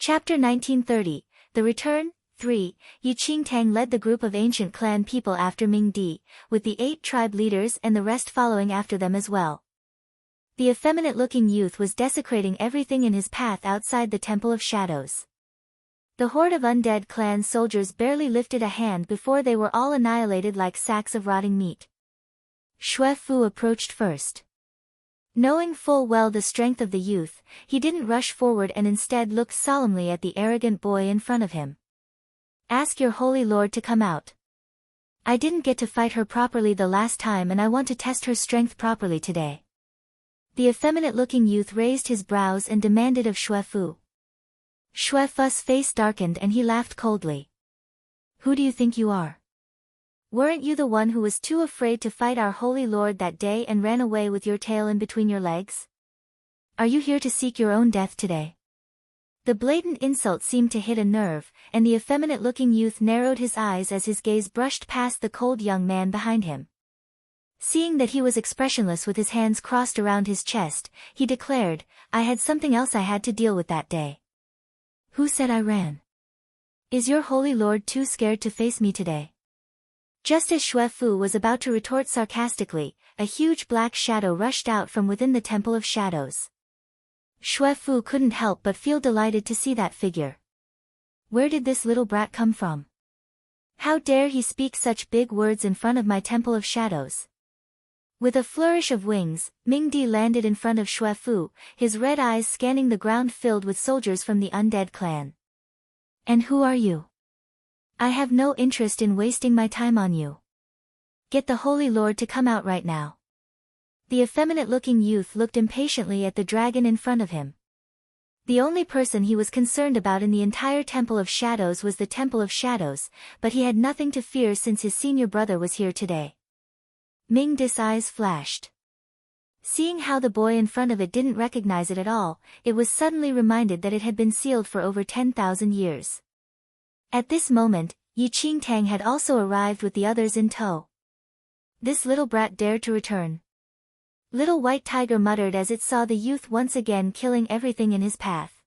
Chapter 1930, The Return, 3, Yi Qingtang led the group of ancient clan people after Ming Di, with the 8 tribe leaders and the rest following after them as well. The effeminate-looking youth was desecrating everything in his path outside the Temple of Shadows. The horde of undead clan soldiers barely lifted a hand before they were all annihilated like sacks of rotting meat. Xue Fu approached first. Knowing full well the strength of the youth, he didn't rush forward and instead looked solemnly at the arrogant boy in front of him. Ask your holy lord to come out. I didn't get to fight her properly the last time and I want to test her strength properly today. The effeminate-looking youth raised his brows and demanded of Xue Fu. Xue Fu's face darkened and he laughed coldly. Who do you think you are? Weren't you the one who was too afraid to fight our holy lord that day and ran away with your tail in between your legs? Are you here to seek your own death today? The blatant insult seemed to hit a nerve, and the effeminate-looking youth narrowed his eyes as his gaze brushed past the cold young man behind him. Seeing that he was expressionless with his hands crossed around his chest, he declared, I had something else I had to deal with that day. Who said I ran? Is your holy lord too scared to face me today? Just as Xue Fu was about to retort sarcastically, a huge black shadow rushed out from within the Temple of Shadows. Xue Fu couldn't help but feel delighted to see that figure. Where did this little brat come from? How dare he speak such big words in front of my Temple of Shadows? With a flourish of wings, Ming Di landed in front of Xue Fu, his red eyes scanning the ground filled with soldiers from the undead clan. And who are you? I have no interest in wasting my time on you. Get the Holy Lord to come out right now. The effeminate-looking youth looked impatiently at the dragon in front of him. The only person he was concerned about in the entire Temple of Shadows was the Temple of Shadows, but he had nothing to fear since his senior brother was here today. Ming Di's eyes flashed. Seeing how the boy in front of it didn't recognize it at all, it was suddenly reminded that it had been sealed for over 10,000 years. At this moment, Yi Qingtang had also arrived with the others in tow. This little brat dared to return. Little White Tiger muttered as it saw the youth once again killing everything in his path.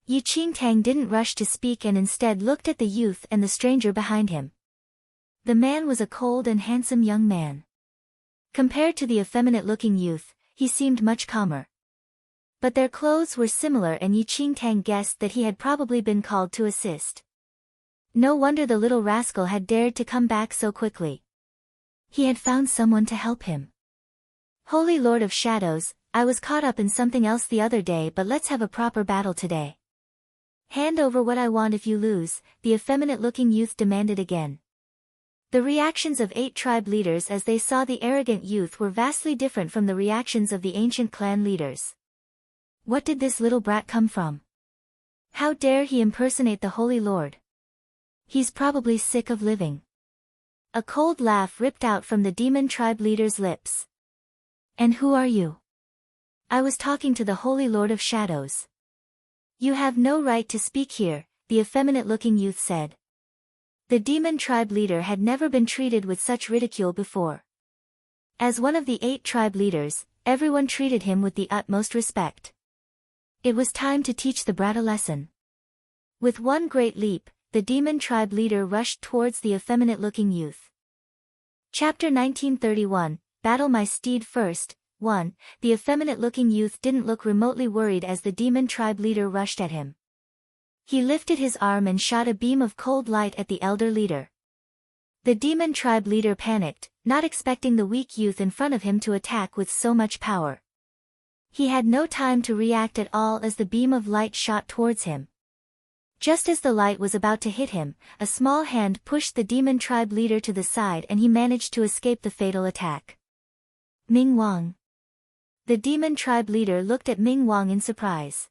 Yi Qingtang didn't rush to speak and instead looked at the youth and the stranger behind him. The man was a cold and handsome young man. Compared to the effeminate-looking youth, he seemed much calmer. But their clothes were similar and Yi Qingtang guessed that he had probably been called to assist. No wonder the little rascal had dared to come back so quickly. He had found someone to help him. Holy Lord of Shadows, I was caught up in something else the other day, but let's have a proper battle today. Hand over what I want if you lose, the effeminate-looking youth demanded again. The reactions of 8 tribe leaders as they saw the arrogant youth were vastly different from the reactions of the ancient clan leaders. What did this little brat come from? How dare he impersonate the Holy Lord? He's probably sick of living. A cold laugh ripped out from the demon tribe leader's lips. And who are you? I was talking to the Holy Lord of Shadows. You have no right to speak here, the effeminate-looking youth said. The demon tribe leader had never been treated with such ridicule before. As one of the 8 tribe leaders, everyone treated him with the utmost respect. It was time to teach the brat a lesson. With one great leap, the demon tribe leader rushed towards the effeminate-looking youth. Chapter 1931, Battle My Steed First, 1. The effeminate-looking youth didn't look remotely worried as the demon tribe leader rushed at him. He lifted his arm and shot a beam of cold light at the elder leader. The demon tribe leader panicked, not expecting the weak youth in front of him to attack with so much power. He had no time to react at all as the beam of light shot towards him. Just as the light was about to hit him, a small hand pushed the demon tribe leader to the side and he managed to escape the fatal attack. Ming Wang. The demon tribe leader looked at Ming Wang in surprise.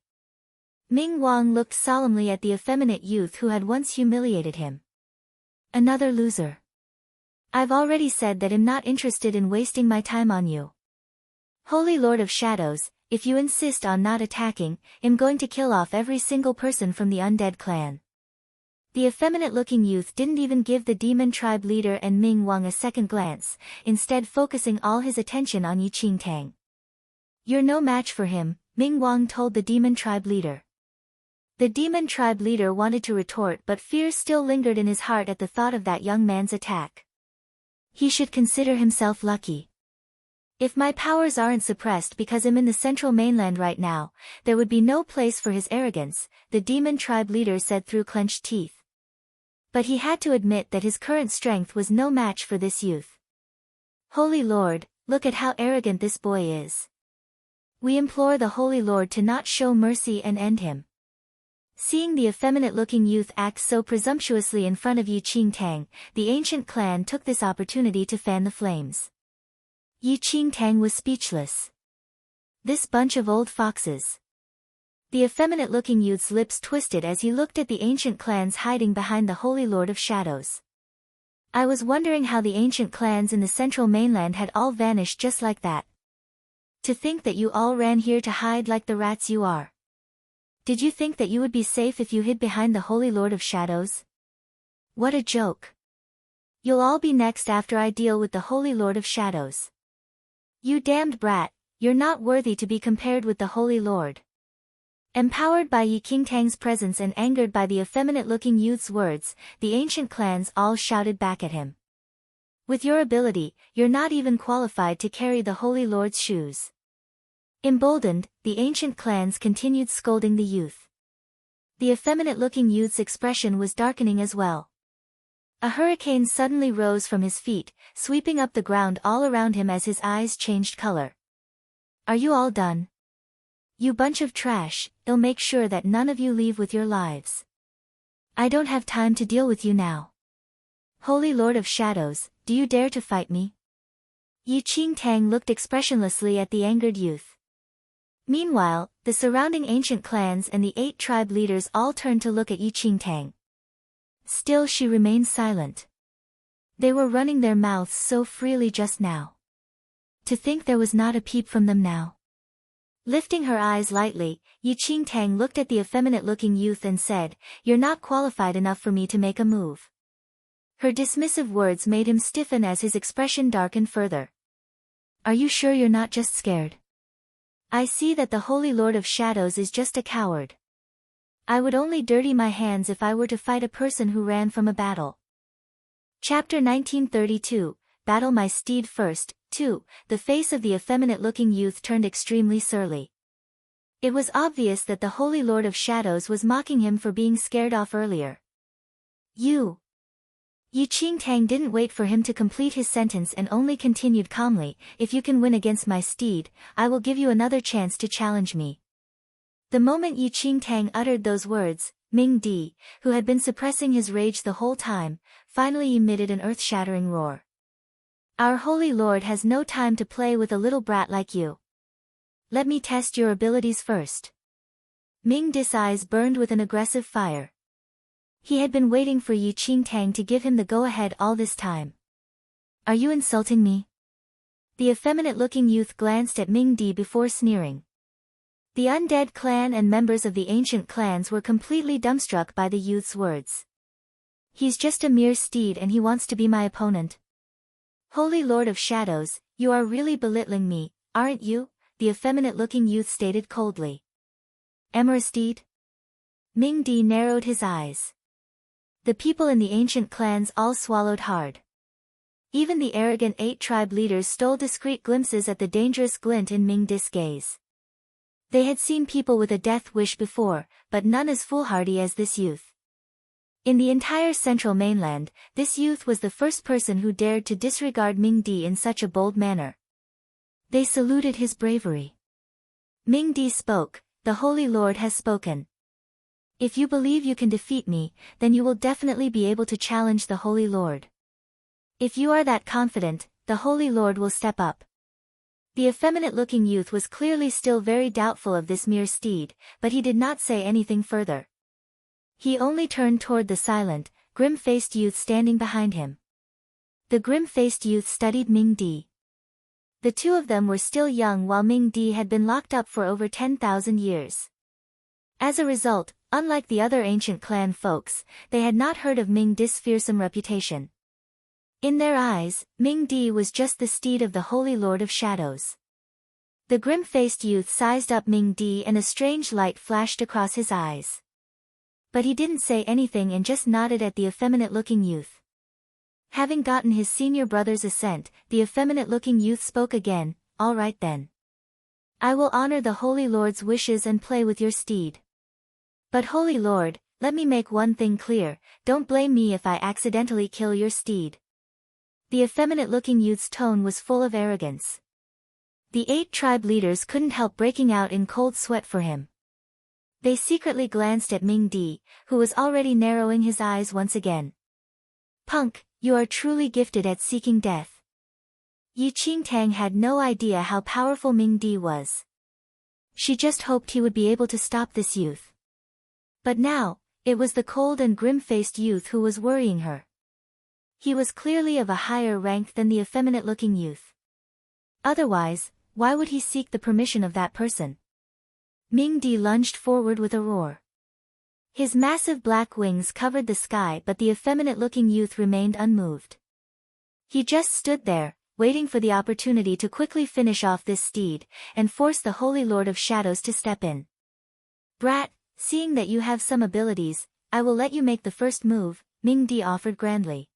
Ming Wang looked solemnly at the effeminate youth who had once humiliated him. Another loser. I've already said that I'm not interested in wasting my time on you. Holy Lord of Shadows, if you insist on not attacking, I'm going to kill off every single person from the undead clan. The effeminate-looking youth didn't even give the demon tribe leader and Ming Wang a second glance, instead focusing all his attention on Yi Qingtang. You're no match for him, Ming Wang told the demon tribe leader. The demon tribe leader wanted to retort, but fear still lingered in his heart at the thought of that young man's attack. He should consider himself lucky. If my powers aren't suppressed because I'm in the central mainland right now, there would be no place for his arrogance, the demon tribe leader said through clenched teeth. But he had to admit that his current strength was no match for this youth. Holy Lord, look at how arrogant this boy is. We implore the Holy Lord to not show mercy and end him. Seeing the effeminate-looking youth act so presumptuously in front of Yi Qingtang, the ancient clan took this opportunity to fan the flames. Yi Qingtang was speechless. This bunch of old foxes. The effeminate-looking youth's lips twisted as he looked at the ancient clans hiding behind the Holy Lord of Shadows. I was wondering how the ancient clans in the central mainland had all vanished just like that. To think that you all ran here to hide like the rats you are. Did you think that you would be safe if you hid behind the Holy Lord of Shadows? What a joke. You'll all be next after I deal with the Holy Lord of Shadows. You damned brat, you're not worthy to be compared with the Holy Lord. Empowered by Yi Qingtang's presence and angered by the effeminate-looking youth's words, the ancient clans all shouted back at him. With your ability, you're not even qualified to carry the Holy Lord's shoes. Emboldened, the ancient clans continued scolding the youth. The effeminate-looking youth's expression was darkening as well. A hurricane suddenly rose from his feet, sweeping up the ground all around him as his eyes changed color. Are you all done? You bunch of trash, I'll make sure that none of you leave with your lives. I don't have time to deal with you now. Holy Lord of Shadows, do you dare to fight me? Yi Qingtang looked expressionlessly at the angered youth. Meanwhile, the surrounding ancient clans and the 8 tribe leaders all turned to look at Yi Qingtang. Still she remained silent. They were running their mouths so freely just now. To think there was not a peep from them now. Lifting her eyes lightly, Yi Qingtang looked at the effeminate-looking youth and said, "You're not qualified enough for me to make a move." Her dismissive words made him stiffen as his expression darkened further. Are you sure you're not just scared? I see that the Holy Lord of Shadows is just a coward. I would only dirty my hands if I were to fight a person who ran from a battle. Chapter 1932, Battle My Steed First, 2. The face of the effeminate-looking youth turned extremely surly. It was obvious that the Holy Lord of Shadows was mocking him for being scared off earlier. You. Yi Qingtang didn't wait for him to complete his sentence and only continued calmly, if you can win against my steed, I will give you another chance to challenge me. The moment Yi Qingtang uttered those words, Ming Di, who had been suppressing his rage the whole time, finally emitted an earth-shattering roar. Our Holy Lord has no time to play with a little brat like you. Let me test your abilities first. Ming Di's eyes burned with an aggressive fire. He had been waiting for Yi Qingtang to give him the go-ahead all this time. Are you insulting me? The effeminate-looking youth glanced at Ming Di before sneering. The undead clan and members of the ancient clans were completely dumbstruck by the youth's words. He's just a mere steed and he wants to be my opponent. Holy Lord of Shadows, you are really belittling me, aren't you? The effeminate-looking youth stated coldly. Empress steed? Ming Di narrowed his eyes. The people in the ancient clans all swallowed hard. Even the arrogant 8 tribe leaders stole discreet glimpses at the dangerous glint in Ming Di's gaze. They had seen people with a death wish before, but none as foolhardy as this youth. In the entire central mainland, this youth was the first person who dared to disregard Ming Di in such a bold manner. They saluted his bravery. Ming Di spoke, "The Holy Lord has spoken. If you believe you can defeat me, then you will definitely be able to challenge the Holy Lord. If you are that confident, the Holy Lord will step up." The effeminate-looking youth was clearly still very doubtful of this mere steed, but he did not say anything further. He only turned toward the silent, grim-faced youth standing behind him. The grim-faced youth studied Ming Di. The two of them were still young while Ming Di had been locked up for over 10,000 years. As a result, unlike the other ancient clan folks, they had not heard of Ming Di's fearsome reputation. In their eyes, Ming Di was just the steed of the Holy Lord of Shadows. The grim-faced youth sized up Ming Di and a strange light flashed across his eyes. But he didn't say anything and just nodded at the effeminate-looking youth. Having gotten his senior brother's assent, the effeminate-looking youth spoke again, "All right then. I will honor the Holy Lord's wishes and play with your steed. But Holy Lord, let me make one thing clear, don't blame me if I accidentally kill your steed." The effeminate-looking youth's tone was full of arrogance. The 8 tribe leaders couldn't help breaking out in cold sweat for him. They secretly glanced at Ming Di, who was already narrowing his eyes once again. "Punk, you are truly gifted at seeking death." Yi Qingtang had no idea how powerful Ming Di was. She just hoped he would be able to stop this youth. But now, it was the cold and grim-faced youth who was worrying her. He was clearly of a higher rank than the effeminate-looking youth. Otherwise, why would he seek the permission of that person? Ming Di lunged forward with a roar. His massive black wings covered the sky, but the effeminate-looking youth remained unmoved. He just stood there, waiting for the opportunity to quickly finish off this steed, and force the Holy Lord of Shadows to step in. "Brat, seeing that you have some abilities, I will let you make the first move," Ming Di offered grandly.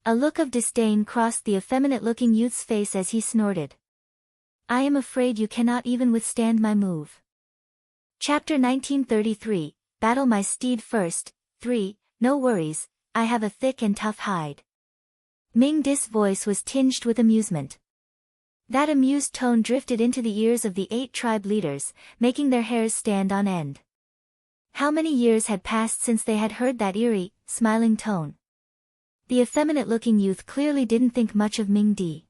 A look of disdain crossed the effeminate-looking youth's face as he snorted. "I am afraid you cannot even withstand my move." Chapter 1933, Battle My Steed First, 3, No worries, I have a thick and tough hide. Ming Di's voice was tinged with amusement. That amused tone drifted into the ears of the 8 tribe leaders, making their hairs stand on end. How many years had passed since they had heard that eerie, smiling tone? The effeminate-looking youth clearly didn't think much of Ming Di.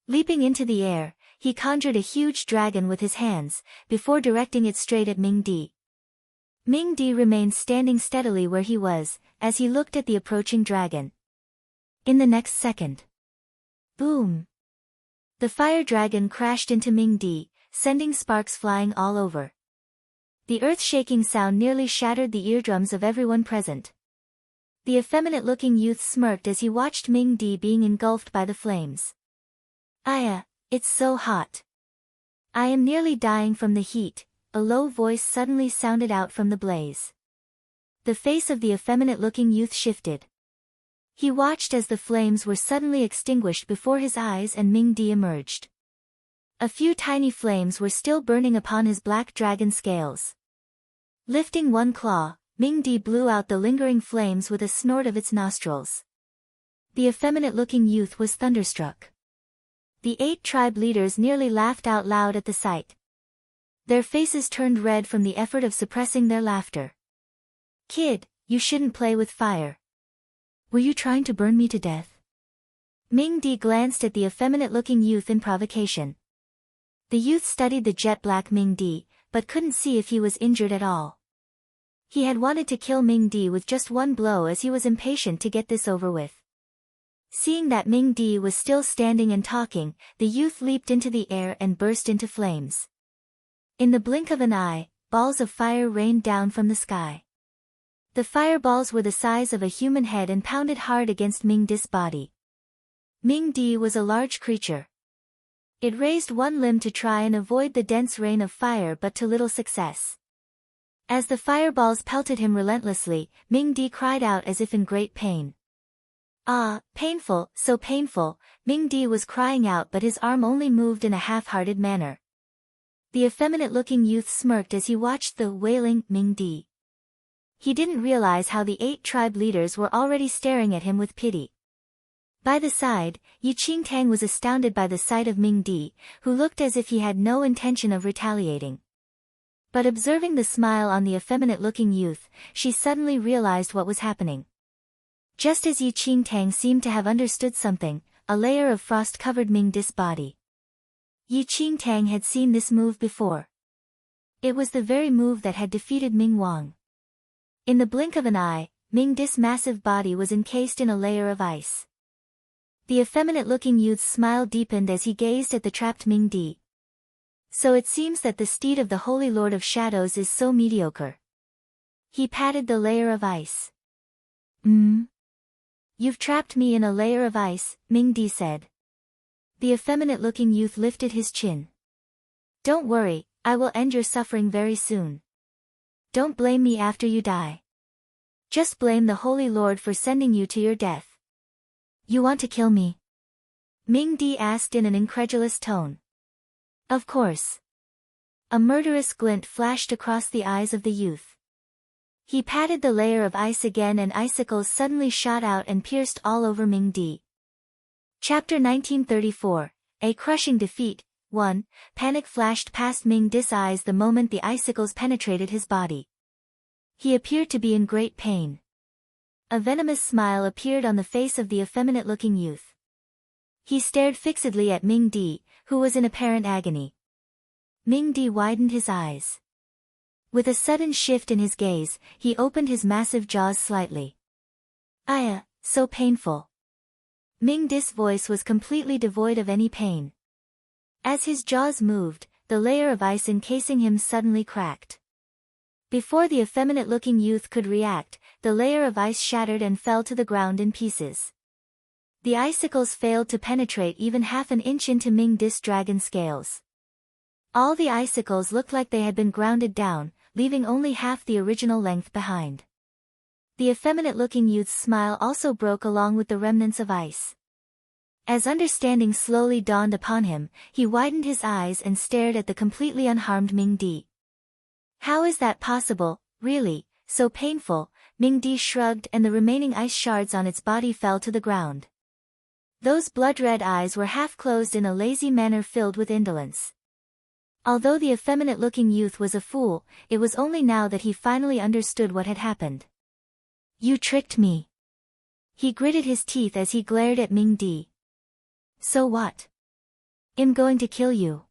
Leaping into the air, he conjured a huge dragon with his hands, before directing it straight at Ming Di. Ming Di remained standing steadily where he was, as he looked at the approaching dragon. In the next second. Boom! The fire dragon crashed into Ming Di, sending sparks flying all over. The earth-shaking sound nearly shattered the eardrums of everyone present. The effeminate-looking youth smirked as he watched Ming Di being engulfed by the flames. "Aya, it's so hot. I am nearly dying from the heat," a low voice suddenly sounded out from the blaze. The face of the effeminate-looking youth shifted. He watched as the flames were suddenly extinguished before his eyes and Ming Di emerged. A few tiny flames were still burning upon his black dragon scales. Lifting one claw, Ming Di blew out the lingering flames with a snort of its nostrils. The effeminate-looking youth was thunderstruck. The 8 tribe leaders nearly laughed out loud at the sight. Their faces turned red from the effort of suppressing their laughter. "Kid, you shouldn't play with fire. Were you trying to burn me to death?" Ming Di glanced at the effeminate-looking youth in provocation. The youth studied the jet-black Ming Di, but couldn't see if he was injured at all. He had wanted to kill Ming Di with just one blow as he was impatient to get this over with. Seeing that Ming Di was still standing and talking, the youth leaped into the air and burst into flames. In the blink of an eye, balls of fire rained down from the sky. The fireballs were the size of a human head and pounded hard against Ming Di's body. Ming Di was a large creature. It raised one limb to try and avoid the dense rain of fire, but to little success. As the fireballs pelted him relentlessly, Ming Di cried out as if in great pain. "Ah, painful, so painful," Ming Di was crying out, but his arm only moved in a half-hearted manner. The effeminate-looking youth smirked as he watched the wailing Ming Di. He didn't realize how the 8 tribe leaders were already staring at him with pity. By the side, Yi Qingtang was astounded by the sight of Ming Di, who looked as if he had no intention of retaliating. But observing the smile on the effeminate-looking youth, she suddenly realized what was happening. Just as Yi Qingtang seemed to have understood something, a layer of frost covered Ming Di's body. Yi Qingtang had seen this move before. It was the very move that had defeated Ming Wang. In the blink of an eye, Ming Di's massive body was encased in a layer of ice. The effeminate-looking youth's smile deepened as he gazed at the trapped Ming Di. "So it seems that the steed of the Holy Lord of Shadows is so mediocre." He patted the layer of ice. "You've trapped me in a layer of ice," Ming Di said. The effeminate-looking youth lifted his chin. "Don't worry, I will end your suffering very soon." don't blame me after you die. Just blame the Holy Lord for sending you to your death. You want to kill me? Ming Di asked in an incredulous tone. Of course. A murderous glint flashed across the eyes of the youth. He patted the layer of ice again and icicles suddenly shot out and pierced all over Ming Di. Chapter 1934, A Crushing Defeat. 1. Panic flashed past Ming Di's eyes the moment the icicles penetrated his body. He appeared to be in great pain. A venomous smile appeared on the face of the effeminate-looking youth. He stared fixedly at Ming Di, who was in apparent agony. Ming Di widened his eyes. With a sudden shift in his gaze, he opened his massive jaws slightly. Aya, so painful. Ming Di's voice was completely devoid of any pain. As his jaws moved, the layer of ice encasing him suddenly cracked. Before the effeminate-looking youth could react, the layer of ice shattered and fell to the ground in pieces. The icicles failed to penetrate even half an inch into Ming Di's dragon scales. All the icicles looked like they had been grounded down, leaving only half the original length behind. The effeminate-looking youth's smile also broke along with the remnants of ice. As understanding slowly dawned upon him, he widened his eyes and stared at the completely unharmed Ming Di. How is that possible, really, so painful? Ming Di shrugged and the remaining ice shards on its body fell to the ground. Those blood-red eyes were half-closed in a lazy manner filled with indolence. Although the effeminate-looking youth was a fool, it was only now that he finally understood what had happened. You tricked me. He gritted his teeth as he glared at Ming Di. So what? I'm going to kill you.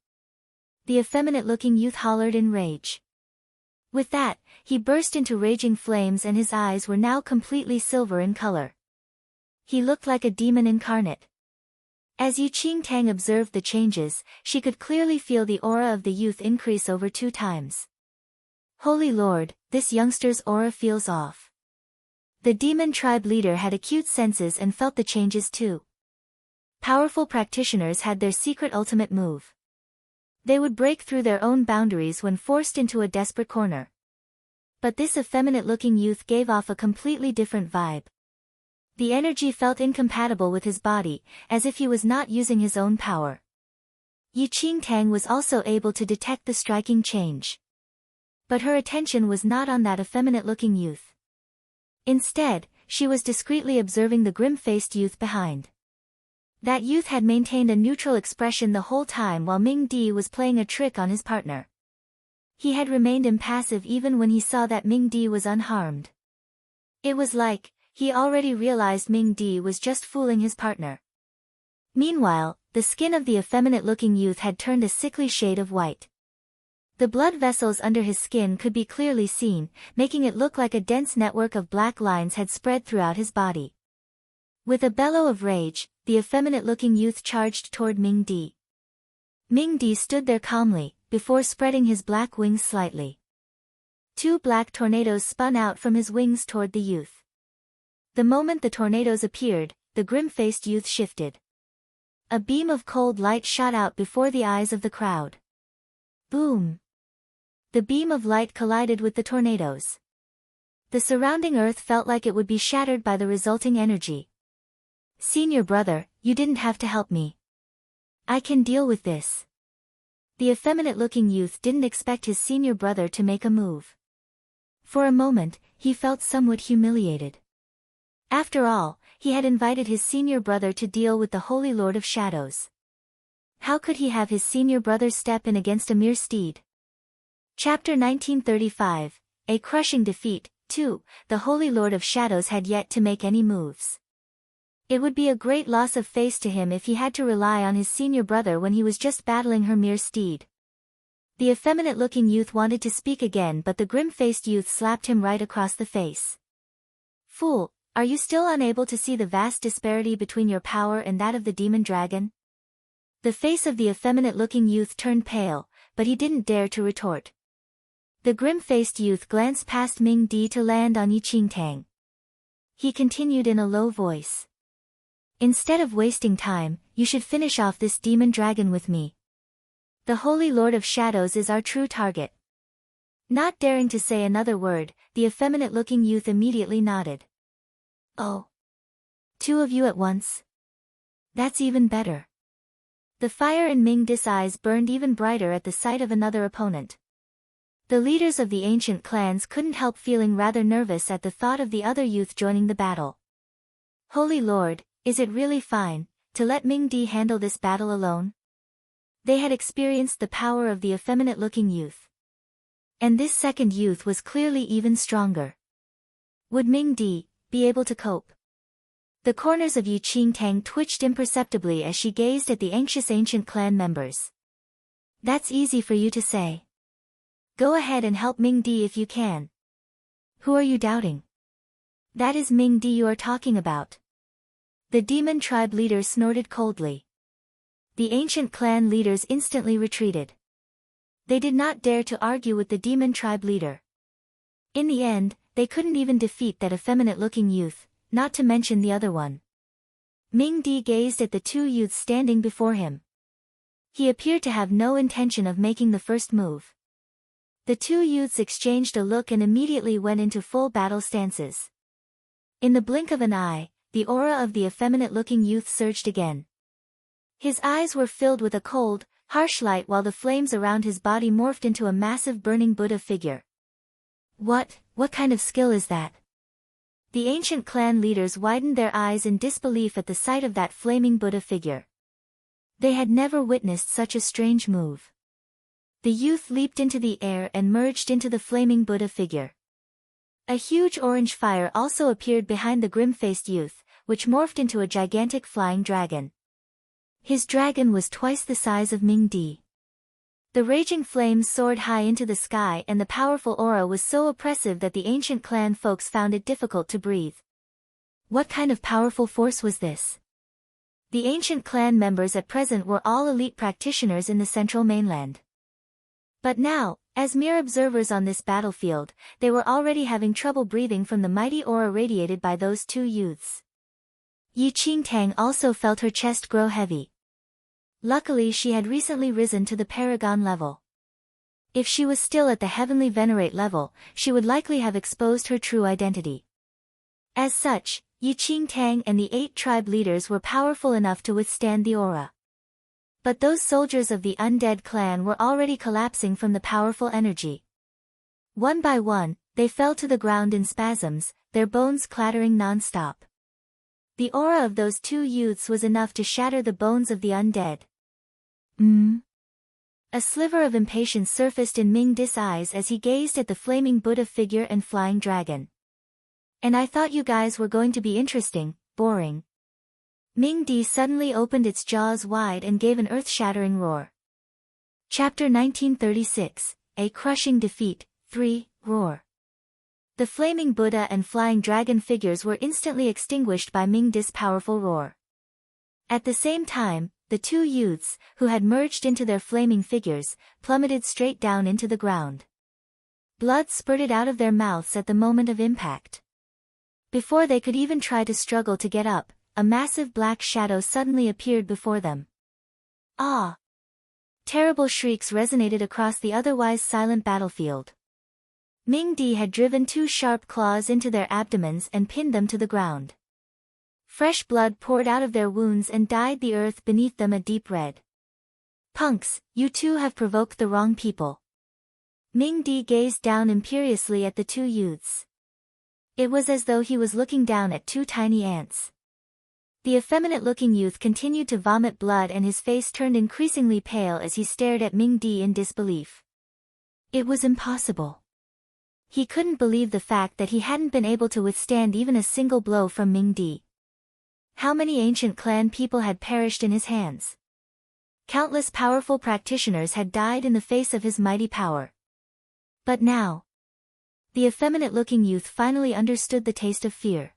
The effeminate-looking youth hollered in rage. With that, he burst into raging flames and his eyes were now completely silver in color. He looked like a demon incarnate. As Yu Qingtang observed the changes, she could clearly feel the aura of the youth increase over 2 times. Holy Lord, this youngster's aura feels off. The demon tribe leader had acute senses and felt the changes too. Powerful practitioners had their secret ultimate move. They would break through their own boundaries when forced into a desperate corner. But this effeminate-looking youth gave off a completely different vibe. The energy felt incompatible with his body, as if he was not using his own power. Yu Qingtang was also able to detect the striking change. But her attention was not on that effeminate-looking youth. Instead, she was discreetly observing the grim-faced youth behind. That youth had maintained a neutral expression the whole time while Ming Di was playing a trick on his partner. He had remained impassive even when he saw that Ming Di was unharmed. It was like, he already realized Ming Di was just fooling his partner. Meanwhile, the skin of the effeminate-looking youth had turned a sickly shade of white. The blood vessels under his skin could be clearly seen, making it look like a dense network of black lines had spread throughout his body. With a bellow of rage, the effeminate-looking youth charged toward Ming Di. Ming Di stood there calmly, before spreading his black wings slightly. 2 black tornadoes spun out from his wings toward the youth. The moment the tornadoes appeared, the grim-faced youth shifted. A beam of cold light shot out before the eyes of the crowd. Boom! The beam of light collided with the tornadoes. The surrounding earth felt like it would be shattered by the resulting energy. Senior brother, you didn't have to help me. I can deal with this. The effeminate-looking youth didn't expect his senior brother to make a move. For a moment, he felt somewhat humiliated. After all, he had invited his senior brother to deal with the Holy Lord of Shadows. How could he have his senior brother step in against a mere steed? Chapter 1935, A Crushing Defeat. 2. The Holy Lord of Shadows had yet to make any moves. It would be a great loss of face to him if he had to rely on his senior brother when he was just battling her mere steed. The effeminate-looking youth wanted to speak again, but the grim-faced youth slapped him right across the face. Fool, are you still unable to see the vast disparity between your power and that of the demon dragon? The face of the effeminate-looking youth turned pale, but he didn't dare to retort. The grim-faced youth glanced past Ming Di to land on Yu Qingtang. He continued in a low voice. Instead of wasting time, you should finish off this demon dragon with me. The Holy Lord of Shadows is our true target. Not daring to say another word, the effeminate-looking youth immediately nodded. Oh. Two of you at once? That's even better. The fire in Ming Di's eyes burned even brighter at the sight of another opponent. The leaders of the ancient clans couldn't help feeling rather nervous at the thought of the other youth joining the battle. Holy Lord, is it really fine to let Ming Di handle this battle alone? They had experienced the power of the effeminate-looking youth. And this second youth was clearly even stronger. Would Ming Di be able to cope? The corners of Yi Qingtang twitched imperceptibly as she gazed at the anxious ancient clan members. That's easy for you to say. Go ahead and help Ming Di if you can. Who are you doubting? That is Ming Di you are talking about. The demon tribe leader snorted coldly. The ancient clan leaders instantly retreated. They did not dare to argue with the demon tribe leader. In the end, they couldn't even defeat that effeminate-looking youth, not to mention the other one. Ming Di gazed at the two youths standing before him. He appeared to have no intention of making the first move. The two youths exchanged a look and immediately went into full battle stances. In the blink of an eye, the aura of the effeminate-looking youth surged again. His eyes were filled with a cold, harsh light while the flames around his body morphed into a massive burning Buddha figure. What kind of skill is that? The ancient clan leaders widened their eyes in disbelief at the sight of that flaming Buddha figure. They had never witnessed such a strange move. The youth leaped into the air and merged into the flaming Buddha figure. A huge orange fire also appeared behind the grim-faced youth, which morphed into a gigantic flying dragon. His dragon was twice the size of Ming Di. The raging flames soared high into the sky and the powerful aura was so oppressive that the ancient clan folks found it difficult to breathe. What kind of powerful force was this? The ancient clan members at present were all elite practitioners in the central mainland. But now, as mere observers on this battlefield, they were already having trouble breathing from the mighty aura radiated by those two youths. Yi Qingtang also felt her chest grow heavy. Luckily she had recently risen to the paragon level. If she was still at the heavenly venerate level, she would likely have exposed her true identity. As such, Yi Qingtang and the 8 tribe leaders were powerful enough to withstand the aura. But those soldiers of the undead clan were already collapsing from the powerful energy. One by one, they fell to the ground in spasms, their bones clattering non-stop. The aura of those two youths was enough to shatter the bones of the undead. A sliver of impatience surfaced in Ming Di's eyes as he gazed at the flaming Buddha figure and flying dragon. And I thought you guys were going to be interesting, boring. Ming Di suddenly opened its jaws wide and gave an earth-shattering roar. Chapter 1936, A Crushing Defeat, 3, Roar. The flaming Buddha and flying dragon figures were instantly extinguished by Ming Di's powerful roar. At the same time, the two youths, who had merged into their flaming figures, plummeted straight down into the ground. Blood spurted out of their mouths at the moment of impact. Before they could even try to struggle to get up, a massive black shadow suddenly appeared before them. Ah! Terrible shrieks resonated across the otherwise silent battlefield. Ming Di had driven 2 sharp claws into their abdomens and pinned them to the ground. Fresh blood poured out of their wounds and dyed the earth beneath them a deep red. Punks, you two have provoked the wrong people. Ming Di gazed down imperiously at the two youths. It was as though he was looking down at 2 tiny ants. The effeminate-looking youth continued to vomit blood and his face turned increasingly pale as he stared at Ming Di in disbelief. It was impossible. He couldn't believe the fact that he hadn't been able to withstand even a single blow from Ming Di. How many ancient clan people had perished in his hands? Countless powerful practitioners had died in the face of his mighty power. But now, the effeminate-looking youth finally understood the taste of fear.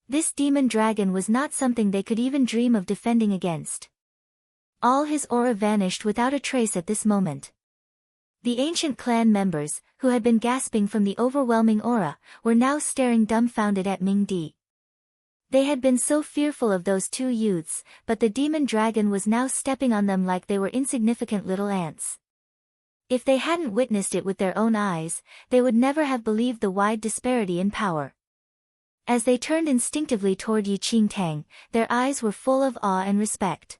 This demon dragon was not something they could even dream of defending against. All his aura vanished without a trace at this moment. The ancient clan members, who had been gasping from the overwhelming aura, were now staring dumbfounded at Ming Di. They had been so fearful of those two youths, but the demon dragon was now stepping on them like they were insignificant little ants. If they hadn't witnessed it with their own eyes, they would never have believed the wide disparity in power. As they turned instinctively toward Yi Qingtang, their eyes were full of awe and respect.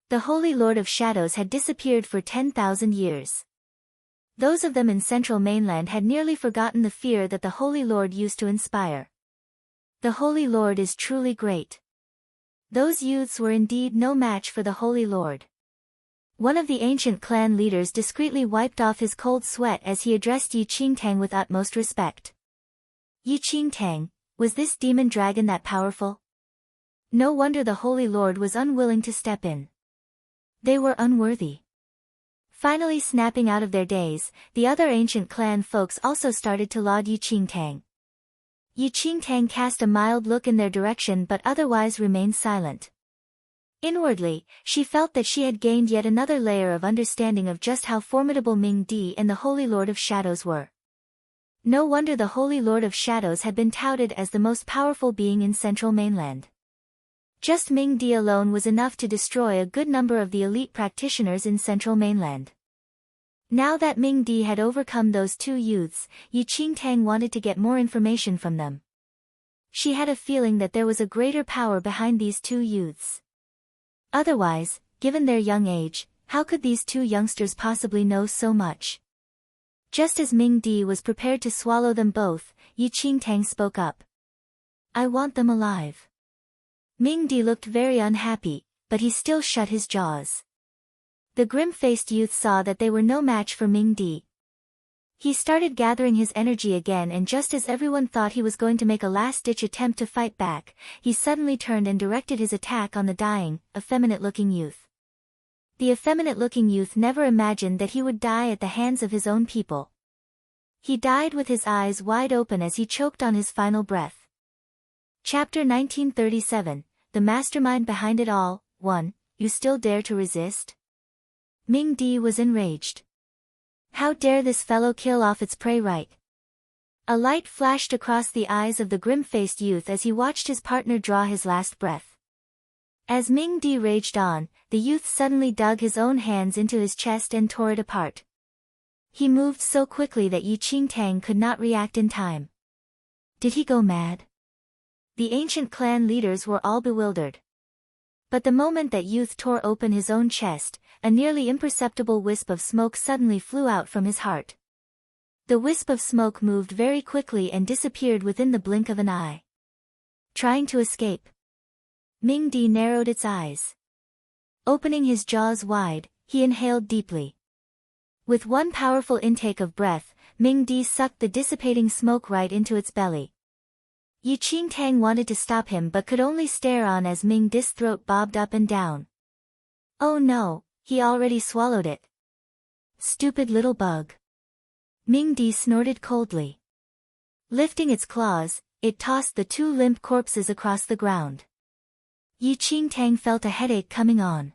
The Holy Lord of Shadows had disappeared for 10,000 years. Those of them in Central Mainland had nearly forgotten the fear that the Holy Lord used to inspire. The Holy Lord is truly great. Those youths were indeed no match for the Holy Lord. One of the ancient clan leaders discreetly wiped off his cold sweat as he addressed Yi Qingtang with utmost respect. Yi Qingtang, was this demon dragon that powerful? No wonder the Holy Lord was unwilling to step in. They were unworthy. Finally snapping out of their daze, the other ancient clan folks also started to laud Yi Qingtang. Yi Qingtang cast a mild look in their direction but otherwise remained silent. Inwardly, she felt that she had gained yet another layer of understanding of just how formidable Ming Di and the Holy Lord of Shadows were. No wonder the Holy Lord of Shadows had been touted as the most powerful being in Central Mainland. Just Ming Di alone was enough to destroy a good number of the elite practitioners in Central Mainland. Now that Ming Di had overcome those two youths, Yi Qingtang wanted to get more information from them. She had a feeling that there was a greater power behind these two youths. Otherwise, given their young age, how could these two youngsters possibly know so much? Just as Ming Di was prepared to swallow them both, Yi Qingtang spoke up. I want them alive. Ming Di looked very unhappy, but he still shut his jaws. The grim-faced youth saw that they were no match for Ming Di. He started gathering his energy again, and just as everyone thought he was going to make a last-ditch attempt to fight back, he suddenly turned and directed his attack on the dying, effeminate-looking youth. The effeminate-looking youth never imagined that he would die at the hands of his own people. He died with his eyes wide open as he choked on his final breath. Chapter 1937, The Mastermind Behind It All, 1, You Still Dare to Resist? Ming Di was enraged. How dare this fellow kill off its prey right? A light flashed across the eyes of the grim-faced youth as he watched his partner draw his last breath. As Ming Di raged on, the youth suddenly dug his own hands into his chest and tore it apart. He moved so quickly that Yi Qingtang could not react in time. Did he go mad? The ancient clan leaders were all bewildered. But the moment that youth tore open his own chest, a nearly imperceptible wisp of smoke suddenly flew out from his heart. The wisp of smoke moved very quickly and disappeared within the blink of an eye. Trying to escape. Ming Di narrowed its eyes. Opening his jaws wide, he inhaled deeply. With one powerful intake of breath, Ming Di sucked the dissipating smoke right into its belly. Yi Qingtang wanted to stop him but could only stare on as Ming Di's throat bobbed up and down. Oh no, he already swallowed it. Stupid little bug. Ming Di snorted coldly. Lifting its claws, it tossed the two limp corpses across the ground. Yi Qingtang felt a headache coming on.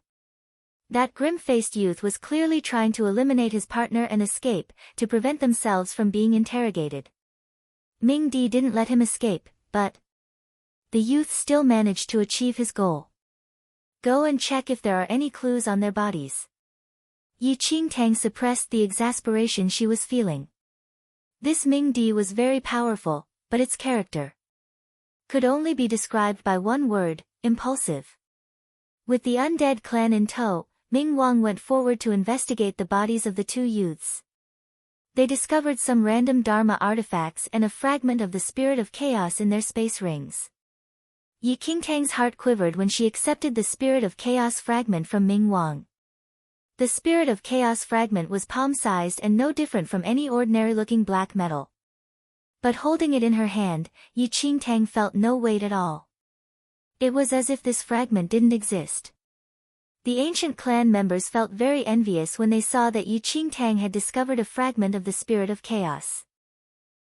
That grim-faced youth was clearly trying to eliminate his partner and escape, to prevent themselves from being interrogated. Ming Di didn't let him escape, but the youth still managed to achieve his goal. Go and check if there are any clues on their bodies. Yi Qingtang suppressed the exasperation she was feeling. This Ming Di was very powerful, but its character could only be described by one word: impulsive. With the undead clan in tow, Ming Wang went forward to investigate the bodies of the two youths. They discovered some random Dharma artifacts and a fragment of the spirit of chaos in their space rings. Yi Qingtang's heart quivered when she accepted the spirit of chaos fragment from Ming Wang. The spirit of chaos fragment was palm-sized and no different from any ordinary-looking black metal. But holding it in her hand, Yi Qingtang felt no weight at all. It was as if this fragment didn't exist. The ancient clan members felt very envious when they saw that Yi Qingtang had discovered a fragment of the spirit of chaos.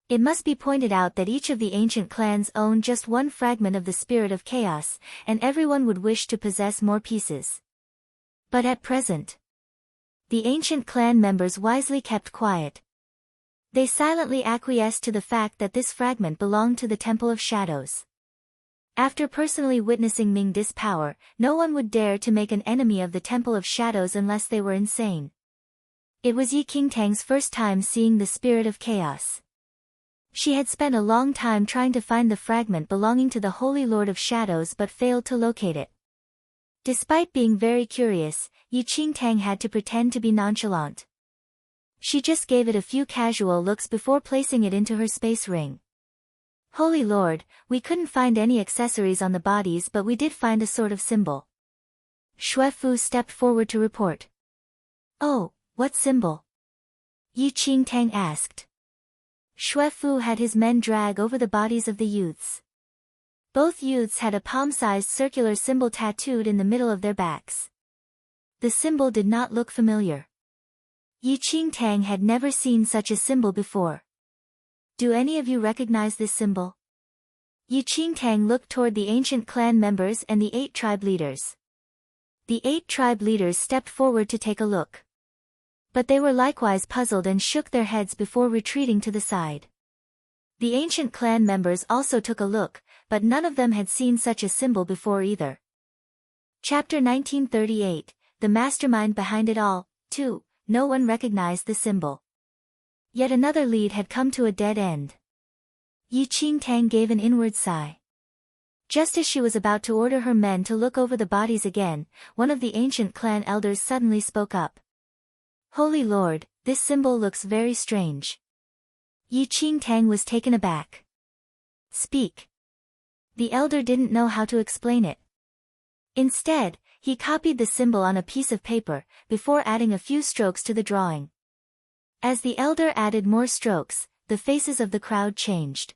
It must be pointed out that each of the ancient clans owned just one fragment of the spirit of chaos, and everyone would wish to possess more pieces. But at present, the ancient clan members wisely kept quiet. They silently acquiesced to the fact that this fragment belonged to the Temple of Shadows. After personally witnessing Ming Di's power, no one would dare to make an enemy of the Temple of Shadows unless they were insane. It was Yi Qingtang's first time seeing the spirit of chaos. She had spent a long time trying to find the fragment belonging to the Holy Lord of Shadows but failed to locate it. Despite being very curious, Yi Qingtang had to pretend to be nonchalant. She just gave it a few casual looks before placing it into her space ring. Holy Lord, we couldn't find any accessories on the bodies, but we did find a sort of symbol. Xue Fu stepped forward to report. Oh, what symbol? Yi Qingtang asked. Xue Fu had his men drag over the bodies of the youths. Both youths had a palm-sized circular symbol tattooed in the middle of their backs. The symbol did not look familiar. Yi Qingtang had never seen such a symbol before. Do any of you recognize this symbol? Yi Qingtang looked toward the ancient clan members and the 8 tribe leaders. The 8 tribe leaders stepped forward to take a look. But they were likewise puzzled and shook their heads before retreating to the side. The ancient clan members also took a look, but none of them had seen such a symbol before either. Chapter 1938, The Mastermind Behind It All, 2, No one recognized the symbol. Yet another lead had come to a dead end. Yi Qingtang gave an inward sigh. Just as she was about to order her men to look over the bodies again, one of the ancient clan elders suddenly spoke up. Holy Lord, this symbol looks very strange. Yi Qingtang was taken aback. Speak. The elder didn't know how to explain it. Instead, he copied the symbol on a piece of paper, before adding a few strokes to the drawing. As the elder added more strokes, the faces of the crowd changed.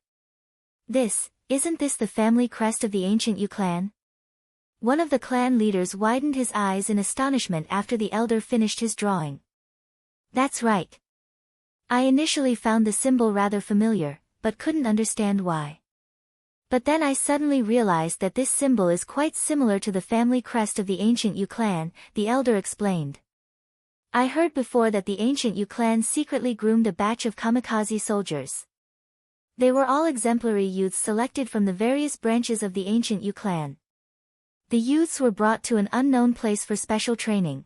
Isn't this the family crest of the ancient Yu clan? One of the clan leaders widened his eyes in astonishment after the elder finished his drawing. That's right. I initially found the symbol rather familiar, but couldn't understand why. But then I suddenly realized that this symbol is quite similar to the family crest of the ancient Yu clan, the elder explained. I heard before that the ancient Yu clan secretly groomed a batch of kamikaze soldiers. They were all exemplary youths selected from the various branches of the ancient Yu clan. The youths were brought to an unknown place for special training.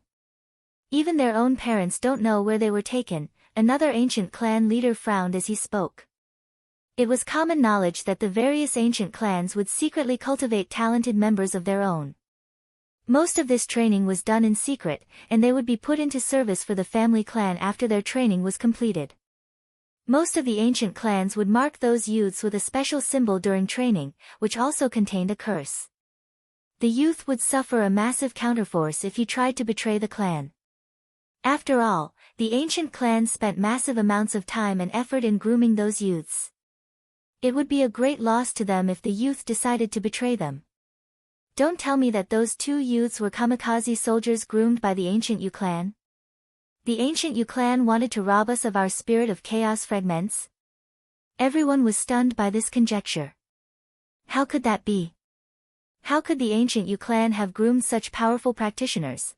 Even their own parents don't know where they were taken, another ancient clan leader frowned as he spoke. It was common knowledge that the various ancient clans would secretly cultivate talented members of their own. Most of this training was done in secret, and they would be put into service for the family clan after their training was completed. Most of the ancient clans would mark those youths with a special symbol during training, which also contained a curse. The youth would suffer a massive counterforce if he tried to betray the clan. After all, the ancient clans spent massive amounts of time and effort in grooming those youths. It would be a great loss to them if the youth decided to betray them. Don't tell me that those 2 youths were kamikaze soldiers groomed by the ancient Yu clan? The ancient Yu clan wanted to rob us of our spirit of chaos fragments? Everyone was stunned by this conjecture. How could that be? How could the ancient Yu clan have groomed such powerful practitioners?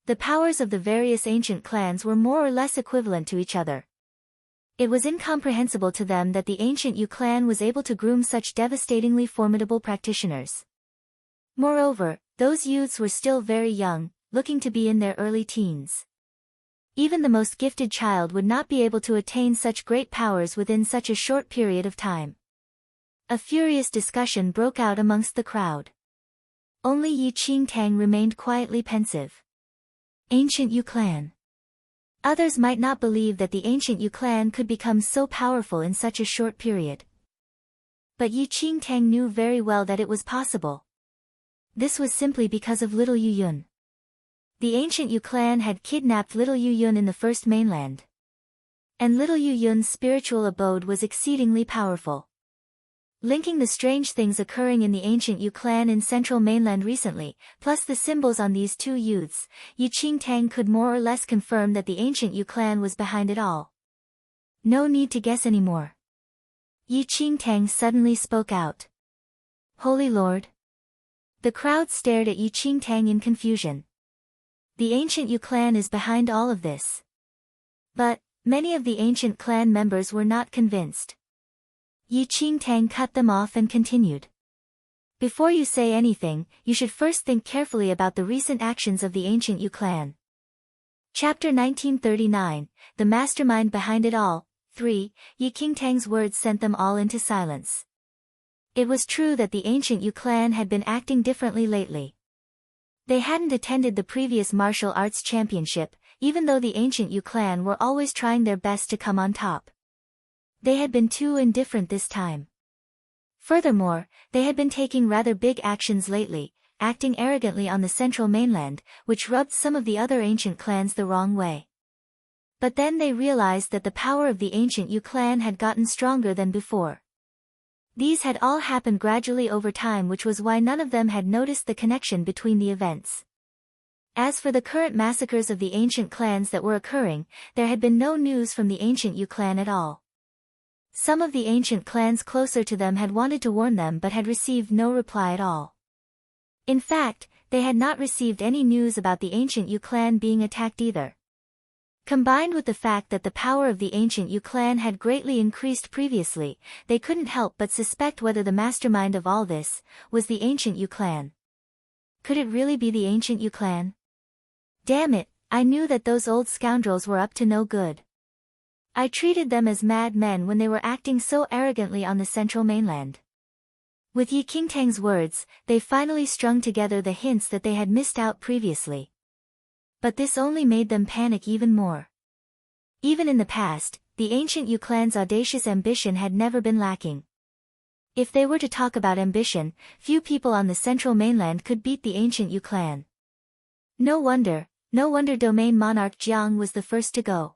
The powers of the various ancient clans were more or less equivalent to each other. It was incomprehensible to them that the ancient Yu clan was able to groom such devastatingly formidable practitioners. Moreover, those youths were still very young, looking to be in their early teens. Even the most gifted child would not be able to attain such great powers within such a short period of time. A furious discussion broke out amongst the crowd. Only Yi Qingtang remained quietly pensive. Ancient Yu clan. Others might not believe that the ancient Yu clan could become so powerful in such a short period. But Yi Qingtang knew very well that it was possible. This was simply because of little Yu Yun. The ancient Yu clan had kidnapped little Yu Yun in the first mainland. And little Yu Yun's spiritual abode was exceedingly powerful. Linking the strange things occurring in the ancient Yu clan in central mainland recently, plus the symbols on these 2 youths, Yi Qingtang could more or less confirm that the ancient Yu clan was behind it all. No need to guess anymore. Yi Qingtang suddenly spoke out. Holy Lord. The crowd stared at Yi Qingtang in confusion. The ancient Yu clan is behind all of this. But, many of the ancient clan members were not convinced. Yi Qingtang cut them off and continued. Before you say anything, you should first think carefully about the recent actions of the ancient Yu clan. Chapter 1939, The Mastermind Behind It All. 3. Yi Qingtang's words sent them all into silence. It was true that the ancient Yu clan had been acting differently lately. They hadn't attended the previous martial arts championship, even though the ancient Yu clan were always trying their best to come on top. They had been too indifferent this time. Furthermore, they had been taking rather big actions lately, acting arrogantly on the central mainland, which rubbed some of the other ancient clans the wrong way. But then they realized that the power of the ancient Yu clan had gotten stronger than before. These had all happened gradually over time, which was why none of them had noticed the connection between the events. As for the current massacres of the ancient clans that were occurring, there had been no news from the ancient Yu clan at all. Some of the ancient clans closer to them had wanted to warn them but had received no reply at all. In fact, they had not received any news about the ancient Yu clan being attacked either. Combined with the fact that the power of the ancient Yu clan had greatly increased previously, they couldn't help but suspect whether the mastermind of all this was the ancient Yu clan. Could it really be the ancient Yu clan? Damn it, I knew that those old scoundrels were up to no good. I treated them as mad men when they were acting so arrogantly on the central mainland. With Yi Qingtang's words, they finally strung together the hints that they had missed out previously. But this only made them panic even more. Even in the past, the ancient Yu clan's audacious ambition had never been lacking. If they were to talk about ambition, few people on the central mainland could beat the ancient Yu clan. No wonder Domain Monarch Jiang was the first to go.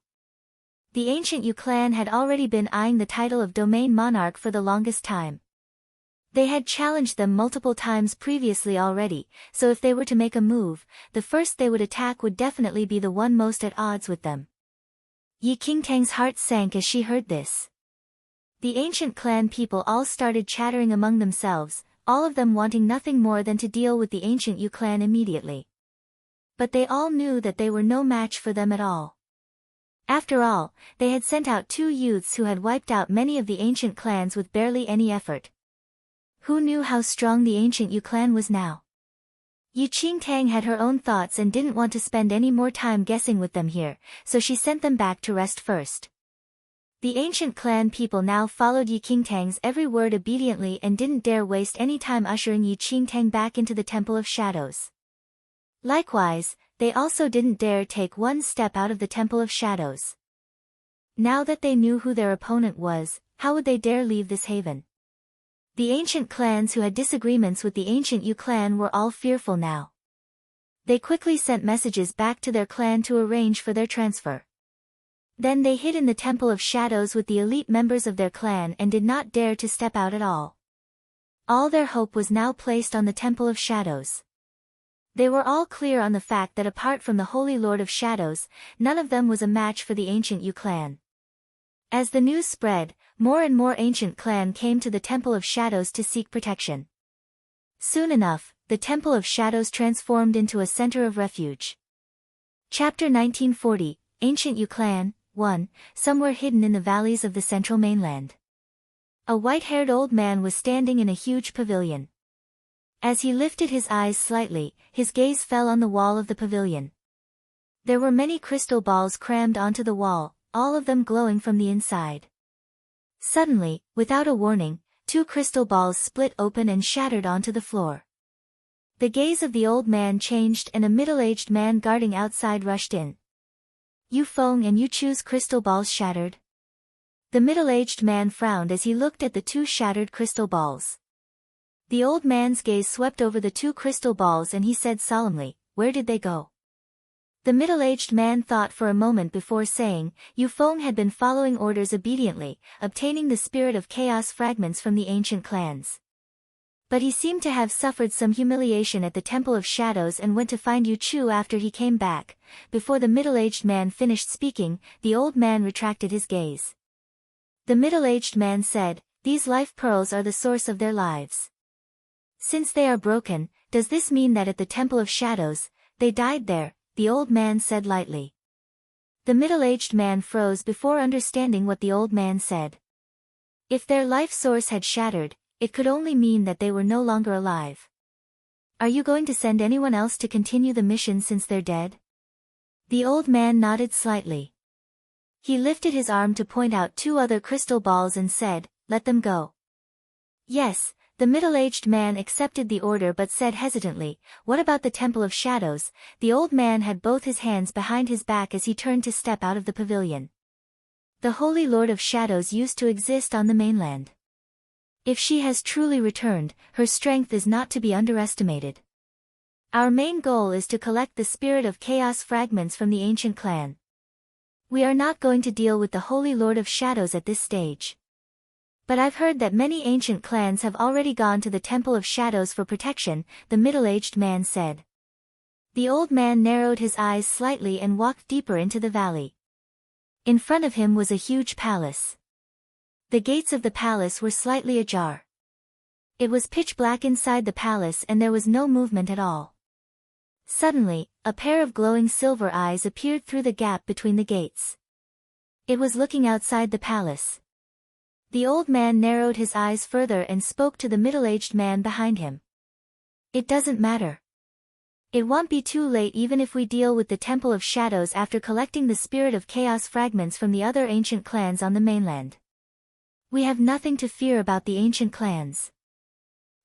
The ancient Yu clan had already been eyeing the title of Domain Monarch for the longest time. They had challenged them multiple times previously already, so if they were to make a move, the first they would attack would definitely be the one most at odds with them. Yi Qingtang's heart sank as she heard this. The ancient clan people all started chattering among themselves, all of them wanting nothing more than to deal with the ancient Yu clan immediately. But they all knew that they were no match for them at all. After all, they had sent out 2 youths who had wiped out many of the ancient clans with barely any effort. Who knew how strong the ancient Yu clan was now? Yi Qingtang had her own thoughts and didn't want to spend any more time guessing with them here, so she sent them back to rest first. The ancient clan people now followed Yi Qingtang's every word obediently and didn't dare waste any time ushering Yi Qingtang back into the Temple of Shadows. Likewise, they also didn't dare take one step out of the Temple of Shadows. Now that they knew who their opponent was, how would they dare leave this haven? The ancient clans who had disagreements with the ancient Yu clan were all fearful now. They quickly sent messages back to their clan to arrange for their transfer. Then they hid in the Temple of Shadows with the elite members of their clan and did not dare to step out at all. All their hope was now placed on the Temple of Shadows. They were all clear on the fact that apart from the Holy Lord of Shadows, none of them was a match for the ancient Yu clan. As the news spread, more and more ancient clan came to the Temple of Shadows to seek protection. Soon enough, the Temple of Shadows transformed into a center of refuge. Chapter 1940, Ancient Yu Clan, 1, Somewhere hidden in the valleys of the central mainland. A white-haired old man was standing in a huge pavilion. As he lifted his eyes slightly, his gaze fell on the wall of the pavilion. There were many crystal balls crammed onto the wall, all of them glowing from the inside. Suddenly, without a warning, 2 crystal balls split open and shattered onto the floor. The gaze of the old man changed and a middle-aged man guarding outside rushed in. "You Feng and you choose crystal balls shattered?" The middle-aged man frowned as he looked at the 2 shattered crystal balls. The old man's gaze swept over the 2 crystal balls and he said solemnly, "Where did they go?" The middle-aged man thought for a moment before saying, Yu Feng had been following orders obediently, obtaining the spirit of chaos fragments from the ancient clans. But he seemed to have suffered some humiliation at the Temple of Shadows and went to find Yu Chu after he came back. Before the middle-aged man finished speaking, the old man retracted his gaze. The middle-aged man said, "These life pearls are the source of their lives. Since they are broken, does this mean that at the Temple of Shadows, they died there?" the old man said lightly. The middle-aged man froze before understanding what the old man said. If their life source had shattered, it could only mean that they were no longer alive. "Are you going to send anyone else to continue the mission since they're dead?" The old man nodded slightly. He lifted his arm to point out 2 other crystal balls and said, "Let them go." Yes, the middle-aged man accepted the order but said hesitantly, "What about the Temple of Shadows?" The old man had both his hands behind his back as he turned to step out of the pavilion. The Holy Lord of Shadows used to exist on the mainland. If she has truly returned, her strength is not to be underestimated. Our main goal is to collect the spirit of chaos fragments from the ancient clan. We are not going to deal with the Holy Lord of Shadows at this stage. But I've heard that many ancient clans have already gone to the Temple of Shadows for protection, the middle-aged man said. The old man narrowed his eyes slightly and walked deeper into the valley. In front of him was a huge palace. The gates of the palace were slightly ajar. It was pitch black inside the palace and there was no movement at all. Suddenly, a pair of glowing silver eyes appeared through the gap between the gates. It was looking outside the palace. The old man narrowed his eyes further and spoke to the middle-aged man behind him. "It doesn't matter. It won't be too late even if we deal with the Temple of Shadows after collecting the spirit of chaos fragments from the other ancient clans on the mainland. We have nothing to fear about the ancient clans.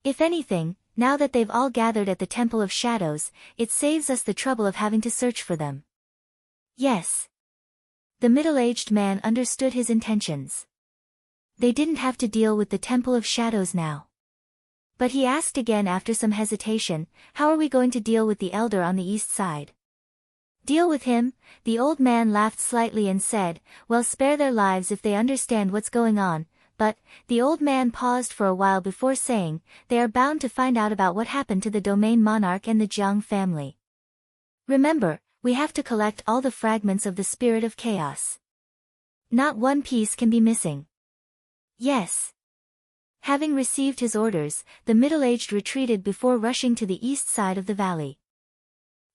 If anything, now that they've all gathered at the Temple of Shadows, it saves us the trouble of having to search for them." Yes. The middle-aged man understood his intentions. They didn't have to deal with the Temple of Shadows now. But he asked again after some hesitation, "How are we going to deal with the elder on the east side?" "Deal with him?" The old man laughed slightly and said, "Well, spare their lives if they understand what's going on." But, the old man paused for a while before saying, "They are bound to find out about what happened to the domain monarch and the Jiang family. Remember, we have to collect all the fragments of the spirit of chaos. Not one piece can be missing." "Yes." Having received his orders, the middle-aged retreated before rushing to the east side of the valley.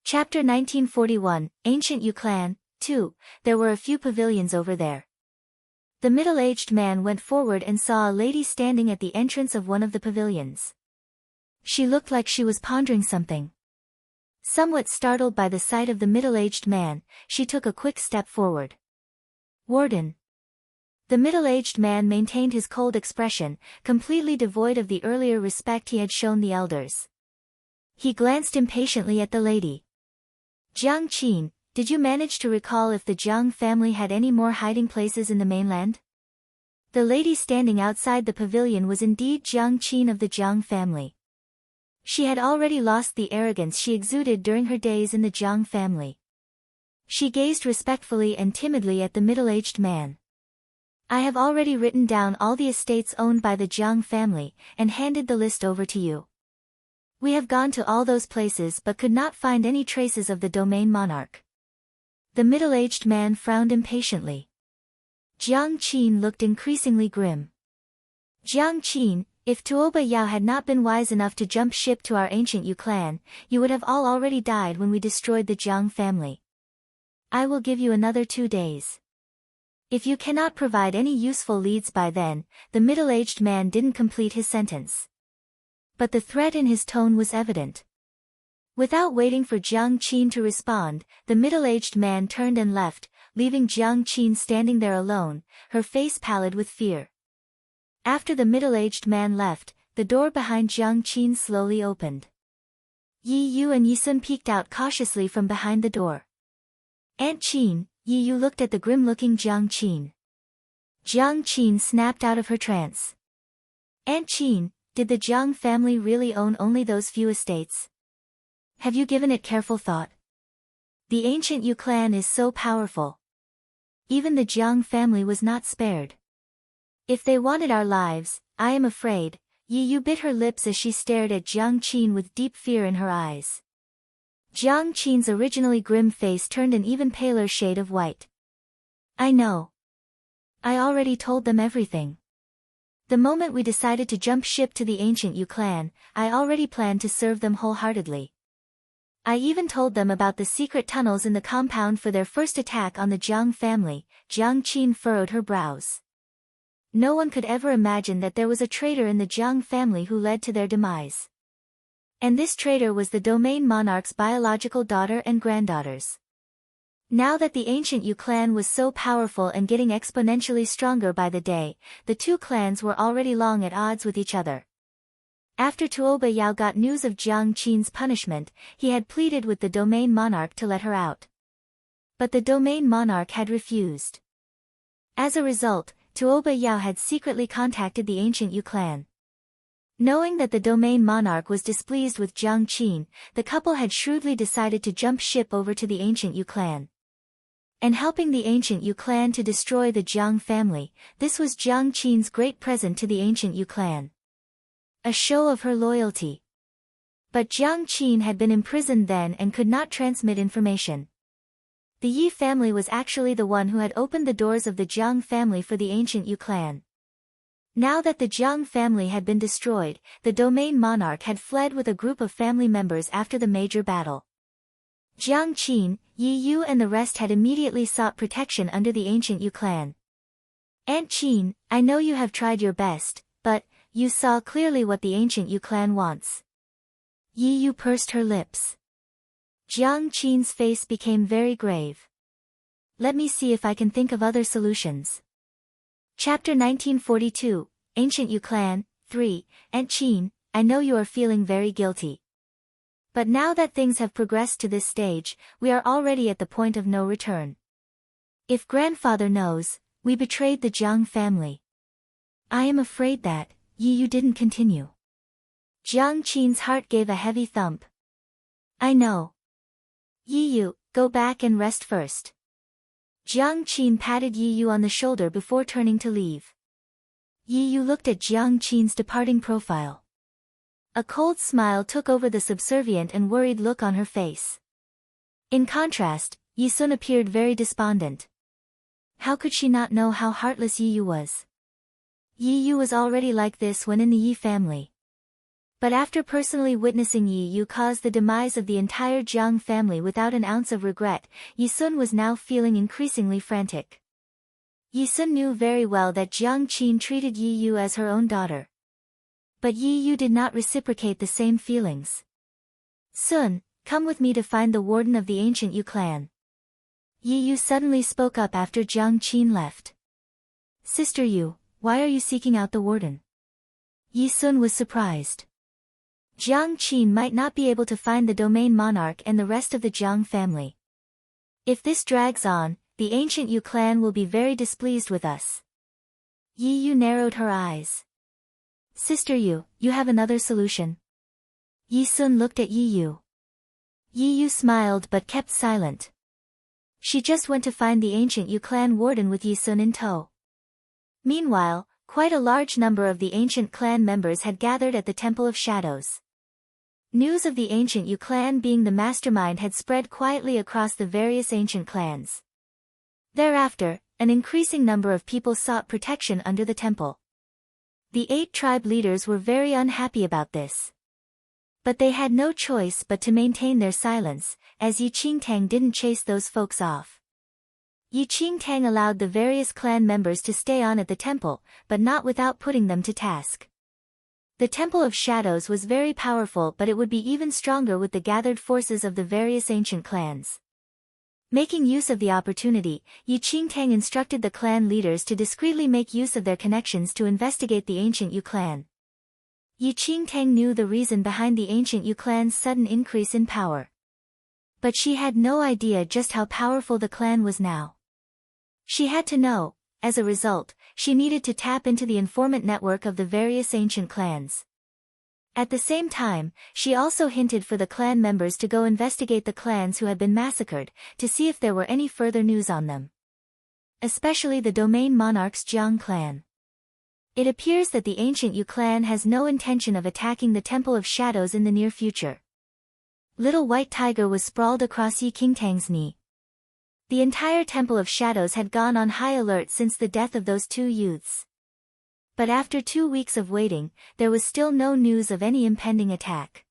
Chapter 1941, Ancient Yu Clan, 2, There were a few pavilions over there. The middle-aged man went forward and saw a lady standing at the entrance of one of the pavilions. She looked like she was pondering something. Somewhat startled by the sight of the middle-aged man, she took a quick step forward. "Warden." The middle-aged man maintained his cold expression, completely devoid of the earlier respect he had shown the elders. He glanced impatiently at the lady. "Jiang Qin, did you manage to recall if the Jiang family had any more hiding places in the mainland?" The lady standing outside the pavilion was indeed Jiang Qin of the Jiang family. She had already lost the arrogance she exuded during her days in the Jiang family. She gazed respectfully and timidly at the middle-aged man. "I have already written down all the estates owned by the Jiang family, and handed the list over to you. We have gone to all those places but could not find any traces of the domain monarch." The middle-aged man frowned impatiently. Jiang Qin looked increasingly grim. "Jiang Qin, if Tuoba Yao had not been wise enough to jump ship to our ancient Yu clan, you would have all already died when we destroyed the Jiang family. I will give you another 2 days. If you cannot provide any useful leads by then." The middle-aged man didn't complete his sentence. But the threat in his tone was evident. Without waiting for Jiang Qin to respond, the middle-aged man turned and left, leaving Jiang Qin standing there alone, her face pallid with fear. After the middle-aged man left, the door behind Jiang Qin slowly opened. Yi Yu and Yi Sun peeked out cautiously from behind the door. "Aunt Qin," Yi Yu looked at the grim-looking Jiang Qin. Jiang Qin snapped out of her trance. "Aunt Qin, did the Jiang family really own only those few estates? Have you given it careful thought? The ancient Yu clan is so powerful. Even the Jiang family was not spared. If they wanted our lives, I am afraid." Yi Yu bit her lips as she stared at Jiang Qin with deep fear in her eyes. Jiang Qin's originally grim face turned an even paler shade of white. "I know. I already told them everything. The moment we decided to jump ship to the ancient Yu clan, I already planned to serve them wholeheartedly. I even told them about the secret tunnels in the compound for their first attack on the Jiang family." Jiang Qin furrowed her brows. No one could ever imagine that there was a traitor in the Jiang family who led to their demise. And this traitor was the domain monarch's biological daughter and granddaughters. Now that the ancient Yu clan was so powerful and getting exponentially stronger by the day, the two clans were already long at odds with each other. After Tuoba Yao got news of Jiang Qin's punishment, he had pleaded with the domain monarch to let her out. But the domain monarch had refused. As a result, Tuoba Yao had secretly contacted the ancient Yu clan. Knowing that the domain monarch was displeased with Jiang Qin, the couple had shrewdly decided to jump ship over to the ancient Yu clan. And helping the ancient Yu clan to destroy the Jiang family, this was Jiang Qin's great present to the ancient Yu clan. A show of her loyalty. But Jiang Qin had been imprisoned then and could not transmit information. The Yi family was actually the one who had opened the doors of the Jiang family for the ancient Yu clan. Now that the Jiang family had been destroyed, the domain monarch had fled with a group of family members after the major battle. Jiang Qin, Yi Yu and the rest had immediately sought protection under the ancient Yu clan. Aunt Qin, I know you have tried your best, but you saw clearly what the ancient Yu clan wants. Yi Yu pursed her lips. Jiang Qin's face became very grave. Let me see if I can think of other solutions. Chapter 1942, Ancient Yu Clan, 3, Aunt Qin, I know you are feeling very guilty. But now that things have progressed to this stage, we are already at the point of no return. If grandfather knows, we betrayed the Jiang family. I am afraid that, Yi Yu didn't continue. Jiang Qin's heart gave a heavy thump. I know. Yi Yu, go back and rest first. Jiang Qin patted Yi Yu on the shoulder before turning to leave. Yi Yu looked at Jiang Qin's departing profile. A cold smile took over the subservient and worried look on her face. In contrast, Yi Sun appeared very despondent. How could she not know how heartless Yi Yu was? Yi Yu was already like this when in the Yi family. But after personally witnessing Yi Yu cause the demise of the entire Jiang family without an ounce of regret, Yi Sun was now feeling increasingly frantic. Yi Sun knew very well that Jiang Qin treated Yi Yu as her own daughter. But Yi Yu did not reciprocate the same feelings. Sun, come with me to find the warden of the ancient Yu clan. Yi Yu suddenly spoke up after Jiang Qin left. Sister Yu, why are you seeking out the warden? Yi Sun was surprised. Jiang Qin might not be able to find the domain monarch and the rest of the Jiang family. If this drags on, the ancient Yu clan will be very displeased with us. Yi Yu narrowed her eyes. Sister Yu, you have another solution? Yi Sun looked at Yi Yu. Yi Yu smiled but kept silent. She just went to find the ancient Yu clan warden with Yi Sun in tow. Meanwhile, quite a large number of the ancient clan members had gathered at the Temple of Shadows. News of the ancient Yu clan being the mastermind had spread quietly across the various ancient clans. Thereafter, an increasing number of people sought protection under the temple. The 8 tribe leaders were very unhappy about this. But they had no choice but to maintain their silence, as Yi Qingtang didn't chase those folks off. Yi Qingtang allowed the various clan members to stay on at the temple, but not without putting them to task. The Temple of Shadows was very powerful, but it would be even stronger with the gathered forces of the various ancient clans. Making use of the opportunity, Yi Qingtang instructed the clan leaders to discreetly make use of their connections to investigate the ancient Yu clan. Yi Qingtang knew the reason behind the ancient Yu clan's sudden increase in power. But she had no idea just how powerful the clan was now. She had to know. As a result, she needed to tap into the informant network of the various ancient clans. At the same time, she also hinted for the clan members to go investigate the clans who had been massacred, to see if there were any further news on them. Especially the domain monarch's Jiang clan. It appears that the ancient Yu clan has no intention of attacking the Temple of Shadows in the near future. Little White Tiger was sprawled across Yi Qingtang's knee. The entire Temple of Shadows had gone on high alert since the death of those 2 youths. But after 2 weeks of waiting, there was still no news of any impending attack.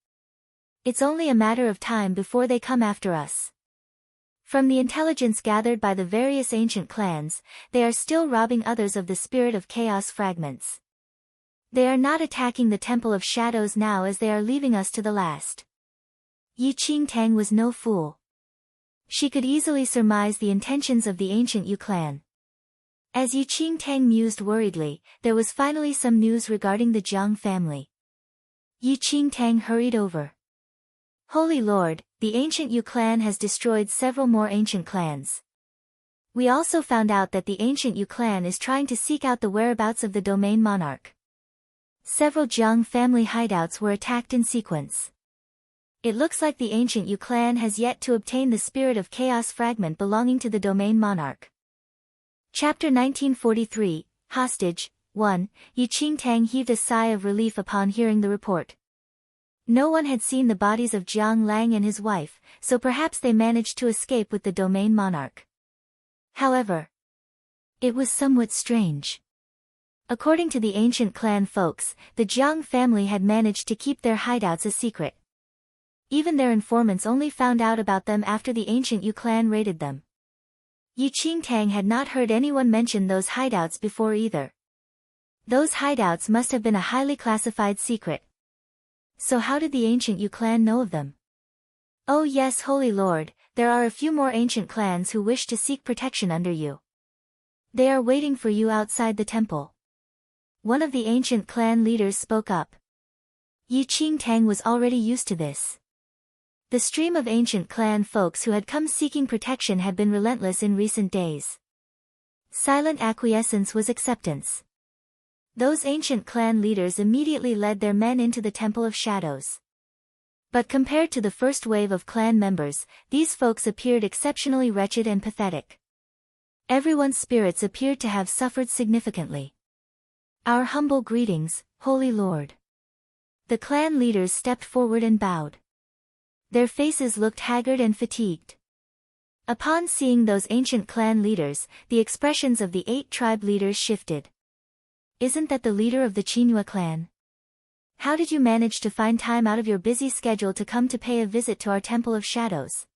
It's only a matter of time before they come after us. From the intelligence gathered by the various ancient clans, they are still robbing others of the spirit of chaos fragments. They are not attacking the Temple of Shadows now, as they are leaving us to the last. Yi Qingtang was no fool. She could easily surmise the intentions of the ancient Yu clan. As Yu Qingtang mused worriedly, there was finally some news regarding the Jiang family. Yu Qingtang hurried over. Holy Lord, the ancient Yu clan has destroyed several more ancient clans. We also found out that the ancient Yu clan is trying to seek out the whereabouts of the domain monarch. Several Jiang family hideouts were attacked in sequence. It looks like the ancient Yu clan has yet to obtain the spirit of chaos fragment belonging to the domain monarch. Chapter 1943, Hostage, 1, Yu Qingtang heaved a sigh of relief upon hearing the report. No one had seen the bodies of Jiang Lang and his wife, so perhaps they managed to escape with the domain monarch. However, it was somewhat strange. According to the ancient clan folks, the Jiang family had managed to keep their hideouts a secret. Even their informants only found out about them after the ancient Yu clan raided them. Yu Qingtang had not heard anyone mention those hideouts before either. Those hideouts must have been a highly classified secret. So how did the ancient Yu clan know of them? Oh yes, Holy Lord, there are a few more ancient clans who wish to seek protection under you. They are waiting for you outside the temple. One of the ancient clan leaders spoke up. Yu Qingtang was already used to this. The stream of ancient clan folks who had come seeking protection had been relentless in recent days. Silent acquiescence was acceptance. Those ancient clan leaders immediately led their men into the Temple of Shadows. But compared to the first wave of clan members, these folks appeared exceptionally wretched and pathetic. Everyone's spirits appeared to have suffered significantly. Our humble greetings, Holy Lord. The clan leaders stepped forward and bowed. Their faces looked haggard and fatigued. Upon seeing those ancient clan leaders, the expressions of the 8 tribe leaders shifted. Isn't that the leader of the Qinhua clan? How did you manage to find time out of your busy schedule to come to pay a visit to our Temple of Shadows?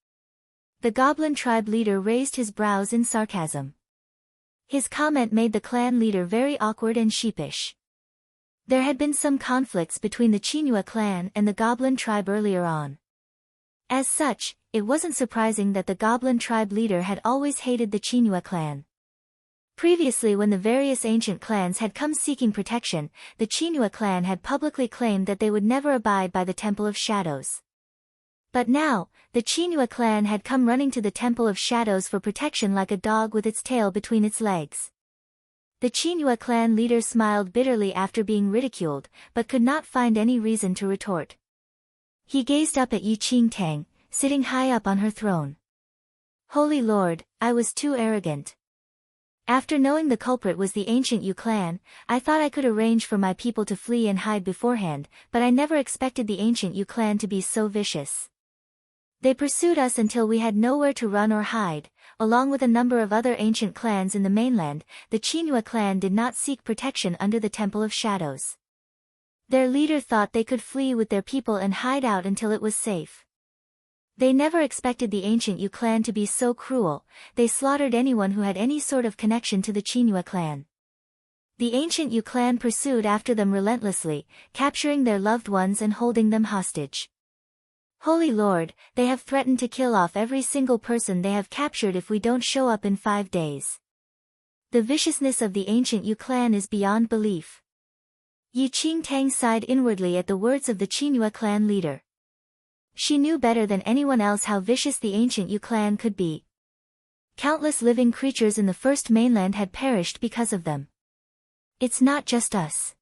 The Goblin tribe leader raised his brows in sarcasm. His comment made the clan leader very awkward and sheepish. There had been some conflicts between the Qinhua clan and the Goblin tribe earlier on. As such, it wasn't surprising that the Goblin tribe leader had always hated the Qinhua clan. Previously, when the various ancient clans had come seeking protection, the Qinhua clan had publicly claimed that they would never abide by the Temple of Shadows. But now, the Qinhua clan had come running to the Temple of Shadows for protection like a dog with its tail between its legs. The Qinhua clan leader smiled bitterly after being ridiculed, but could not find any reason to retort. He gazed up at Yu Qingtang, sitting high up on her throne. Holy Lord, I was too arrogant. After knowing the culprit was the ancient Yu clan, I thought I could arrange for my people to flee and hide beforehand, but I never expected the ancient Yu clan to be so vicious. They pursued us until we had nowhere to run or hide. Along with a number of other ancient clans in the mainland, the Qinhua clan did not seek protection under the Temple of Shadows. Their leader thought they could flee with their people and hide out until it was safe. They never expected the ancient Yu clan to be so cruel. They slaughtered anyone who had any sort of connection to the Qinhua clan. The ancient Yu clan pursued after them relentlessly, capturing their loved ones and holding them hostage. Holy Lord, they have threatened to kill off every single person they have captured if we don't show up in 5 days. The viciousness of the ancient Yu clan is beyond belief. Yu Qingtang sighed inwardly at the words of the Qinhua clan leader. She knew better than anyone else how vicious the ancient Yu clan could be. Countless living creatures in the first mainland had perished because of them. It's not just us.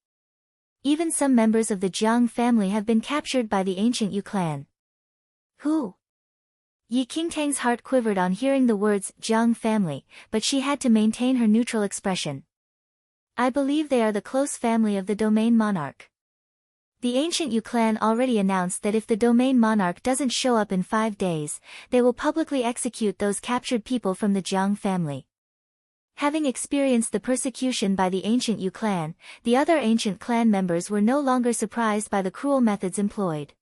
Even some members of the Jiang family have been captured by the ancient Yu clan. Who? Yu Qingtang's heart quivered on hearing the words Jiang family, but she had to maintain her neutral expression. I believe they are the close family of the domain monarch. The ancient Yu clan already announced that if the domain monarch doesn't show up in 5 days, they will publicly execute those captured people from the Jiang family. Having experienced the persecution by the ancient Yu clan, the other ancient clan members were no longer surprised by the cruel methods employed.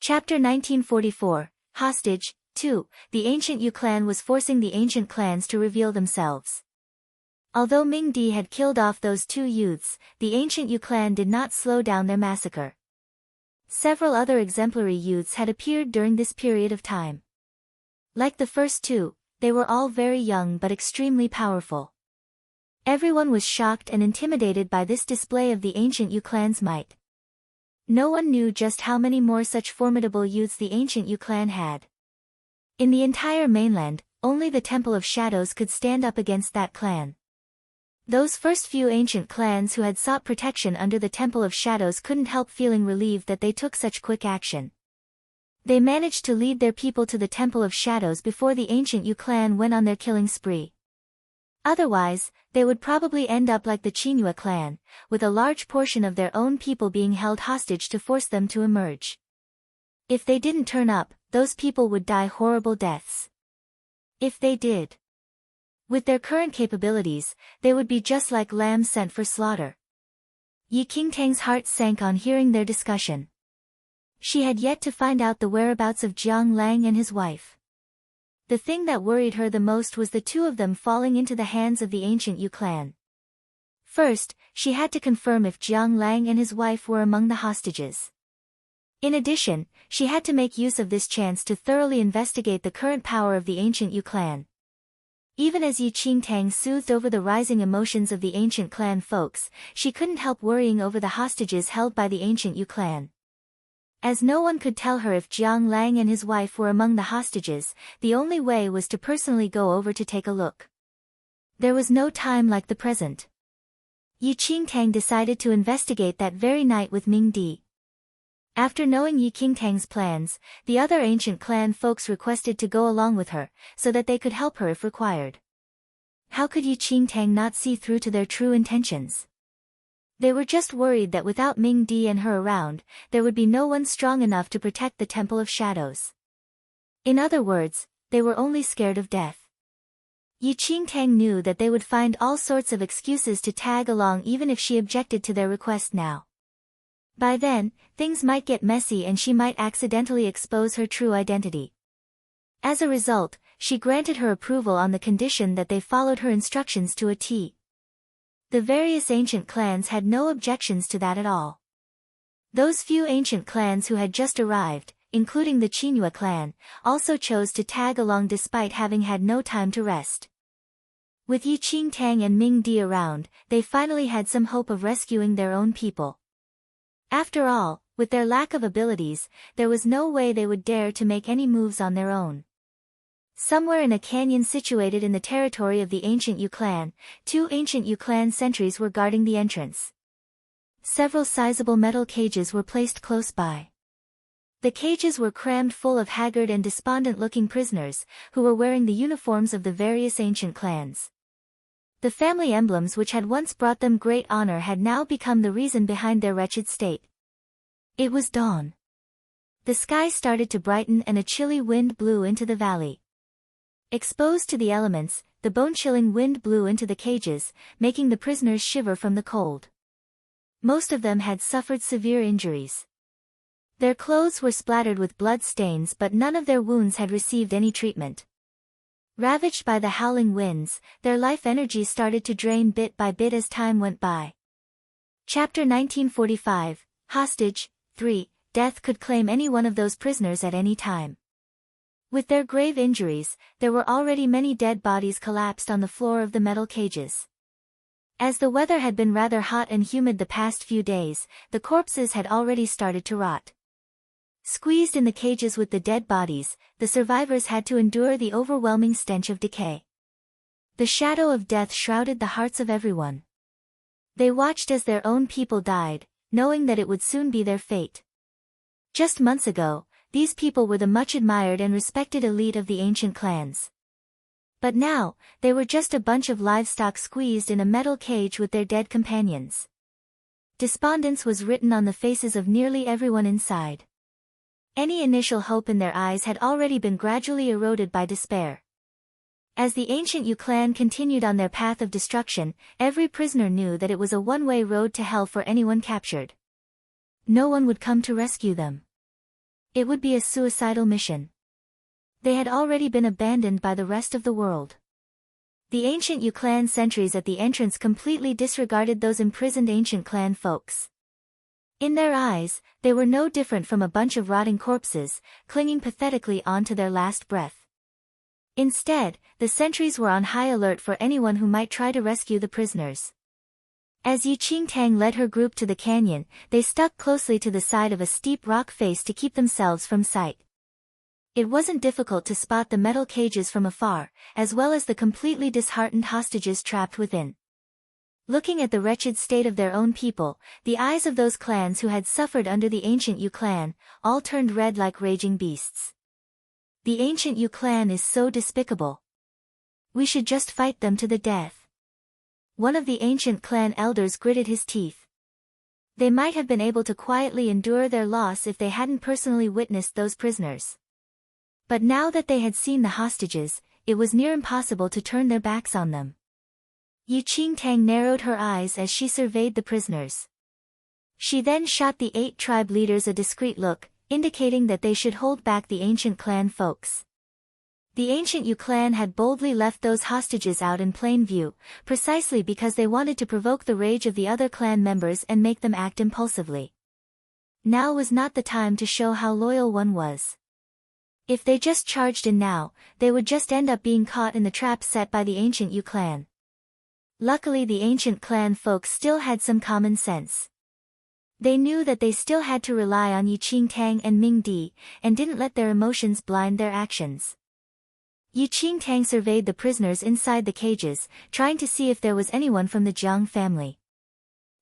Chapter 1944, Hostage, 2, The ancient Yu clan was forcing the ancient clans to reveal themselves. Although Ming Di had killed off those 2 youths, the ancient Yu clan did not slow down their massacre. Several other exemplary youths had appeared during this period of time. Like the first two, they were all very young but extremely powerful. Everyone was shocked and intimidated by this display of the ancient Yu clan's might. No one knew just how many more such formidable youths the ancient Yu clan had. In the entire mainland, only the Temple of Shadows could stand up against that clan. Those first few ancient clans who had sought protection under the Temple of Shadows couldn't help feeling relieved that they took such quick action. They managed to lead their people to the Temple of Shadows before the ancient Yu clan went on their killing spree. Otherwise, they would probably end up like the Qinghua clan, with a large portion of their own people being held hostage to force them to emerge. If they didn't turn up, those people would die horrible deaths. If they did, with their current capabilities, they would be just like lambs sent for slaughter. Yi Qingtang's heart sank on hearing their discussion. She had yet to find out the whereabouts of Jiang Lang and his wife. The thing that worried her the most was the two of them falling into the hands of the ancient Yu clan. First, she had to confirm if Jiang Lang and his wife were among the hostages. In addition, she had to make use of this chance to thoroughly investigate the current power of the ancient Yu clan. Even as Yi Qingtang soothed over the rising emotions of the ancient clan folks, she couldn't help worrying over the hostages held by the ancient Yu clan. As no one could tell her if Jiang Lang and his wife were among the hostages, the only way was to personally go over to take a look. There was no time like the present. Yi Qingtang decided to investigate that very night with Ming Di. After knowing Yi Qingtang's plans, the other ancient clan folks requested to go along with her, so that they could help her if required. How could Yi Qingtang not see through to their true intentions? They were just worried that without Ming Di and her around, there would be no one strong enough to protect the Temple of Shadows. In other words, they were only scared of death. Yi Qingtang knew that they would find all sorts of excuses to tag along even if she objected to their request now. By then, things might get messy and she might accidentally expose her true identity. As a result, she granted her approval on the condition that they followed her instructions to a T. The various ancient clans had no objections to that at all. Those few ancient clans who had just arrived, including the Qinghua clan, also chose to tag along despite having had no time to rest. With Yi Qingtang and Ming Di around, they finally had some hope of rescuing their own people. After all, with their lack of abilities, there was no way they would dare to make any moves on their own. Somewhere in a canyon situated in the territory of the ancient Yu clan, two ancient Yu clan sentries were guarding the entrance. Several sizable metal cages were placed close by. The cages were crammed full of haggard and despondent-looking prisoners, who were wearing the uniforms of the various ancient clans. The family emblems which had once brought them great honor had now become the reason behind their wretched state. It was dawn. The sky started to brighten and a chilly wind blew into the valley. Exposed to the elements, the bone-chilling wind blew into the cages, making the prisoners shiver from the cold. Most of them had suffered severe injuries. Their clothes were splattered with blood stains, but none of their wounds had received any treatment. Ravaged by the howling winds, their life energy started to drain bit by bit as time went by. Chapter 1945, Hostage 3, Death could claim any one of those prisoners at any time. With their grave injuries, there were already many dead bodies collapsed on the floor of the metal cages. As the weather had been rather hot and humid the past few days, the corpses had already started to rot. Squeezed in the cages with the dead bodies, the survivors had to endure the overwhelming stench of decay. The shadow of death shrouded the hearts of everyone. They watched as their own people died, knowing that it would soon be their fate. Just months ago, these people were the much admired and respected elite of the ancient clans. But now, they were just a bunch of livestock squeezed in a metal cage with their dead companions. Despondence was written on the faces of nearly everyone inside. Any initial hope in their eyes had already been gradually eroded by despair. As the ancient Yu clan continued on their path of destruction, every prisoner knew that it was a one-way road to hell for anyone captured. No one would come to rescue them. It would be a suicidal mission. They had already been abandoned by the rest of the world. The ancient Yu clan sentries at the entrance completely disregarded those imprisoned ancient clan folks. In their eyes, they were no different from a bunch of rotting corpses, clinging pathetically on to their last breath. Instead, the sentries were on high alert for anyone who might try to rescue the prisoners. As Yi Qingtang led her group to the canyon, they stuck closely to the side of a steep rock face to keep themselves from sight. It wasn't difficult to spot the metal cages from afar, as well as the completely disheartened hostages trapped within. Looking at the wretched state of their own people, the eyes of those clans who had suffered under the ancient Yu clan, all turned red like raging beasts. The ancient Yu clan is so despicable. We should just fight them to the death. One of the ancient clan elders gritted his teeth. They might have been able to quietly endure their loss if they hadn't personally witnessed those prisoners. But now that they had seen the hostages, it was near impossible to turn their backs on them. Yi Qingtang narrowed her eyes as she surveyed the prisoners. She then shot the 8 tribe leaders a discreet look, indicating that they should hold back the ancient clan folks. The ancient Yu clan had boldly left those hostages out in plain view, precisely because they wanted to provoke the rage of the other clan members and make them act impulsively. Now was not the time to show how loyal one was. If they just charged in now, they would just end up being caught in the trap set by the ancient Yu clan. Luckily the ancient clan folks still had some common sense. They knew that they still had to rely on Yi Qingtang and Ming Di, and didn't let their emotions blind their actions. Yi Qingtang surveyed the prisoners inside the cages, trying to see if there was anyone from the Jiang family.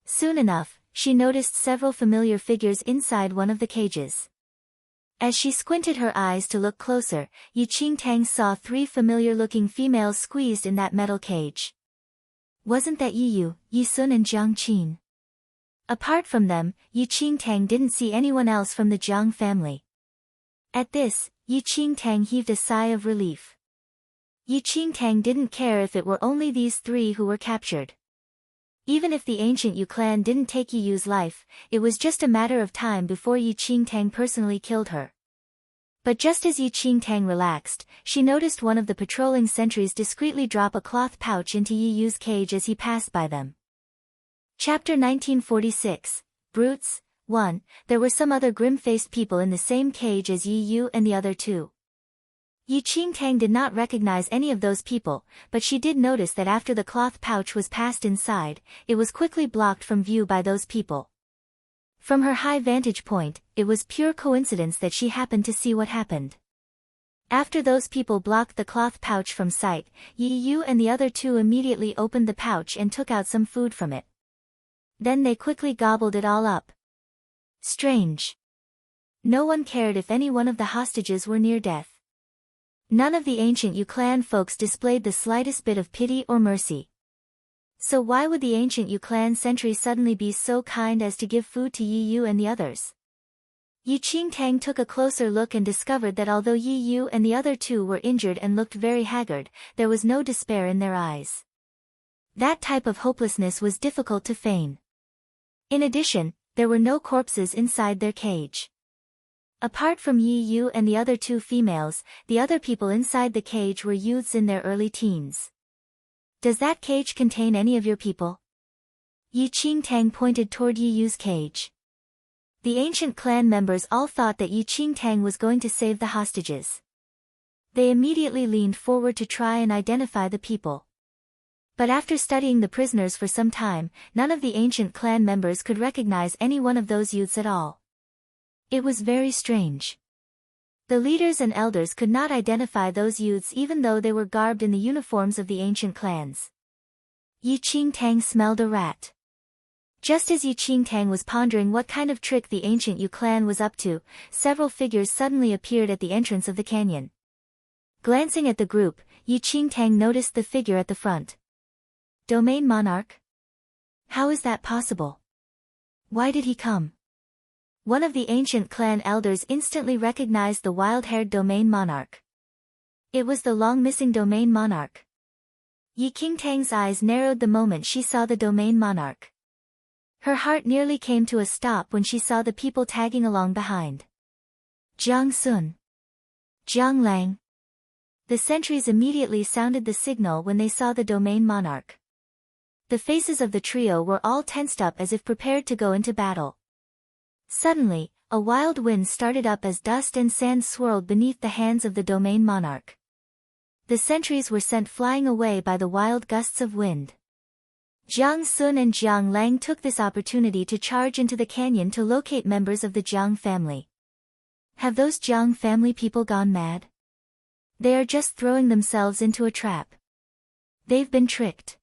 Soon enough, she noticed several familiar figures inside one of the cages. As she squinted her eyes to look closer, Yi Qingtang saw 3 familiar-looking females squeezed in that metal cage. Wasn't that Yi Yu, Yi Sun and Jiang Qin? Apart from them, Yi Qingtang didn't see anyone else from the Jiang family. At this, Yi Qingtang heaved a sigh of relief. Yi Qingtang didn't care if it were only these 3 who were captured. Even if the ancient Yu clan didn't take Yi Yu's life, it was just a matter of time before Yi Qingtang personally killed her. But just as Yi Qingtang relaxed, she noticed one of the patrolling sentries discreetly drop a cloth pouch into Yi Yu's cage as he passed by them. Chapter 1946, Brutes, 1. There were some other grim-faced people in the same cage as Yi Yu and the other 2. Yi Qingtang did not recognize any of those people, but she did notice that after the cloth pouch was passed inside, it was quickly blocked from view by those people. From her high vantage point, it was pure coincidence that she happened to see what happened. After those people blocked the cloth pouch from sight, Yi Yu and the other 2 immediately opened the pouch and took out some food from it. Then they quickly gobbled it all up. Strange. No one cared if any one of the hostages were near death. None of the ancient Yu clan folks displayed the slightest bit of pity or mercy. So why would the ancient Yu clan sentry suddenly be so kind as to give food to Yi Yu and the others? Yi Qingtang took a closer look and discovered that although Yi Yu and the other 2 were injured and looked very haggard, there was no despair in their eyes. That type of hopelessness was difficult to feign. In addition, there were no corpses inside their cage. Apart from Yi Yu and the other 2 females, the other people inside the cage were youths in their early teens. Does that cage contain any of your people? Yi Qingtang pointed toward Yi Yu's cage. The ancient clan members all thought that Yi Qingtang was going to save the hostages. They immediately leaned forward to try and identify the people. But after studying the prisoners for some time, none of the ancient clan members could recognize any one of those youths at all. It was very strange. The leaders and elders could not identify those youths even though they were garbed in the uniforms of the ancient clans. Yi Qingtang smelled a rat. Just as Yi Qingtang was pondering what kind of trick the ancient Yu clan was up to, several figures suddenly appeared at the entrance of the canyon. Glancing at the group, Yi Qingtang noticed the figure at the front. Domain Monarch? How is that possible? Why did he come? One of the ancient clan elders instantly recognized the wild-haired Domain Monarch. It was the long-missing Domain Monarch. Yi Qingtang's eyes narrowed the moment she saw the Domain Monarch. Her heart nearly came to a stop when she saw the people tagging along behind. Jiang Sun. Jiang Lang. The sentries immediately sounded the signal when they saw the Domain Monarch. The faces of the trio were all tensed up as if prepared to go into battle. Suddenly, a wild wind started up as dust and sand swirled beneath the hands of the Domain Monarch. The sentries were sent flying away by the wild gusts of wind. Jiang Sun and Jiang Lang took this opportunity to charge into the canyon to locate members of the Jiang family. Have those Jiang family people gone mad? They are just throwing themselves into a trap. They've been tricked.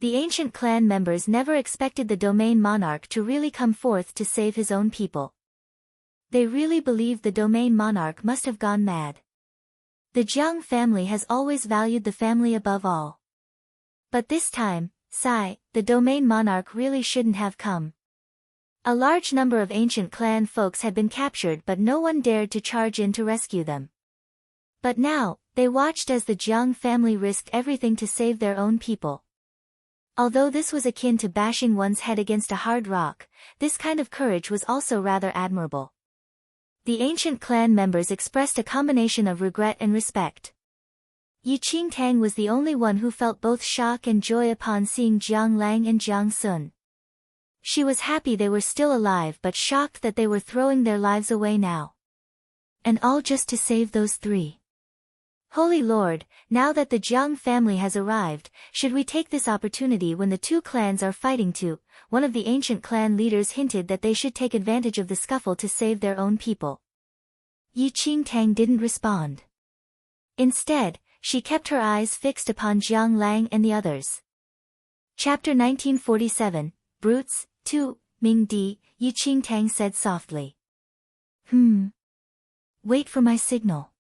The ancient clan members never expected the domain monarch to really come forth to save his own people. They really believed the domain monarch must have gone mad. The Jiang family has always valued the family above all. But this time, the domain monarch really shouldn't have come. A large number of ancient clan folks had been captured, but no one dared to charge in to rescue them. But now, they watched as the Jiang family risked everything to save their own people. Although this was akin to bashing one's head against a hard rock, this kind of courage was also rather admirable. The ancient clan members expressed a combination of regret and respect. Yi Qingtang was the only one who felt both shock and joy upon seeing Jiang Lang and Jiang Sun. She was happy they were still alive but shocked that they were throwing their lives away now. And all just to save those three. Holy Lord, now that the Jiang family has arrived, should we take this opportunity when the two clans are fighting to? One of the ancient clan leaders hinted that they should take advantage of the scuffle to save their own people. Yi Qingtang didn't respond. Instead, she kept her eyes fixed upon Jiang Lang and the others. Chapter 1947, Brutes, 2, Ming Di, Yi Qingtang said softly. Wait for my signal.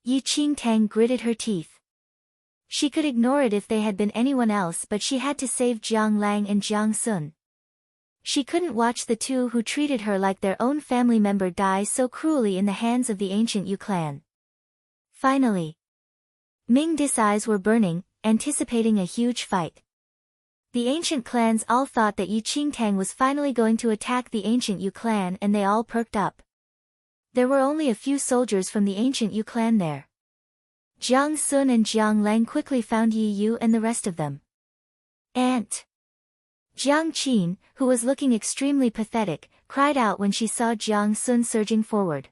Yi Qingtang gritted her teeth. She could ignore it if they had been anyone else, but she had to save Jiang Lang and Jiang Sun. She couldn't watch the two who treated her like their own family member die so cruelly in the hands of the ancient Yu clan. Finally, Ming Di's eyes were burning, anticipating a huge fight. The ancient clans all thought that Yi Qingtang was finally going to attack the ancient Yu clan, and they all perked up. There were only a few soldiers from the ancient Yu clan there. Jiang Sun and Jiang Lang quickly found Yi Yu and the rest of them. Aunt! Jiang Qin, who was looking extremely pathetic, cried out when she saw Jiang Sun surging forward.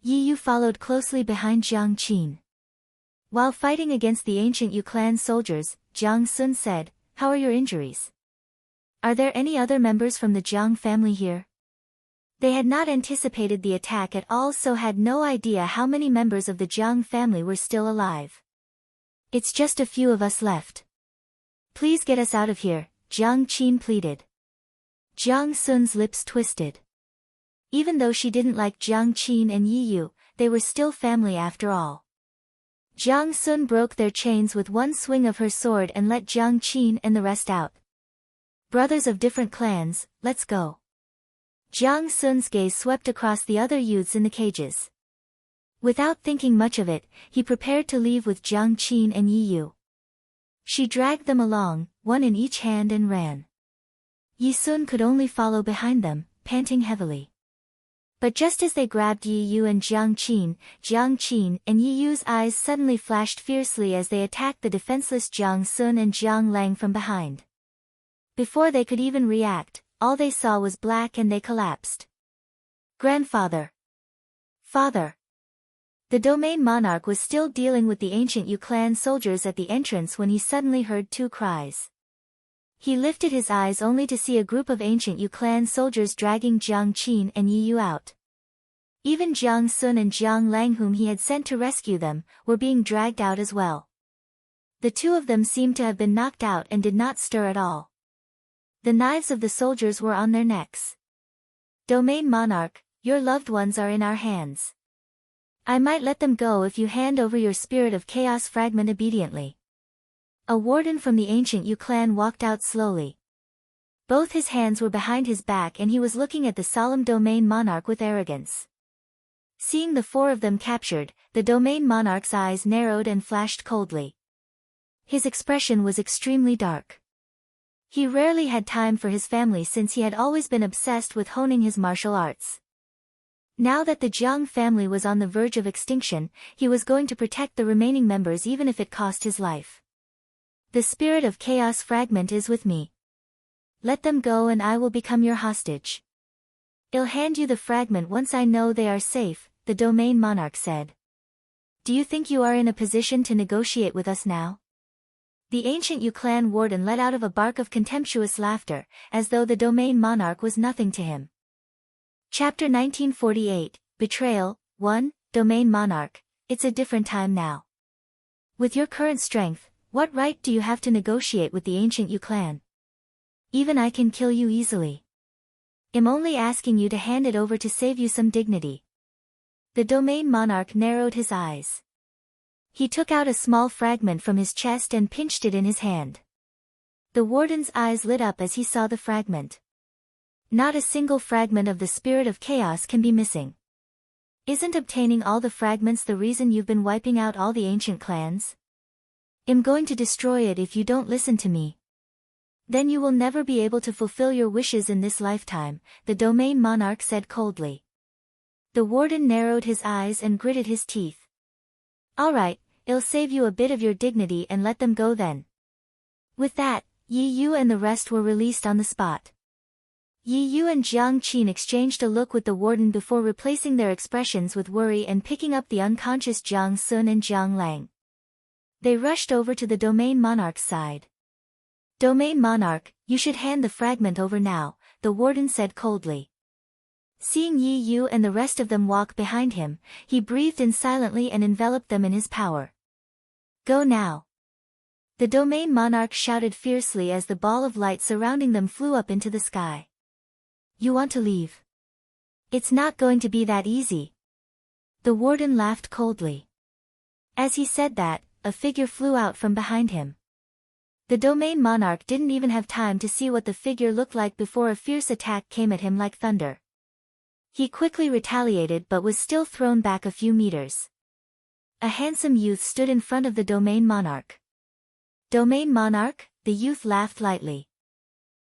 Yi Yu followed closely behind Jiang Qin. While fighting against the ancient Yu clan soldiers, Jiang Sun said, "How are your injuries? Are there any other members from the Jiang family here?" They had not anticipated the attack at all, so had no idea how many members of the Jiang family were still alive. "It's just a few of us left. Please get us out of here," Jiang Qin pleaded. Jiang Sun's lips twisted. Even though she didn't like Jiang Qin and Yi Yu, they were still family after all. Jiang Sun broke their chains with one swing of her sword and let Jiang Qin and the rest out. "Brothers of different clans, let's go." Jiang Sun's gaze swept across the other youths in the cages. Without thinking much of it, he prepared to leave with Jiang Qin and Yi Yu. She dragged them along, one in each hand, and ran. Yi Sun could only follow behind them, panting heavily. But just as they grabbed Yi Yu and Jiang Qin and Yi Yu's eyes suddenly flashed fiercely as they attacked the defenseless Jiang Sun and Jiang Lang from behind. Before they could even react, all they saw was black and they collapsed. "Grandfather! Father!" The domain monarch was still dealing with the ancient Yu clan soldiers at the entrance when he suddenly heard two cries. He lifted his eyes only to see a group of ancient Yu clan soldiers dragging Jiang Qin and Yi Yu out. Even Jiang Sun and Jiang Lang, whom he had sent to rescue them, were being dragged out as well. The two of them seemed to have been knocked out and did not stir at all. The knives of the soldiers were on their necks. "Domain monarch, your loved ones are in our hands. I might let them go if you hand over your spirit of chaos fragment obediently." A warden from the ancient Yu clan walked out slowly. Both his hands were behind his back and he was looking at the solemn domain monarch with arrogance. Seeing the four of them captured, the domain monarch's eyes narrowed and flashed coldly. His expression was extremely dark. He rarely had time for his family since he had always been obsessed with honing his martial arts. Now that the Jiang family was on the verge of extinction, he was going to protect the remaining members even if it cost his life. "The spirit of chaos fragment is with me. Let them go and I will become your hostage. I'll hand you the fragment once I know they are safe," the domain monarch said. Do you think you are in a position to negotiate with us now? The ancient Yu clan warden let out of a bark of contemptuous laughter, as though the domain monarch was nothing to him. Chapter 1948, Betrayal, 1, Domain Monarch, it's a different time now. With your current strength, what right do you have to negotiate with the ancient Yu clan? Even I can kill you easily. I'm only asking you to hand it over to save you some dignity. The domain monarch narrowed his eyes. He took out a small fragment from his chest and pinched it in his hand. The warden's eyes lit up as he saw the fragment. Not a single fragment of the spirit of chaos can be missing. Isn't obtaining all the fragments the reason you've been wiping out all the ancient clans? I'm going to destroy it if you don't listen to me. Then you will never be able to fulfill your wishes in this lifetime, the domain monarch said coldly. The warden narrowed his eyes and gritted his teeth. All right, I'll save you a bit of your dignity and let them go then. With that, Yi Yu and the rest were released on the spot. Yi Yu and Jiang Qin exchanged a look with the warden before replacing their expressions with worry and picking up the unconscious Jiang Sun and Jiang Lang. They rushed over to the domain monarch's side. Domain monarch, you should hand the fragment over now, the warden said coldly. Seeing Yi Yu and the rest of them walk behind him, he breathed in silently and enveloped them in his power. Go now. The domain monarch shouted fiercely as the ball of light surrounding them flew up into the sky. You want to leave? It's not going to be that easy. The warden laughed coldly. As he said that, a figure flew out from behind him. The domain monarch didn't even have time to see what the figure looked like before a fierce attack came at him like thunder. He quickly retaliated but was still thrown back a few meters. A handsome youth stood in front of the domain monarch. Domain monarch, the youth laughed lightly.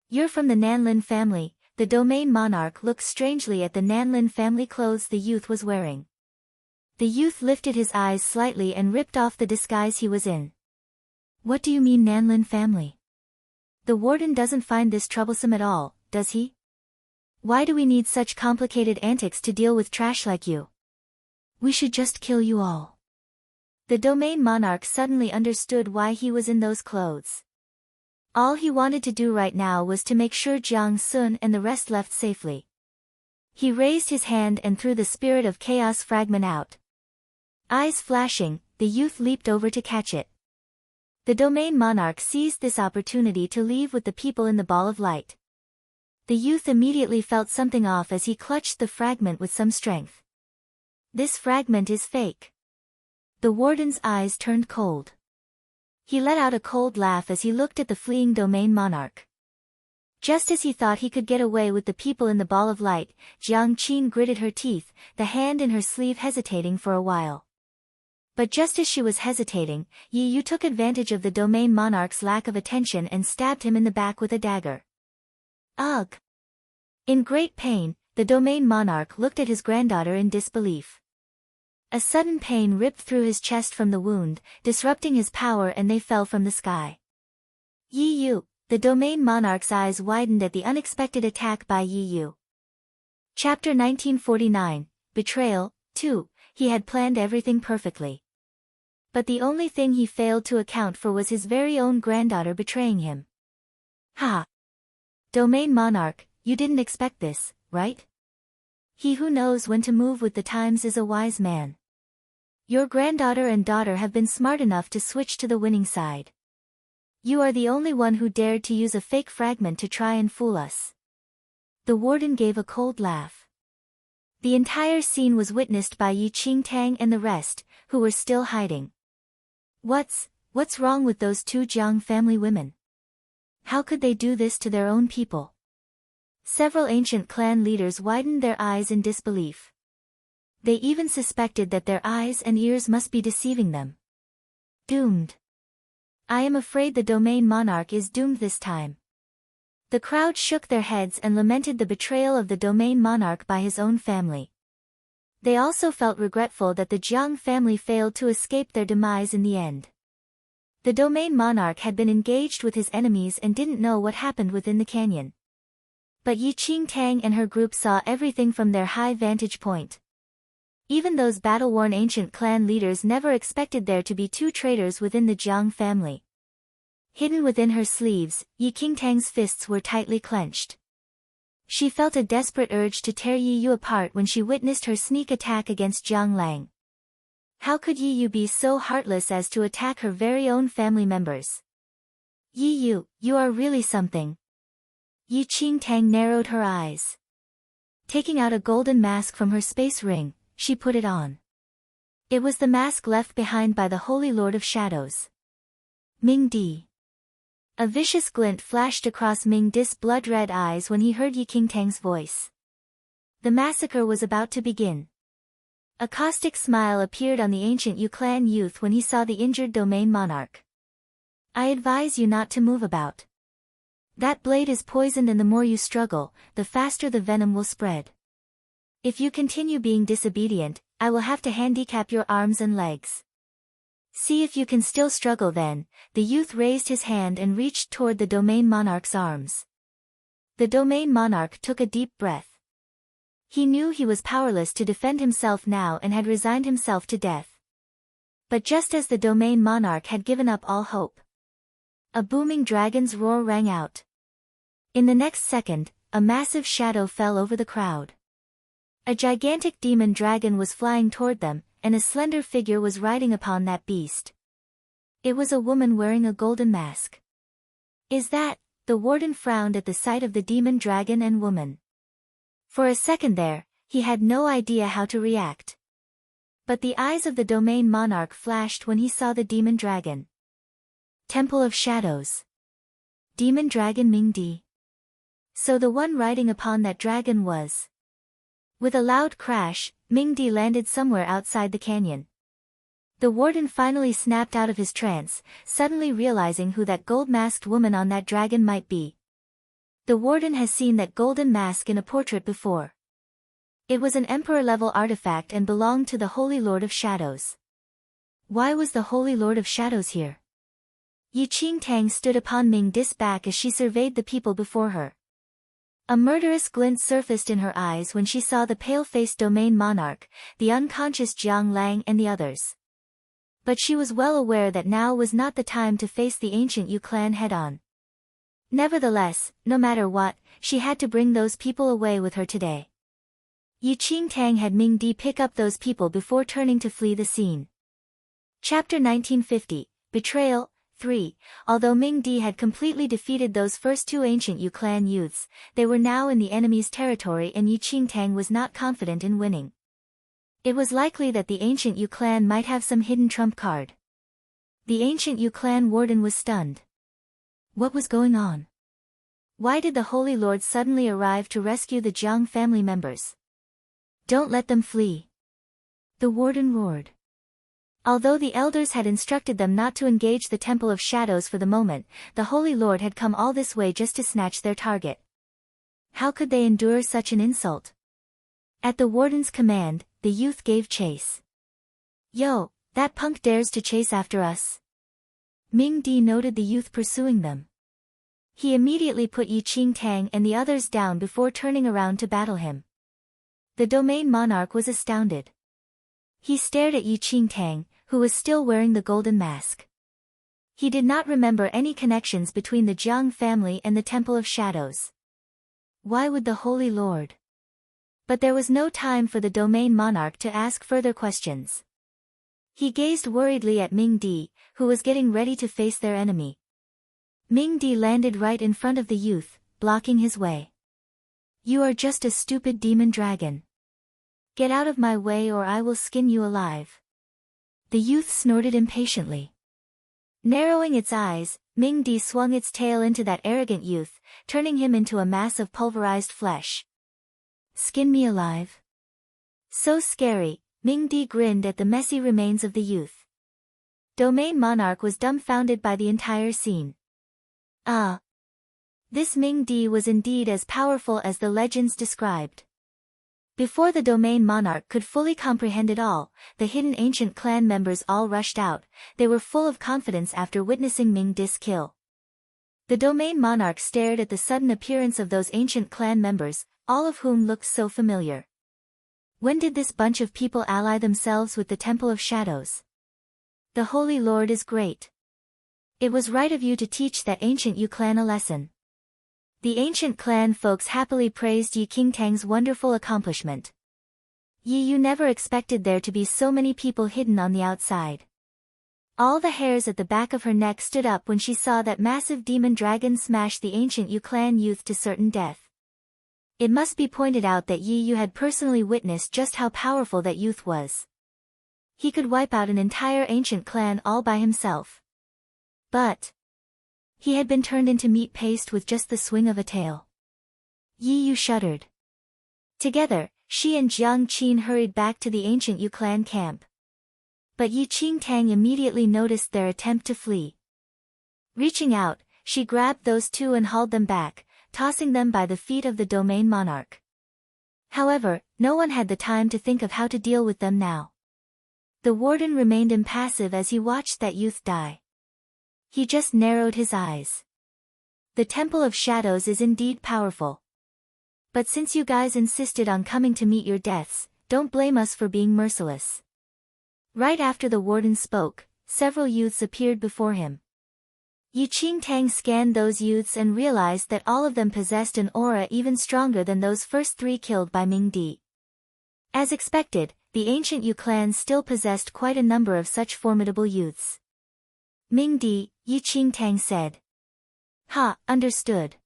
You're from the Nanlin family. The domain monarch looked strangely at the Nanlin family clothes the youth was wearing. The youth lifted his eyes slightly and ripped off the disguise he was in. What do you mean Nanlin family? The warden doesn't find this troublesome at all, does he? Why do we need such complicated antics to deal with trash like you? We should just kill you all. The domain monarch suddenly understood why he was in those clothes. All he wanted to do right now was to make sure Jiang Sun and the rest left safely. He raised his hand and threw the spirit of chaos fragment out. Eyes flashing, the youth leaped over to catch it. The domain monarch seized this opportunity to leave with the people in the ball of light. The youth immediately felt something off as he clutched the fragment with some strength. This fragment is fake. The warden's eyes turned cold. He let out a cold laugh as he looked at the fleeing domain monarch. Just as he thought he could get away with the people in the ball of light, Jiang Qin gritted her teeth, the hand in her sleeve hesitating for a while. But just as she was hesitating, Yi Yu took advantage of the domain monarch's lack of attention and stabbed him in the back with a dagger. Ugh! In great pain, the domain monarch looked at his granddaughter in disbelief. A sudden pain ripped through his chest from the wound, disrupting his power, and they fell from the sky. Yi Yu, the domain monarch's eyes widened at the unexpected attack by Yi Yu. Chapter 1949, Betrayal, 2, he had planned everything perfectly. But the only thing he failed to account for was his very own granddaughter betraying him. Ha! Domain monarch, you didn't expect this, right? He who knows when to move with the times is a wise man. Your granddaughter and daughter have been smart enough to switch to the winning side. You are the only one who dared to use a fake fragment to try and fool us. The warden gave a cold laugh. The entire scene was witnessed by Yi Qingtang and the rest, who were still hiding. What's wrong with those two Jiang family women? How could they do this to their own people? Several ancient clan leaders widened their eyes in disbelief. They even suspected that their eyes and ears must be deceiving them. Doomed. I am afraid the domain monarch is doomed this time. The crowd shook their heads and lamented the betrayal of the domain monarch by his own family. They also felt regretful that the Jiang family failed to escape their demise in the end. The domain monarch had been engaged with his enemies and didn't know what happened within the canyon. But Yi Qingtang and her group saw everything from their high vantage point. Even those battle-worn ancient clan leaders never expected there to be two traitors within the Jiang family. Hidden within her sleeves, Yi Qingtang's fists were tightly clenched. She felt a desperate urge to tear Yi Yu apart when she witnessed her sneak attack against Jiang Lang. How could Yi Yu be so heartless as to attack her very own family members? Yi Yu, you are really something. Yi Qingtang narrowed her eyes. Taking out a golden mask from her space ring, she put it on. It was the mask left behind by the Holy Lord of Shadows. Ming Di. A vicious glint flashed across Ming Di's blood-red eyes when he heard Yi Qingtang's voice. The massacre was about to begin. A caustic smile appeared on the ancient Yu clan youth when he saw the injured domain monarch. I advise you not to move about. That blade is poisoned, and the more you struggle, the faster the venom will spread. If you continue being disobedient, I will have to handicap your arms and legs. See if you can still struggle then. The youth raised his hand and reached toward the domain monarch's arms. The domain monarch took a deep breath. He knew he was powerless to defend himself now and had resigned himself to death. But just as the domain monarch had given up all hope, a booming dragon's roar rang out. In the next second, a massive shadow fell over the crowd. A gigantic demon dragon was flying toward them, and a slender figure was riding upon that beast. It was a woman wearing a golden mask. Is that? The warden frowned at the sight of the demon dragon and woman. For a second there, he had no idea how to react. But the eyes of the domain monarch flashed when he saw the demon dragon. Temple of Shadows. Demon dragon Ming Di. So the one riding upon that dragon was. With a loud crash, Ming Di landed somewhere outside the canyon. The warden finally snapped out of his trance, suddenly realizing who that gold-masked woman on that dragon might be. The warden has seen that golden mask in a portrait before. It was an emperor-level artifact and belonged to the Holy Lord of Shadows. Why was the Holy Lord of Shadows here? Yi Qingtang stood upon Ming Di's back as she surveyed the people before her. A murderous glint surfaced in her eyes when she saw the pale-faced domain monarch, the unconscious Jiang Lang and the others. But she was well aware that now was not the time to face the ancient Yu clan head-on. Nevertheless, no matter what, she had to bring those people away with her today. Yi Qingtang had Ming Di pick up those people before turning to flee the scene. Chapter 1950, Betrayal. 3. Although Ming Di had completely defeated those first two ancient Yu clan youths, they were now in the enemy's territory and Yi Qingtang was not confident in winning. It was likely that the ancient Yu clan might have some hidden trump card. The ancient Yu clan warden was stunned. What was going on? Why did the Holy Lord suddenly arrive to rescue the Jiang family members? Don't let them flee. The warden roared. Although the elders had instructed them not to engage the Temple of Shadows for the moment, the Holy Lord had come all this way just to snatch their target. How could they endure such an insult? At the warden's command, the youth gave chase. Yo, that punk dares to chase after us. Ming Di noted the youth pursuing them. He immediately put Yi Qingtang and the others down before turning around to battle him. The domain monarch was astounded. He stared at Yi Qingtang, who was still wearing the golden mask. He did not remember any connections between the Jiang family and the Temple of Shadows. Why would the Holy Lord? But there was no time for the domain monarch to ask further questions. He gazed worriedly at Ming Di, who was getting ready to face their enemy. Ming Di landed right in front of the youth, blocking his way. You are just a stupid demon dragon. Get out of my way or I will skin you alive. The youth snorted impatiently. Narrowing its eyes, Ming Di swung its tail into that arrogant youth, turning him into a mass of pulverized flesh. Skin me alive? So scary, Ming Di grinned at the messy remains of the youth. Domain Monarch was dumbfounded by the entire scene. Ah! This Ming Di was indeed as powerful as the legends described. Before the Domain Monarch could fully comprehend it all, the hidden ancient clan members all rushed out. They were full of confidence after witnessing Ming Di's kill. The Domain Monarch stared at the sudden appearance of those ancient clan members, all of whom looked so familiar. When did this bunch of people ally themselves with the Temple of Shadows? The Holy Lord is great. It was right of you to teach that ancient Yu clan a lesson. The ancient clan folks happily praised Yi Qingtang's wonderful accomplishment. Yi Yu never expected there to be so many people hidden on the outside. All the hairs at the back of her neck stood up when she saw that massive demon dragon smash the ancient Yu clan youth to certain death. It must be pointed out that Yi Yu had personally witnessed just how powerful that youth was. He could wipe out an entire ancient clan all by himself. But he had been turned into meat paste with just the swing of a tail. Yi Yu shuddered. Together, she and Jiang Qin hurried back to the ancient Yu clan camp. But Yi Qingtang immediately noticed their attempt to flee. Reaching out, she grabbed those two and hauled them back, tossing them by the feet of the domain monarch. However, no one had the time to think of how to deal with them now. The warden remained impassive as he watched that youth die. He just narrowed his eyes. The Temple of Shadows is indeed powerful. But since you guys insisted on coming to meet your deaths, don't blame us for being merciless. Right after the warden spoke, several youths appeared before him. Yi Qingtang scanned those youths and realized that all of them possessed an aura even stronger than those first three killed by Ming Di. As expected, the ancient Yu clan still possessed quite a number of such formidable youths. Ming Di, Yi Qingtang said. Ha, understood.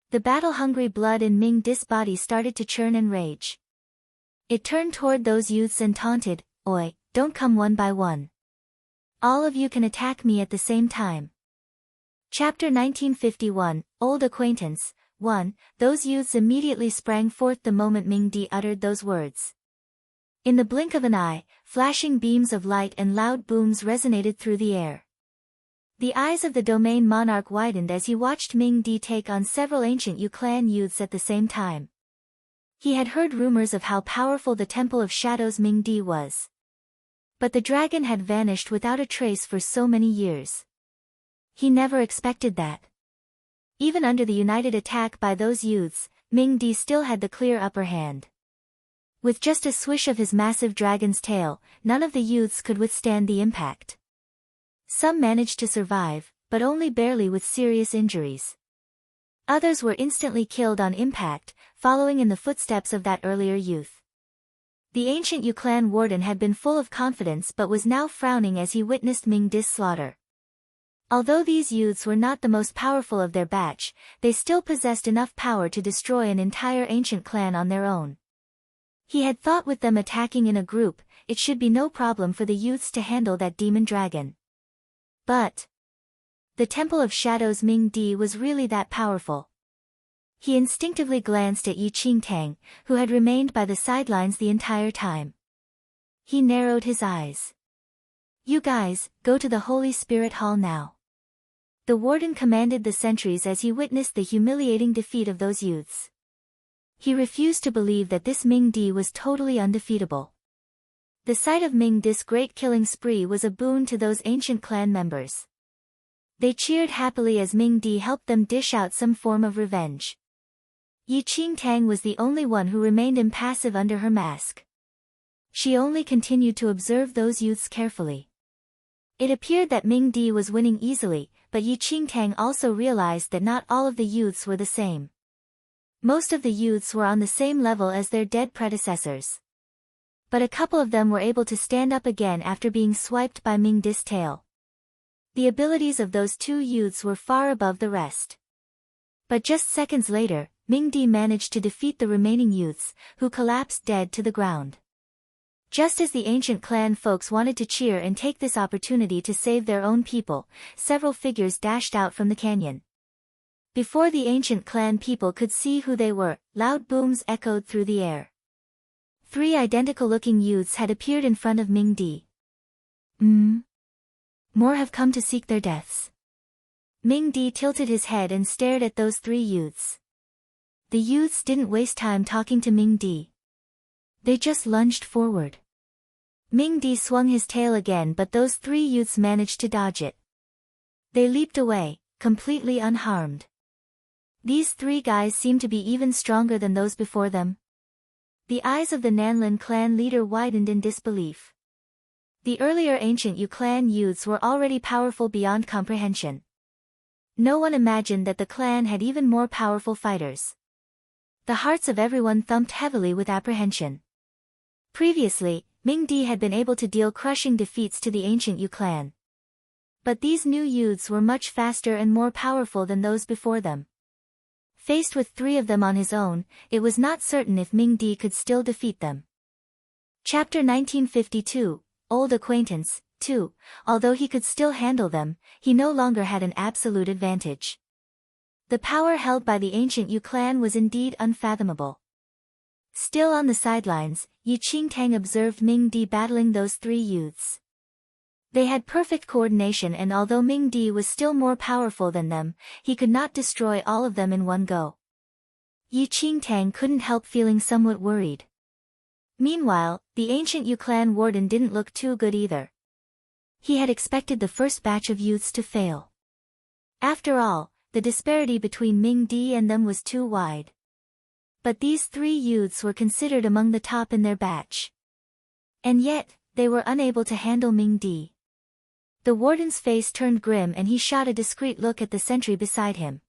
The battle-hungry blood in Ming Di's body started to churn and rage. It turned toward those youths and taunted, "Oi, don't come one by one. All of you can attack me at the same time." Chapter 1951, Old Acquaintance, 1. Those youths immediately sprang forth the moment Ming Di uttered those words. In the blink of an eye, flashing beams of light and loud booms resonated through the air. The eyes of the domain monarch widened as he watched Ming Di take on several ancient Yu clan youths at the same time. He had heard rumors of how powerful the Temple of Shadows Ming Di was. But the dragon had vanished without a trace for so many years. He never expected that. Even under the united attack by those youths, Ming Di still had the clear upper hand. With just a swish of his massive dragon's tail, none of the youths could withstand the impact. Some managed to survive, but only barely with serious injuries. Others were instantly killed on impact, following in the footsteps of that earlier youth. The ancient Yu clan warden had been full of confidence but was now frowning as he witnessed Ming Di's slaughter. Although these youths were not the most powerful of their batch, they still possessed enough power to destroy an entire ancient clan on their own. He had thought with them attacking in a group, it should be no problem for the youths to handle that demon dragon. But the Temple of Shadows Ming Di was really that powerful. He instinctively glanced at Yi Qingtang, who had remained by the sidelines the entire time. He narrowed his eyes. "You guys, go to the Holy Spirit Hall now." The warden commanded the sentries as he witnessed the humiliating defeat of those youths. He refused to believe that this Ming Di was totally undefeatable. The sight of Ming Di's great killing spree was a boon to those ancient clan members. They cheered happily as Ming Di helped them dish out some form of revenge. Yi Qingtang was the only one who remained impassive under her mask. She only continued to observe those youths carefully. It appeared that Ming Di was winning easily, but Yi Qingtang also realized that not all of the youths were the same. Most of the youths were on the same level as their dead predecessors. But a couple of them were able to stand up again after being swiped by Ming Di's tail. The abilities of those two youths were far above the rest. But just seconds later, Ming Di managed to defeat the remaining youths, who collapsed dead to the ground. Just as the ancient clan folks wanted to cheer and take this opportunity to save their own people, several figures dashed out from the canyon. Before the ancient clan people could see who they were, loud booms echoed through the air. 3 identical-looking youths had appeared in front of Ming Di. More have come to seek their deaths. Ming Di tilted his head and stared at those 3 youths. The youths didn't waste time talking to Ming Di. They just lunged forward. Ming Di swung his tail again, but those 3 youths managed to dodge it. They leaped away, completely unharmed. These 3 guys seemed to be even stronger than those before them. The eyes of the Nanlin clan leader widened in disbelief. The earlier ancient Yu clan youths were already powerful beyond comprehension. No one imagined that the clan had even more powerful fighters. The hearts of everyone thumped heavily with apprehension. Previously, Ming Di had been able to deal crushing defeats to the ancient Yu clan. But these new youths were much faster and more powerful than those before them. Faced with 3 of them on his own, it was not certain if Ming Di could still defeat them. Chapter 1952, Old Acquaintance, 2. Although he could still handle them, he no longer had an absolute advantage. The power held by the ancient Yu clan was indeed unfathomable. Still on the sidelines, Yi Qingtang observed Ming Di battling those 3 youths. They had perfect coordination, and although Ming Di was still more powerful than them, he could not destroy all of them in one go. Yi Qingtang couldn't help feeling somewhat worried. Meanwhile, the ancient Yu clan warden didn't look too good either. He had expected the first batch of youths to fail. After all, the disparity between Ming Di and them was too wide. But these 3 youths were considered among the top in their batch. And yet, they were unable to handle Ming Di. The warden's face turned grim and he shot a discreet look at the sentry beside him.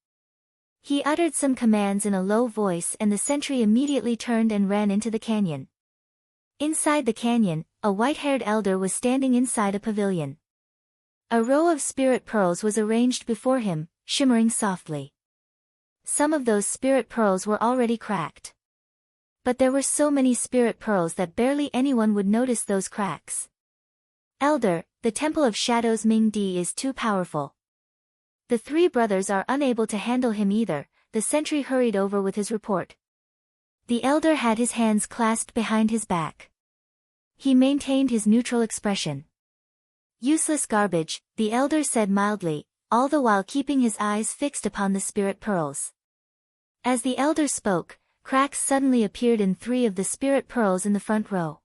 He uttered some commands in a low voice and the sentry immediately turned and ran into the canyon. Inside the canyon, a white-haired elder was standing inside a pavilion. A row of spirit pearls was arranged before him, shimmering softly. Some of those spirit pearls were already cracked. But there were so many spirit pearls that barely anyone would notice those cracks. Elder, the Temple of Shadows Ming Di is too powerful. The 3 brothers are unable to handle him either, the sentry hurried over with his report. The elder had his hands clasped behind his back. He maintained his neutral expression. Useless garbage, the elder said mildly, all the while keeping his eyes fixed upon the spirit pearls. As the elder spoke, cracks suddenly appeared in 3 of the spirit pearls in the front row.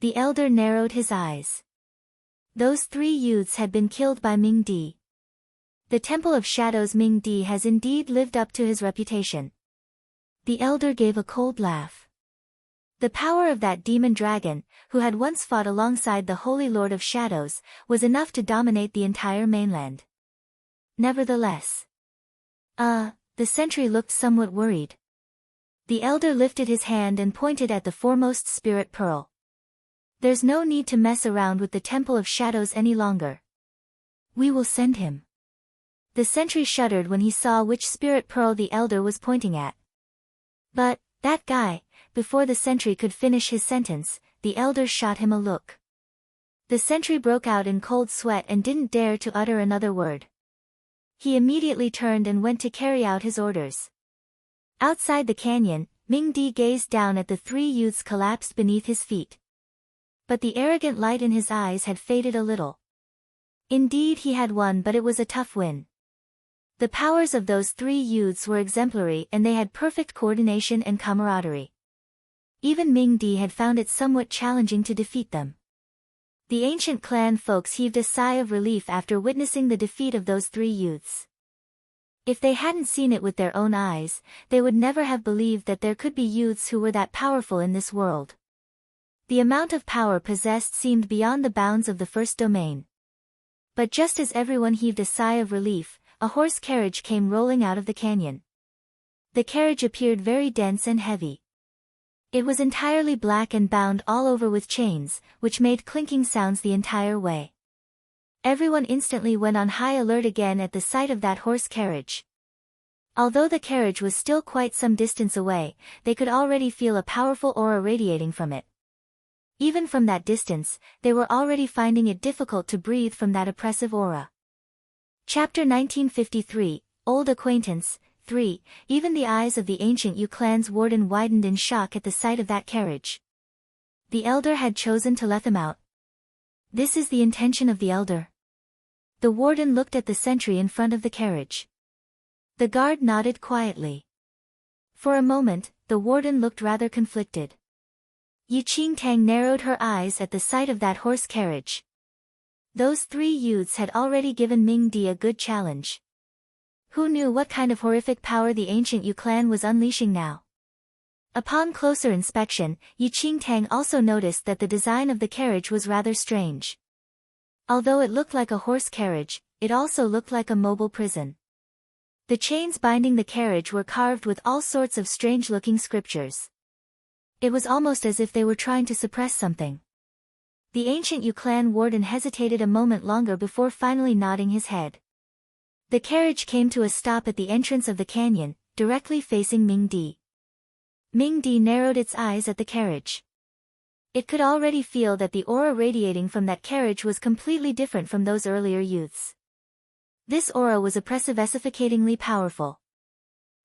The elder narrowed his eyes. Those 3 youths had been killed by Ming Di. The Temple of Shadows Ming Di has indeed lived up to his reputation. The elder gave a cold laugh. The power of that demon dragon, who had once fought alongside the Holy Lord of Shadows, was enough to dominate the entire mainland. Nevertheless. The sentry looked somewhat worried. The elder lifted his hand and pointed at the foremost spirit pearl. There's no need to mess around with the Temple of Shadows any longer. We will send him. The sentry shuddered when he saw which spirit pearl the elder was pointing at. But, that guy, before the sentry could finish his sentence, the elder shot him a look. The sentry broke out in cold sweat and didn't dare to utter another word. He immediately turned and went to carry out his orders. Outside the canyon, Ming Di gazed down at the 3 youths collapsed beneath his feet. But the arrogant light in his eyes had faded a little. Indeed he had won, but it was a tough win. The powers of those 3 youths were exemplary and they had perfect coordination and camaraderie. Even Ming Di had found it somewhat challenging to defeat them. The ancient clan folks heaved a sigh of relief after witnessing the defeat of those 3 youths. If they hadn't seen it with their own eyes, they would never have believed that there could be youths who were that powerful in this world. The amount of power possessed seemed beyond the bounds of the first domain. But just as everyone heaved a sigh of relief, a horse carriage came rolling out of the canyon. The carriage appeared very dense and heavy. It was entirely black and bound all over with chains, which made clinking sounds the entire way. Everyone instantly went on high alert again at the sight of that horse carriage. Although the carriage was still quite some distance away, they could already feel a powerful aura radiating from it. Even from that distance, they were already finding it difficult to breathe from that oppressive aura. Chapter 1953, Old Acquaintance, 3. Even the eyes of the ancient Yu clan's warden widened in shock at the sight of that carriage. The elder had chosen to let them out. This is the intention of the elder. The warden looked at the sentry in front of the carriage. The guard nodded quietly. For a moment, the warden looked rather conflicted. Yi Qingtang narrowed her eyes at the sight of that horse carriage. Those 3 youths had already given Ming Di a good challenge. Who knew what kind of horrific power the ancient Yu clan was unleashing now? Upon closer inspection, Yi Qingtang also noticed that the design of the carriage was rather strange. Although it looked like a horse carriage, it also looked like a mobile prison. The chains binding the carriage were carved with all sorts of strange-looking scriptures. It was almost as if they were trying to suppress something. The ancient Yu clan warden hesitated a moment longer before finally nodding his head. The carriage came to a stop at the entrance of the canyon, directly facing Ming Di. Ming Di narrowed its eyes at the carriage. It could already feel that the aura radiating from that carriage was completely different from those earlier youths. This aura was oppressive-efficatingly powerful.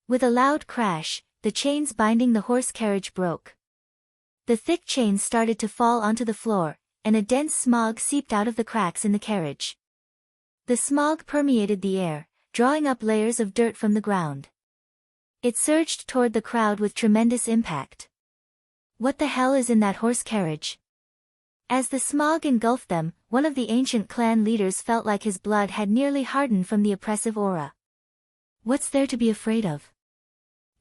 With a loud crash, the chains binding the horse carriage broke. The thick chains started to fall onto the floor, and a dense smog seeped out of the cracks in the carriage. The smog permeated the air, drawing up layers of dirt from the ground. It surged toward the crowd with tremendous impact. What the hell is in that horse carriage? As the smog engulfed them, one of the ancient clan leaders felt like his blood had nearly hardened from the oppressive aura. What's there to be afraid of?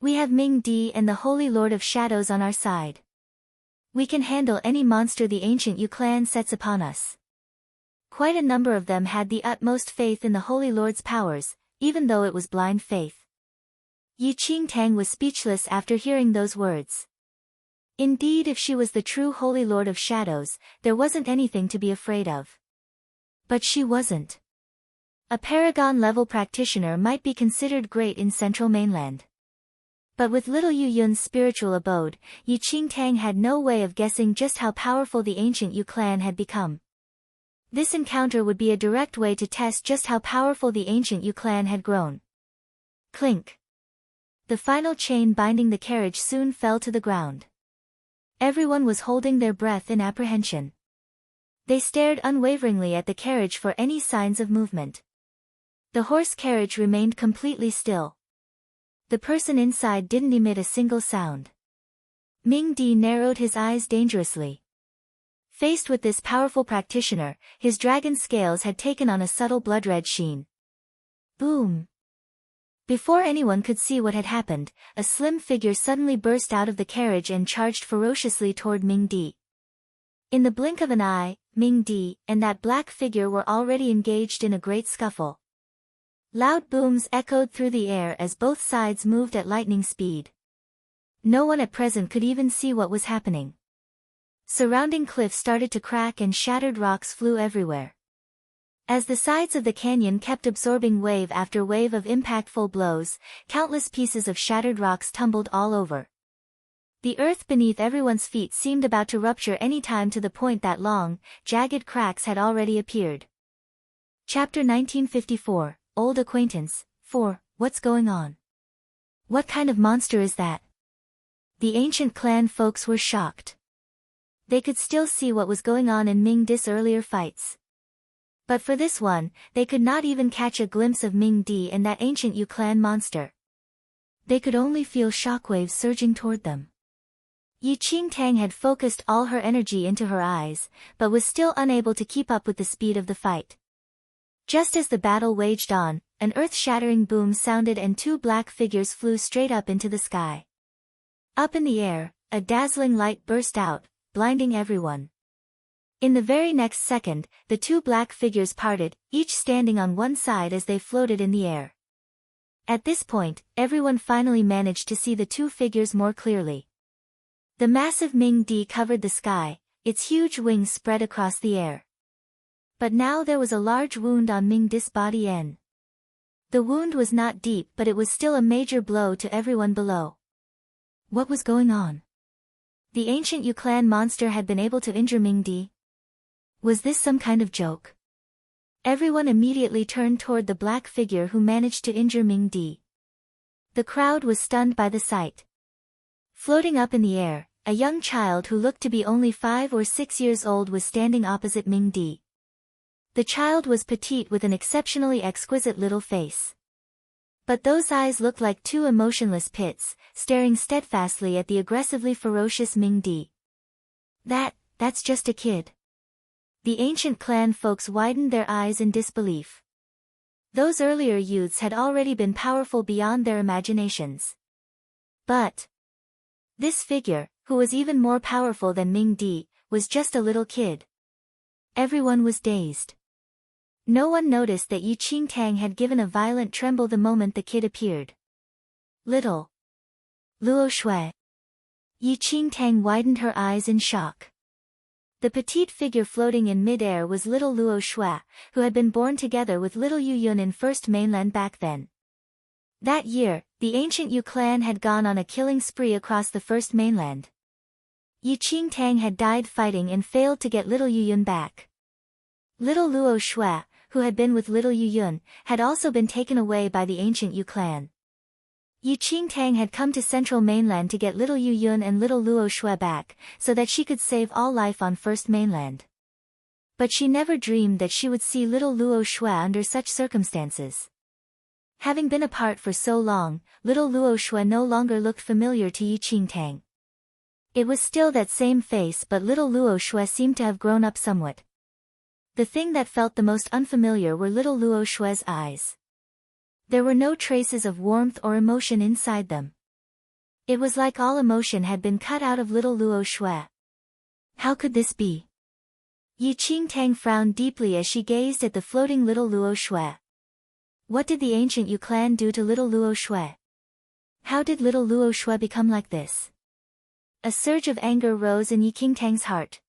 We have Ming Di and the Holy Lord of Shadows on our side. We can handle any monster the ancient Yu clan sets upon us. Quite a number of them had the utmost faith in the Holy Lord's powers, even though it was blind faith. Yi Qingtang was speechless after hearing those words. Indeed, if she was the true Holy Lord of Shadows, there wasn't anything to be afraid of. But she wasn't. A paragon-level practitioner might be considered great in Central Mainland. But with little Yu Yun's spiritual abode, Yi Qingtang had no way of guessing just how powerful the ancient Yu clan had become. This encounter would be a direct way to test just how powerful the ancient Yu clan had grown. Clink. The final chain binding the carriage soon fell to the ground. Everyone was holding their breath in apprehension. They stared unwaveringly at the carriage for any signs of movement. The horse carriage remained completely still. The person inside didn't emit a single sound. Ming Di narrowed his eyes dangerously. Faced with this powerful practitioner, his dragon scales had taken on a subtle blood-red sheen. Boom! Before anyone could see what had happened, a slim figure suddenly burst out of the carriage and charged ferociously toward Ming Di. In the blink of an eye, Ming Di and that black figure were already engaged in a great scuffle. Loud booms echoed through the air as both sides moved at lightning speed. No one at present could even see what was happening. Surrounding cliffs started to crack and shattered rocks flew everywhere. As the sides of the canyon kept absorbing wave after wave of impactful blows, countless pieces of shattered rocks tumbled all over. The earth beneath everyone's feet seemed about to rupture any time, to the point that long, jagged cracks had already appeared. Chapter 1954, Old Acquaintance, 4, What's going on? What kind of monster is that? The ancient clan folks were shocked. They could still see what was going on in Ming Di's earlier fights. But for this one, they could not even catch a glimpse of Ming Di and that ancient Yu clan monster. They could only feel shockwaves surging toward them. Yi Qingtang had focused all her energy into her eyes, but was still unable to keep up with the speed of the fight. Just as the battle waged on, an earth-shattering boom sounded and two black figures flew straight up into the sky. Up in the air, a dazzling light burst out, blinding everyone. In the very next second, the two black figures parted, each standing on one side as they floated in the air. At this point, everyone finally managed to see the two figures more clearly. The massive Ming Di covered the sky, its huge wings spread across the air. But now there was a large wound on Ming Di's body N. The wound was not deep, but it was still a major blow to everyone below. What was going on? The ancient Yu clan monster had been able to injure Ming Di. Was this some kind of joke? Everyone immediately turned toward the black figure who managed to injure Ming Di. The crowd was stunned by the sight. Floating up in the air, a young child who looked to be only 5 or 6 years old was standing opposite Ming Di. The child was petite with an exceptionally exquisite little face. But those eyes looked like two emotionless pits, staring steadfastly at the aggressively ferocious Ming Di. That's just a kid. The ancient clan folks widened their eyes in disbelief. Those earlier youths had already been powerful beyond their imaginations. But This figure, who was even more powerful than Ming Di, was just a little kid. Everyone was dazed. No one noticed that Yi Qingtang had given a violent tremble the moment the kid appeared. Little Luo Shui. Yi Qingtang widened her eyes in shock. The petite figure floating in mid-air was little Luo Shui, who had been born together with little Yu Yun in First Mainland back then. That year, the ancient Yu clan had gone on a killing spree across the First Mainland. Yi Qingtang had died fighting and failed to get little Yu Yun back. Little Luo Shui, who had been with little Yu Yun, had also been taken away by the ancient Yu clan. Yi Qingtang had come to Central Mainland to get little Yu Yun and little Luo Shui back, so that she could save all life on First Mainland. But she never dreamed that she would see little Luo Shui under such circumstances. Having been apart for so long, little Luo Shui no longer looked familiar to Yi Qingtang. It was still that same face, but little Luo Shui seemed to have grown up somewhat. The thing that felt the most unfamiliar were little Luo Shui's eyes. There were no traces of warmth or emotion inside them. It was like all emotion had been cut out of little Luo Shui. How could this be? Yi Qingtang frowned deeply as she gazed at the floating little Luo Shui. What did the ancient Yu clan do to little Luo Shui? How did little Luo Shui become like this? A surge of anger rose in Yi Qingtang's heart.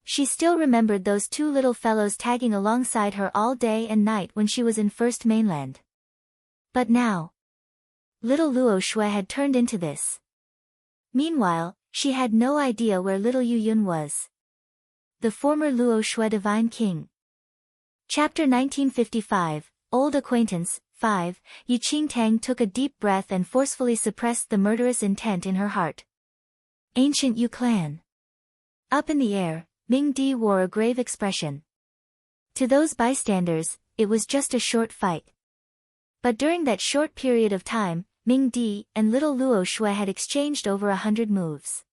She still remembered those two little fellows tagging alongside her all day and night when she was in First Mainland. But now, little Luo Shui had turned into this. Meanwhile, she had no idea where little Yu Yun was. The former Luo Shui Divine King. Chapter 1955, Old Acquaintance, 5, Yi Qingtang took a deep breath and forcefully suppressed the murderous intent in her heart. Ancient Yu clan. Up in the air, Ming Di wore a grave expression. To those bystanders, it was just a short fight. But during that short period of time, Ming Di and little Luo Shui had exchanged over 100 moves.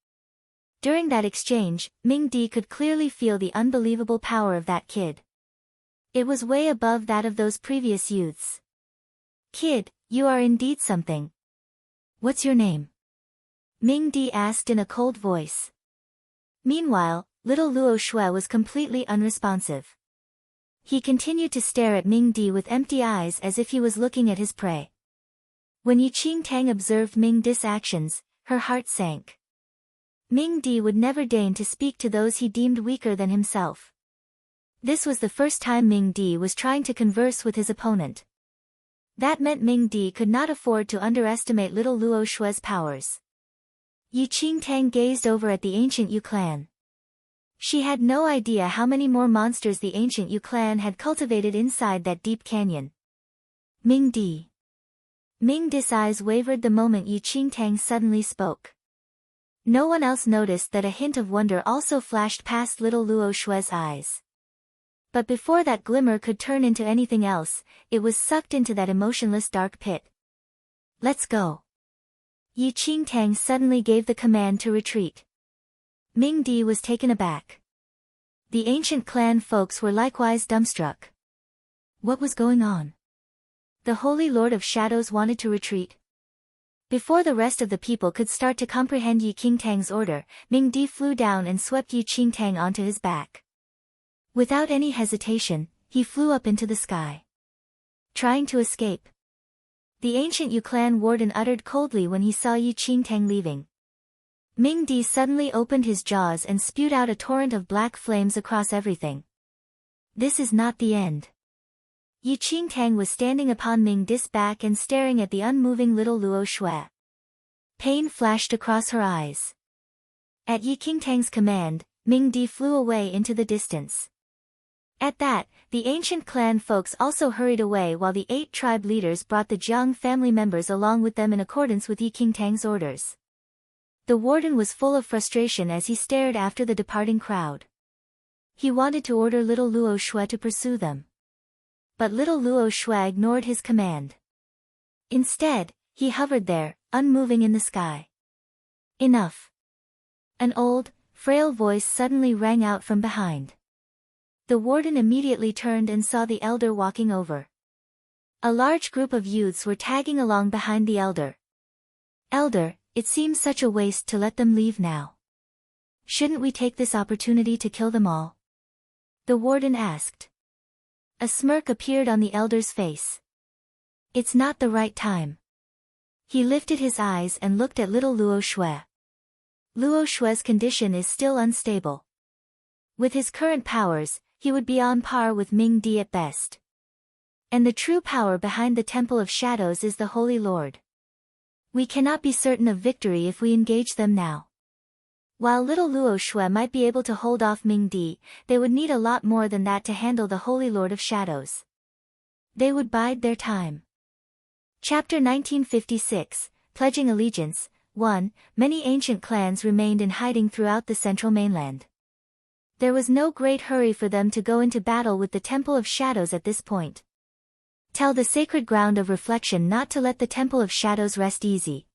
During that exchange, Ming Di could clearly feel the unbelievable power of that kid. It was way above that of those previous youths. Kid, you are indeed something. What's your name? Ming Di asked in a cold voice. Meanwhile, little Luo Shui was completely unresponsive. He continued to stare at Ming Di with empty eyes as if he was looking at his prey. When Yi Qingtang observed Ming Di's actions, her heart sank. Ming Di would never deign to speak to those he deemed weaker than himself. This was the first time Ming Di was trying to converse with his opponent. That meant Ming Di could not afford to underestimate little Luo Shui's powers. Yi Qingtang gazed over at the ancient Yu clan. She had no idea how many more monsters the ancient Yu clan had cultivated inside that deep canyon. Ming Di. Ming Di's eyes wavered the moment Yi Qingtang suddenly spoke. No one else noticed that a hint of wonder also flashed past little Luo Shui's eyes. But before that glimmer could turn into anything else, it was sucked into that emotionless dark pit. Let's go. Yi Qingtang suddenly gave the command to retreat. Ming Di was taken aback. The ancient clan folks were likewise dumbstruck. What was going on? The Holy Lord of Shadows wanted to retreat. Before the rest of the people could start to comprehend Yi Qingtang's order, Ming Di flew down and swept Yi Qingtang onto his back. Without any hesitation, he flew up into the sky. Trying to escape. The ancient Yu clan warden uttered coldly when he saw Yi Qingtang leaving. Ming Di suddenly opened his jaws and spewed out a torrent of black flames across everything. This is not the end. Yi Qingtang was standing upon Ming Di's back and staring at the unmoving little Luo Shui. Pain flashed across her eyes. At Yi Qingtang's command, Ming Di flew away into the distance. At that, the ancient clan folks also hurried away while the 8 tribe leaders brought the Jiang family members along with them in accordance with Yi Qingtang's orders. The warden was full of frustration as he stared after the departing crowd. He wanted to order little Luo Shui to pursue them. But little Luo Shui ignored his command. Instead, he hovered there, unmoving in the sky. Enough. An old, frail voice suddenly rang out from behind. The warden immediately turned and saw the elder walking over. A large group of youths were tagging along behind the elder. Elder, it seems such a waste to let them leave now. Shouldn't we take this opportunity to kill them all? The warden asked. A smirk appeared on the elder's face. It's not the right time. He lifted his eyes and looked at little Luo Shui. Luo Shui's condition is still unstable. With his current powers, he would be on par with Ming Di at best. And the true power behind the Temple of Shadows is the Holy Lord. We cannot be certain of victory if we engage them now. While little Luo Shui might be able to hold off Ming Di, they would need a lot more than that to handle the Holy Lord of Shadows. They would bide their time. Chapter 1956, Pledging Allegiance. 1. Many ancient clans remained in hiding throughout the central mainland. There was no great hurry for them to go into battle with the Temple of Shadows at this point. Tell the sacred ground of reflection not to let the Temple of Shadows rest easy.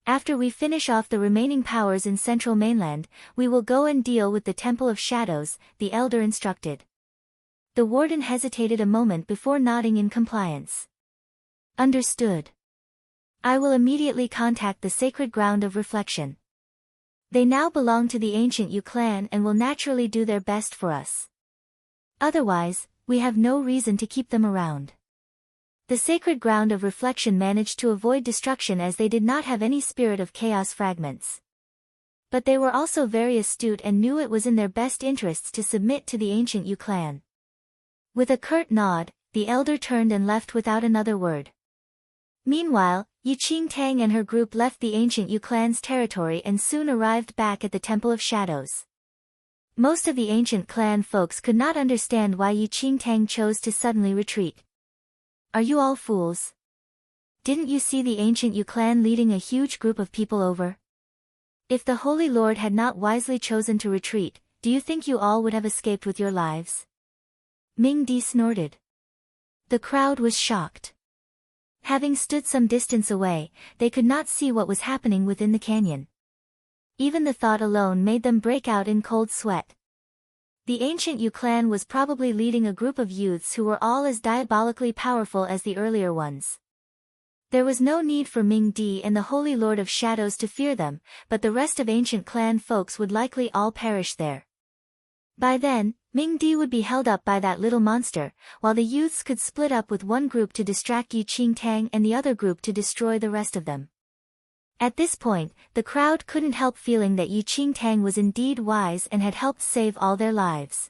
After we finish off the remaining powers in central mainland, we will go and deal with the Temple of Shadows, the elder instructed. The warden hesitated a moment before nodding in compliance. Understood. I will immediately contact the sacred ground of reflection. They now belong to the ancient Yu clan and will naturally do their best for us. Otherwise, we have no reason to keep them around. The sacred ground of reflection managed to avoid destruction as they did not have any spirit of chaos fragments. But they were also very astute and knew it was in their best interests to submit to the ancient Yu clan. With a curt nod, the elder turned and left without another word. Meanwhile, Yi Qingtang and her group left the ancient Yu clan's territory and soon arrived back at the Temple of Shadows. Most of the ancient clan folks could not understand why Yi Qingtang chose to suddenly retreat. Are you all fools? Didn't you see the ancient Yu clan leading a huge group of people over? If the Holy Lord had not wisely chosen to retreat, do you think you all would have escaped with your lives? Ming Di snorted. The crowd was shocked. Having stood some distance away, they could not see what was happening within the canyon. Even the thought alone made them break out in cold sweat. The ancient Yu clan was probably leading a group of youths who were all as diabolically powerful as the earlier ones. There was no need for Ming Di and the Holy Lord of Shadows to fear them, but the rest of ancient clan folks would likely all perish there. By then, Ming Di would be held up by that little monster, while the youths could split up with one group to distract Yi Qingtang and the other group to destroy the rest of them. At this point, the crowd couldn't help feeling that Yi Qingtang was indeed wise and had helped save all their lives.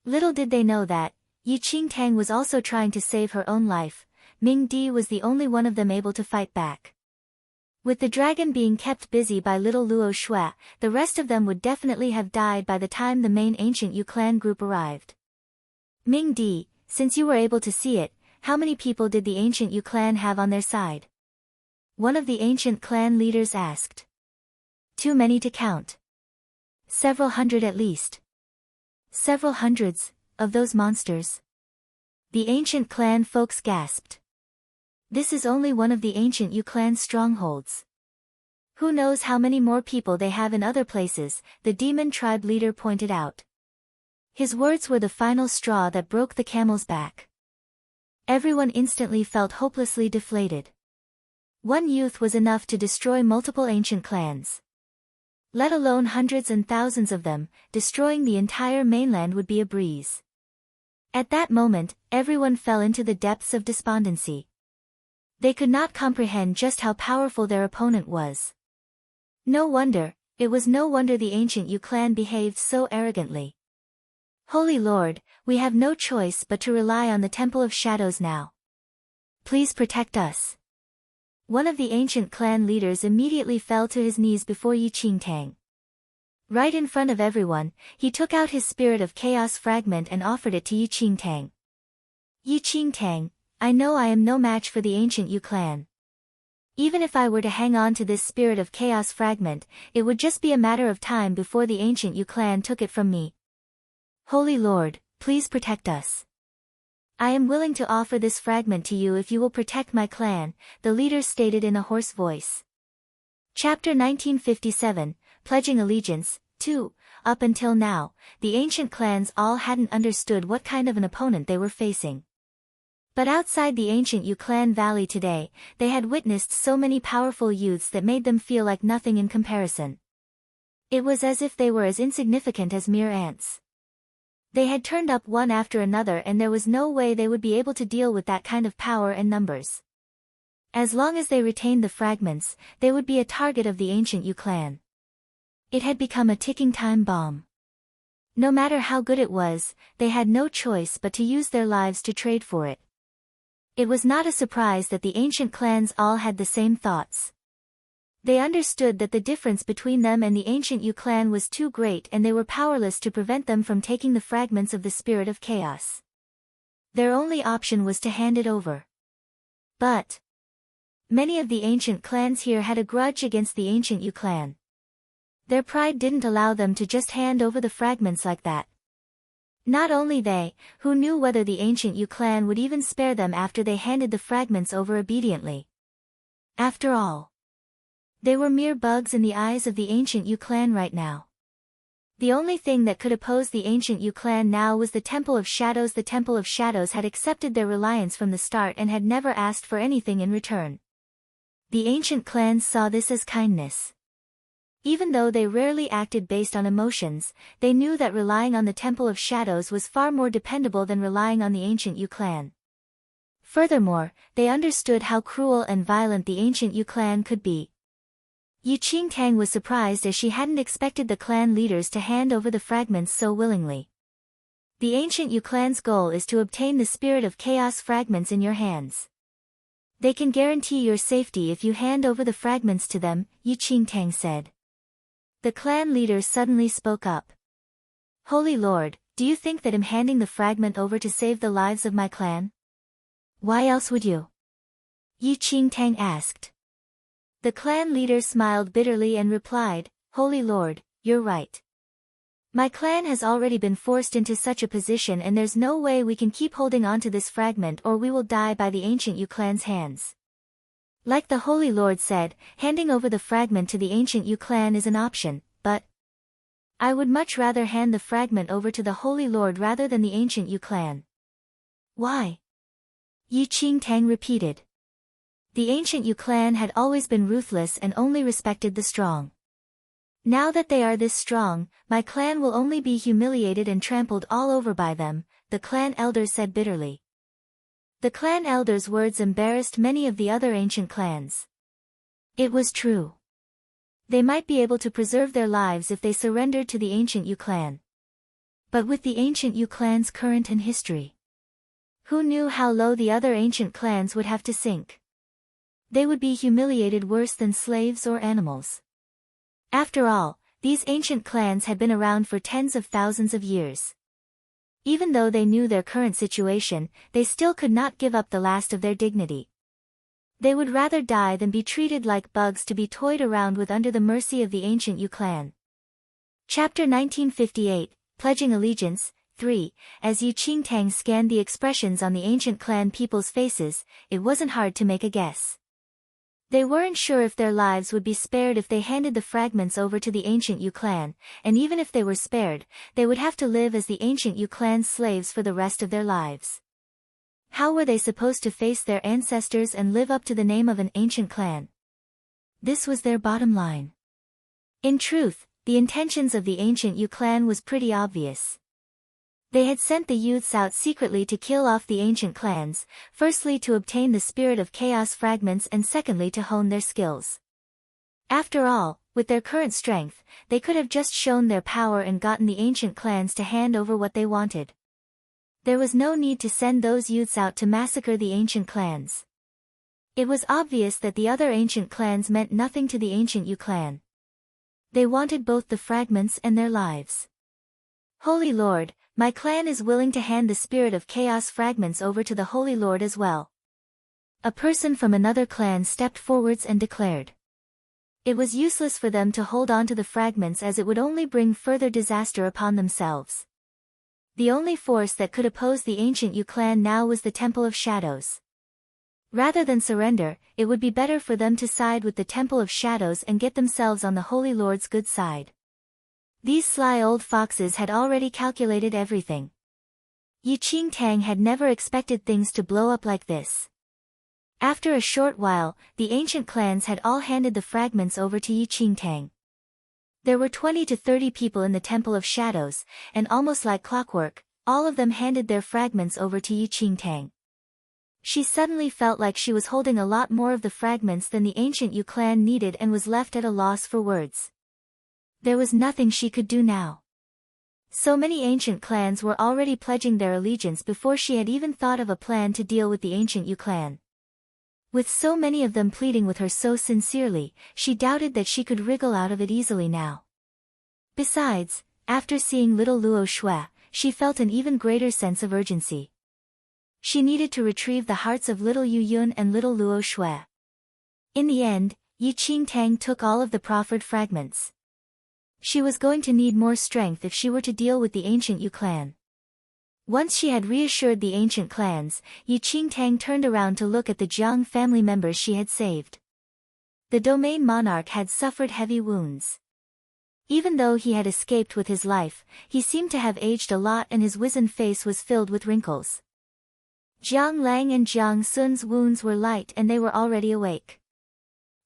Little did they know that, Yi Qingtang was also trying to save her own life. Ming Di was the only one of them able to fight back. With the dragon being kept busy by little Luo Shui, the rest of them would definitely have died by the time the main ancient Yu clan group arrived. Ming Di, since you were able to see it, how many people did the ancient Yu clan have on their side? One of the ancient clan leaders asked. Too many to count. Several hundred at least. Several hundreds, of those monsters. The ancient clan folks gasped. This is only one of the ancient Yu clan's strongholds. Who knows how many more people they have in other places, the demon tribe leader pointed out. His words were the final straw that broke the camel's back. Everyone instantly felt hopelessly deflated. One youth was enough to destroy multiple ancient clans. Let alone hundreds and thousands of them, destroying the entire mainland would be a breeze. At that moment, everyone fell into the depths of despondency. They could not comprehend just how powerful their opponent was. No wonder the ancient Yu clan behaved so arrogantly. Holy Lord, we have no choice but to rely on the Temple of Shadows now. Please protect us. One of the ancient clan leaders immediately fell to his knees before Yi Qingtang. Right in front of everyone, he took out his Spirit of Chaos fragment and offered it to Yi Qingtang. Yi Qingtang, I know I am no match for the ancient Yu clan. Even if I were to hang on to this Spirit of Chaos fragment, it would just be a matter of time before the ancient Yu clan took it from me. Holy Lord, please protect us. I am willing to offer this fragment to you if you will protect my clan, the leader stated in a hoarse voice. Chapter 1957, Pledging Allegiance. 2. Up until now, the ancient clans all hadn't understood what kind of an opponent they were facing. But outside the ancient Yu clan valley today, they had witnessed so many powerful youths that made them feel like nothing in comparison. It was as if they were as insignificant as mere ants. They had turned up one after another and there was no way they would be able to deal with that kind of power and numbers. As long as they retained the fragments, they would be a target of the ancient Yu clan. It had become a ticking time bomb. No matter how good it was, they had no choice but to use their lives to trade for it. It was not a surprise that the ancient clans all had the same thoughts. They understood that the difference between them and the ancient Yu clan was too great and they were powerless to prevent them from taking the fragments of the spirit of chaos. Their only option was to hand it over. But many of the ancient clans here had a grudge against the ancient Yu clan. Their pride didn't allow them to just hand over the fragments like that. Not only they, who knew whether the ancient Yu clan would even spare them after they handed the fragments over obediently. After all, they were mere bugs in the eyes of the ancient Yu clan right now. The only thing that could oppose the ancient Yu clan now was the Temple of Shadows. The Temple of Shadows had accepted their reliance from the start and had never asked for anything in return. The ancient clans saw this as kindness. Even though they rarely acted based on emotions, they knew that relying on the Temple of Shadows was far more dependable than relying on the ancient Yu clan. Furthermore, they understood how cruel and violent the ancient Yu clan could be. Yu Qingtang was surprised as she hadn't expected the clan leaders to hand over the fragments so willingly. The ancient Yu clan's goal is to obtain the spirit of chaos fragments in your hands. They can guarantee your safety if you hand over the fragments to them, Yu Qingtang said. The clan leader suddenly spoke up. Holy Lord, do you think that I'm handing the fragment over to save the lives of my clan? Why else would you? Yu Qingtang asked. The clan leader smiled bitterly and replied, Holy Lord, you're right. My clan has already been forced into such a position and there's no way we can keep holding on to this fragment or we will die by the ancient Yu clan's hands. Like the Holy Lord said, handing over the fragment to the ancient Yu clan is an option, but I would much rather hand the fragment over to the Holy Lord rather than the ancient Yu clan. Why? Yu Qingtang repeated. The ancient Yu clan had always been ruthless and only respected the strong. Now that they are this strong, my clan will only be humiliated and trampled all over by them, the clan elder said bitterly. The clan elder's words embarrassed many of the other ancient clans. It was true. They might be able to preserve their lives if they surrendered to the ancient Yu clan. But with the ancient Yu clan's current and history, who knew how low the other ancient clans would have to sink? They would be humiliated worse than slaves or animals. After all, these ancient clans had been around for tens of thousands of years. Even though they knew their current situation, they still could not give up the last of their dignity. They would rather die than be treated like bugs to be toyed around with under the mercy of the ancient Yu clan. Chapter 1958, Pledging Allegiance, 3. As Yu Qingtang scanned the expressions on the ancient clan people's faces, it wasn't hard to make a guess. They weren't sure if their lives would be spared if they handed the fragments over to the ancient Yu clan, and even if they were spared, they would have to live as the ancient Yu clan's slaves for the rest of their lives. How were they supposed to face their ancestors and live up to the name of an ancient clan? This was their bottom line. In truth, the intentions of the ancient Yu clan was pretty obvious. They had sent the youths out secretly to kill off the ancient clans, firstly to obtain the spirit of chaos fragments and secondly to hone their skills. After all, with their current strength, they could have just shown their power and gotten the ancient clans to hand over what they wanted. There was no need to send those youths out to massacre the ancient clans. It was obvious that the other ancient clans meant nothing to the ancient Yu clan. They wanted both the fragments and their lives. Holy Lord, my clan is willing to hand the spirit of chaos fragments over to the Holy Lord as well. A person from another clan stepped forwards and declared. It was useless for them to hold on to the fragments as it would only bring further disaster upon themselves. The only force that could oppose the ancient Yu clan now was the Temple of Shadows. Rather than surrender, it would be better for them to side with the Temple of Shadows and get themselves on the Holy Lord's good side. These sly old foxes had already calculated everything. Yi Qingtang had never expected things to blow up like this. After a short while, the ancient clans had all handed the fragments over to Yi Qingtang. There were 20 to 30 people in the Temple of Shadows, and almost like clockwork, all of them handed their fragments over to Yi Qingtang. She suddenly felt like she was holding a lot more of the fragments than the ancient Yu clan needed and was left at a loss for words. There was nothing she could do now. So many ancient clans were already pledging their allegiance before she had even thought of a plan to deal with the ancient Yu clan. With so many of them pleading with her so sincerely, she doubted that she could wriggle out of it easily now. Besides, after seeing little Luo Shui, she felt an even greater sense of urgency. She needed to retrieve the hearts of little Yu Yun and little Luo Shui. In the end, Yi Qingtang took all of the proffered fragments. She was going to need more strength if she were to deal with the ancient Yu clan. Once she had reassured the ancient clans, Yi Qingtang turned around to look at the Jiang family members she had saved. The domain monarch had suffered heavy wounds. Even though he had escaped with his life, he seemed to have aged a lot and his wizened face was filled with wrinkles. Jiang Lang and Jiang Sun's wounds were light and they were already awake.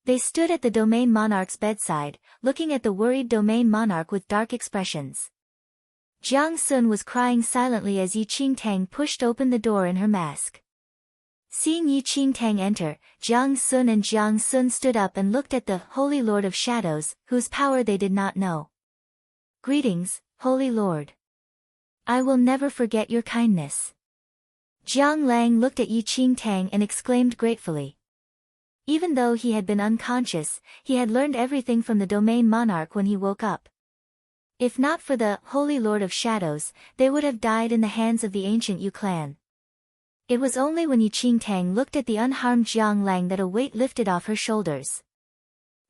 They stood at the domain monarch's bedside, looking at the worried domain monarch with dark expressions. Jiang Sun was crying silently as Yi Qingtang pushed open the door in her mask. Seeing Yi Qingtang enter, Jiang Sun and Jiang Sun stood up and looked at the Holy Lord of Shadows, whose power they did not know. "Greetings, Holy Lord. I will never forget your kindness." Jiang Lang looked at Yi Qingtang and exclaimed gratefully. Even though he had been unconscious, he had learned everything from the domain monarch when he woke up. If not for the Holy Lord of Shadows, they would have died in the hands of the ancient Yu clan. It was only when Yi Qingtang looked at the unharmed Jiang Lang that a weight lifted off her shoulders.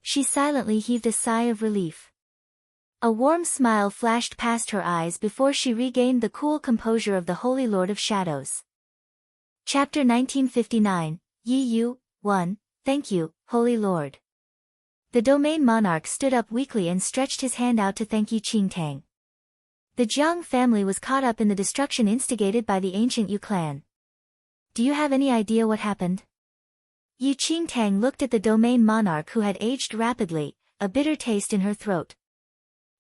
She silently heaved a sigh of relief. A warm smile flashed past her eyes before she regained the cool composure of the Holy Lord of Shadows. Chapter 1959, Yi Yu, 1, Thank you, Holy Lord. The domain monarch stood up weakly and stretched his hand out to thank Yi Qingtang. The Jiang family was caught up in the destruction instigated by the ancient Yu clan. Do you have any idea what happened? Yi Qingtang looked at the domain monarch who had aged rapidly, a bitter taste in her throat.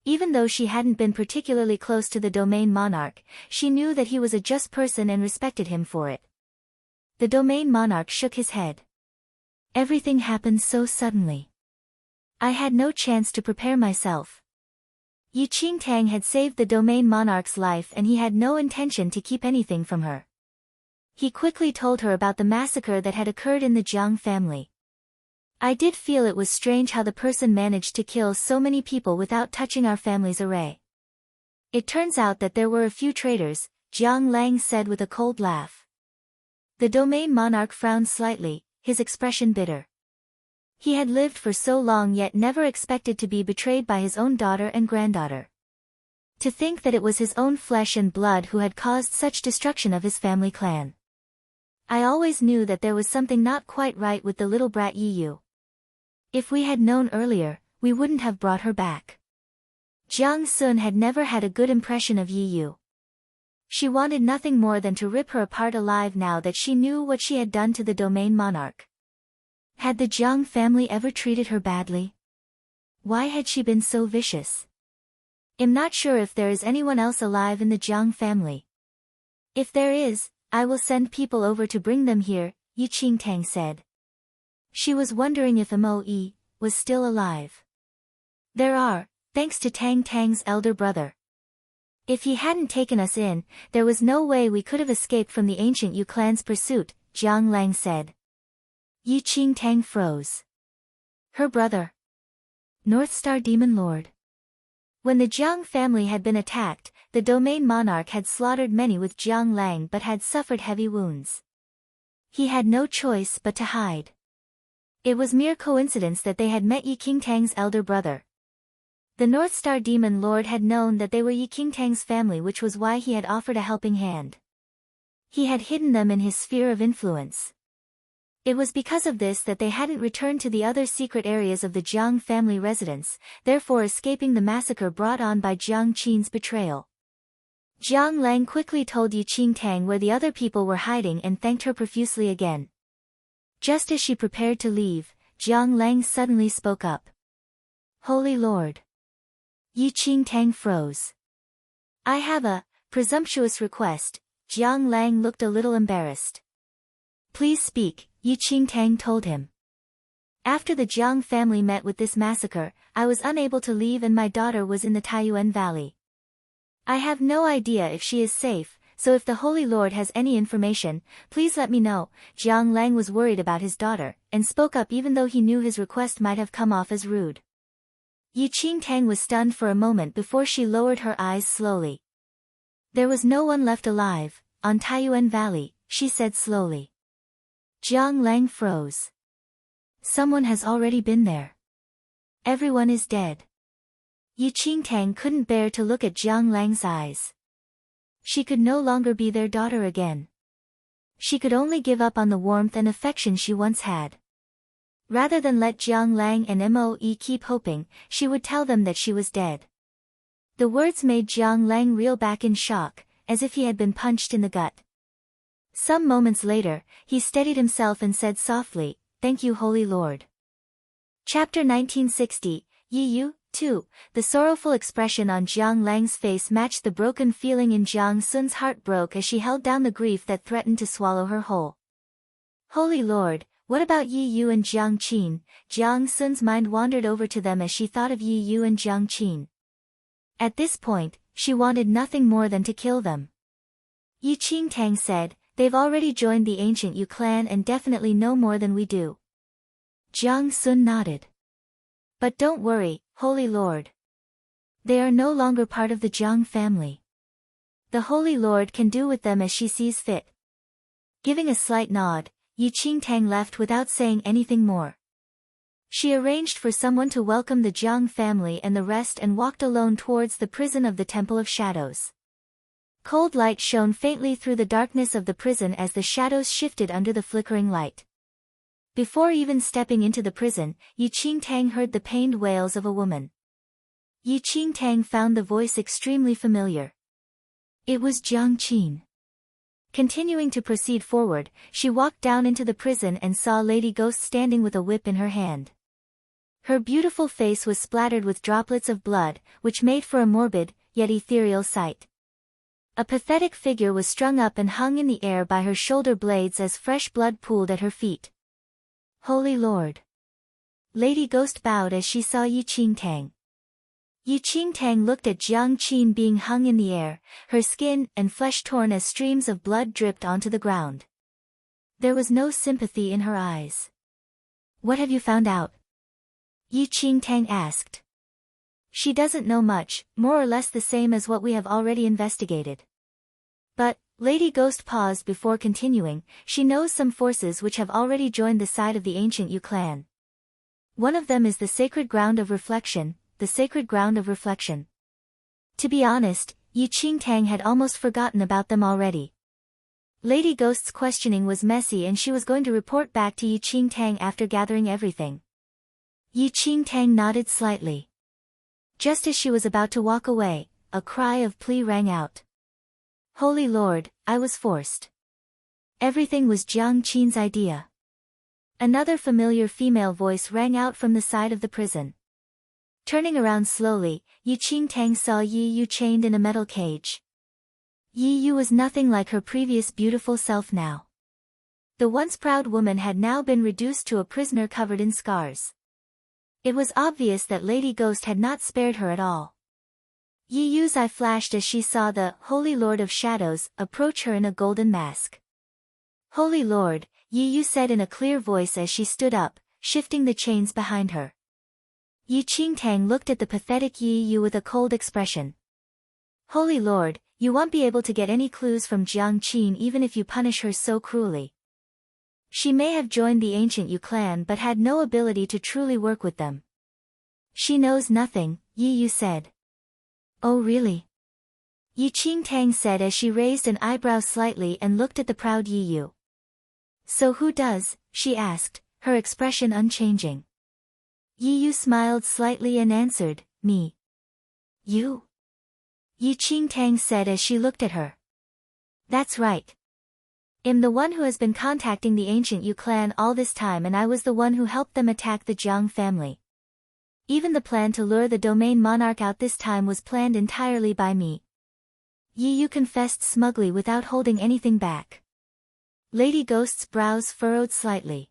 Even though she hadn't been particularly close to the domain monarch, she knew that he was a just person and respected him for it. The domain monarch shook his head. Everything happened so suddenly. I had no chance to prepare myself. Yi Qingtang had saved the domain monarch's life and he had no intention to keep anything from her. He quickly told her about the massacre that had occurred in the Jiang family. I did feel it was strange how the person managed to kill so many people without touching our family's array. It turns out that there were a few traitors, Jiang Lang said with a cold laugh. The domain monarch frowned slightly, his expression bitter. He had lived for so long yet never expected to be betrayed by his own daughter and granddaughter. To think that it was his own flesh and blood who had caused such destruction of his family clan. I always knew that there was something not quite right with the little brat Yi Yu. If we had known earlier, we wouldn't have brought her back. Jiang Sun had never had a good impression of Yi Yu. She wanted nothing more than to rip her apart alive now that she knew what she had done to the domain monarch. Had the Jiang family ever treated her badly? Why had she been so vicious? I'm not sure if there is anyone else alive in the Jiang family. If there is, I will send people over to bring them here, Yi Qingtang said. She was wondering if Mo-yi was still alive. There are, thanks to Tang Tang's elder brother. If he hadn't taken us in, there was no way we could have escaped from the ancient Yu clan's pursuit, Jiang Lang said. Yi Qingtang froze. Her brother. North Star Demon Lord. When the Jiang family had been attacked, the domain monarch had slaughtered many with Jiang Lang but had suffered heavy wounds. He had no choice but to hide. It was mere coincidence that they had met Yi Qingtang's elder brother. The North Star Demon Lord had known that they were Yi Qingtang's family, which was why he had offered a helping hand. He had hidden them in his sphere of influence. It was because of this that they hadn't returned to the other secret areas of the Jiang family residence, therefore escaping the massacre brought on by Jiang Qin's betrayal. Jiang Lang quickly told Yi Qingtang where the other people were hiding and thanked her profusely again. Just as she prepared to leave, Jiang Lang suddenly spoke up. Holy Lord. Yi Qingtang froze. I have a presumptuous request. Jiang Lang looked a little embarrassed. Please speak, Yi Qingtang told him. After the Jiang family met with this massacre, I was unable to leave and my daughter was in the Taiyuan Valley. I have no idea if she is safe, so if the Holy Lord has any information, please let me know. Jiang Lang was worried about his daughter, and spoke up even though he knew his request might have come off as rude. Yi Qingtang was stunned for a moment before she lowered her eyes slowly. There was no one left alive, on Taiyuan Valley, she said slowly. Jiang Lang froze. Someone has already been there. Everyone is dead. Yi Qingtang couldn't bear to look at Jiang Lang's eyes. She could no longer be their daughter again. She could only give up on the warmth and affection she once had. Rather than let Jiang Lang and Moe keep hoping, she would tell them that she was dead. The words made Jiang Lang reel back in shock, as if he had been punched in the gut. Some moments later, he steadied himself and said softly, Thank you, Holy Lord. Chapter 1960, Yi Yu, 2. The sorrowful expression on Jiang Lang's face matched the broken feeling in Jiang Sun's heart broke as she held down the grief that threatened to swallow her whole. Holy Lord, what about Yi Yu and Jiang Qin? Jiang Sun's mind wandered over to them as she thought of Yi Yu and Jiang Qin. At this point, she wanted nothing more than to kill them. Yi Qingtang said, They've already joined the ancient Yu clan and definitely know more than we do. Jiang Sun nodded. But don't worry, Holy Lord. They are no longer part of the Jiang family. The Holy Lord can do with them as she sees fit. Giving a slight nod, Yi Qingtang left without saying anything more. She arranged for someone to welcome the Jiang family and the rest and walked alone towards the prison of the Temple of Shadows. Cold light shone faintly through the darkness of the prison as the shadows shifted under the flickering light. Before even stepping into the prison, Yi Qingtang heard the pained wails of a woman. Yi Qingtang found the voice extremely familiar. It was Jiang Qin. Continuing to proceed forward, she walked down into the prison and saw Lady Ghost standing with a whip in her hand. Her beautiful face was splattered with droplets of blood, which made for a morbid, yet ethereal sight. A pathetic figure was strung up and hung in the air by her shoulder blades as fresh blood pooled at her feet. Holy Lord. Lady Ghost bowed as she saw Yi Qingtang. Yi Qingtang looked at Jiang Qin being hung in the air, her skin and flesh torn as streams of blood dripped onto the ground. There was no sympathy in her eyes. What have you found out? Yi Qingtang asked. She doesn't know much, more or less the same as what we have already investigated. But, Lady Ghost paused before continuing, she knows some forces which have already joined the side of the ancient Yu clan. One of them is the sacred ground of reflection, the sacred ground of reflection. To be honest, Yi Qingtang had almost forgotten about them already. Lady Ghost's questioning was messy and she was going to report back to Yi Qingtang after gathering everything. Yi Qingtang nodded slightly. Just as she was about to walk away, a cry of plea rang out. Holy Lord, I was forced. Everything was Jiang Qin's idea. Another familiar female voice rang out from the side of the prison. Turning around slowly, Yi Qingtang saw Yi Yu chained in a metal cage. Yi Yu was nothing like her previous beautiful self now. The once proud woman had now been reduced to a prisoner covered in scars. It was obvious that Lady Ghost had not spared her at all. Yi Yu's eye flashed as she saw the Holy Lord of Shadows approach her in a golden mask. Holy Lord, Yi Yu said in a clear voice as she stood up, shifting the chains behind her. Yi Qingtang looked at the pathetic Yi Yu with a cold expression. Holy Lord, you won't be able to get any clues from Jiang Qin even if you punish her so cruelly. She may have joined the ancient Yu clan but had no ability to truly work with them. She knows nothing, Yi Yu said. Oh really? Yi Qingtang said as she raised an eyebrow slightly and looked at the proud Yi Yu. So who does? She asked, her expression unchanging. Yi Yu smiled slightly and answered, me. You? Yi Qingtang said as she looked at her. That's right. I'm the one who has been contacting the ancient Yu clan all this time, and I was the one who helped them attack the Jiang family. Even the plan to lure the domain monarch out this time was planned entirely by me. Yi Yu confessed smugly without holding anything back. Lady Ghost's brows furrowed slightly.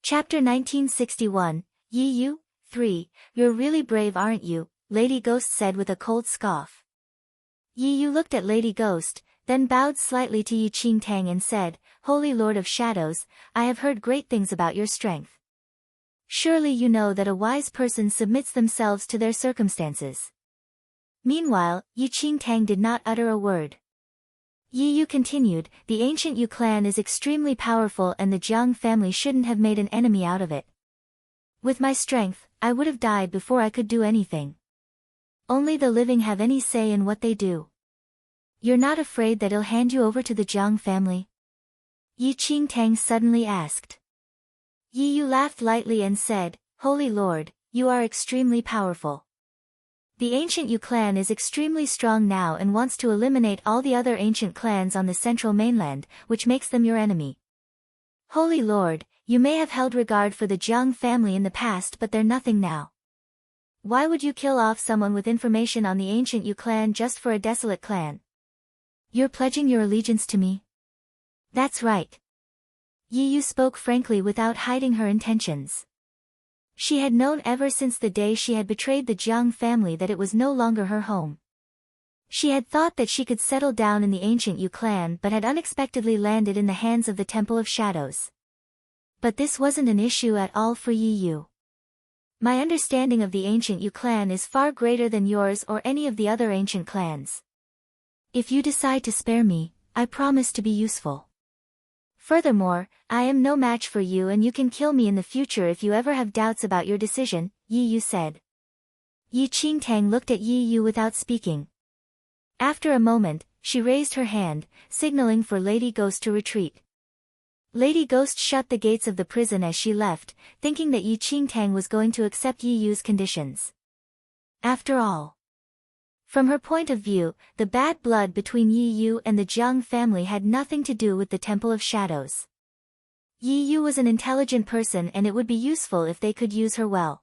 Chapter 1961, Yi Yu, 3, You're really brave, aren't you? Lady Ghost said with a cold scoff. Yi Yu looked at Lady Ghost, then bowed slightly to Yi Qingtang and said, Holy Lord of Shadows, I have heard great things about your strength. Surely you know that a wise person submits themselves to their circumstances. Meanwhile, Yi Qingtang did not utter a word. Yi Yu continued, The ancient Yu clan is extremely powerful and the Jiang family shouldn't have made an enemy out of it. With my strength, I would have died before I could do anything. Only the living have any say in what they do. You're not afraid that he'll hand you over to the Jiang family? Yi Qingtang suddenly asked. Yi Yu laughed lightly and said, Holy Lord, you are extremely powerful. The ancient Yu clan is extremely strong now and wants to eliminate all the other ancient clans on the central mainland, which makes them your enemy. Holy Lord, you may have held regard for the Jiang family in the past, but they're nothing now. Why would you kill off someone with information on the ancient Yu clan just for a desolate clan? You're pledging your allegiance to me? That's right. Yi Yu spoke frankly without hiding her intentions. She had known ever since the day she had betrayed the Jiang family that it was no longer her home. She had thought that she could settle down in the ancient Yu clan but had unexpectedly landed in the hands of the Temple of Shadows. But this wasn't an issue at all for Yi Yu. My understanding of the ancient Yu clan is far greater than yours or any of the other ancient clans. If you decide to spare me, I promise to be useful. Furthermore, I am no match for you and you can kill me in the future if you ever have doubts about your decision, Yi Yu said. Yi Qingtang looked at Yi Yu without speaking. After a moment, she raised her hand, signaling for Lady Ghost to retreat. Lady Ghost shut the gates of the prison as she left, thinking that Yi Qingtang was going to accept Yi Yu's conditions. After all, from her point of view, the bad blood between Yi Yu and the Jiang family had nothing to do with the Temple of Shadows. Yi Yu was an intelligent person and it would be useful if they could use her well.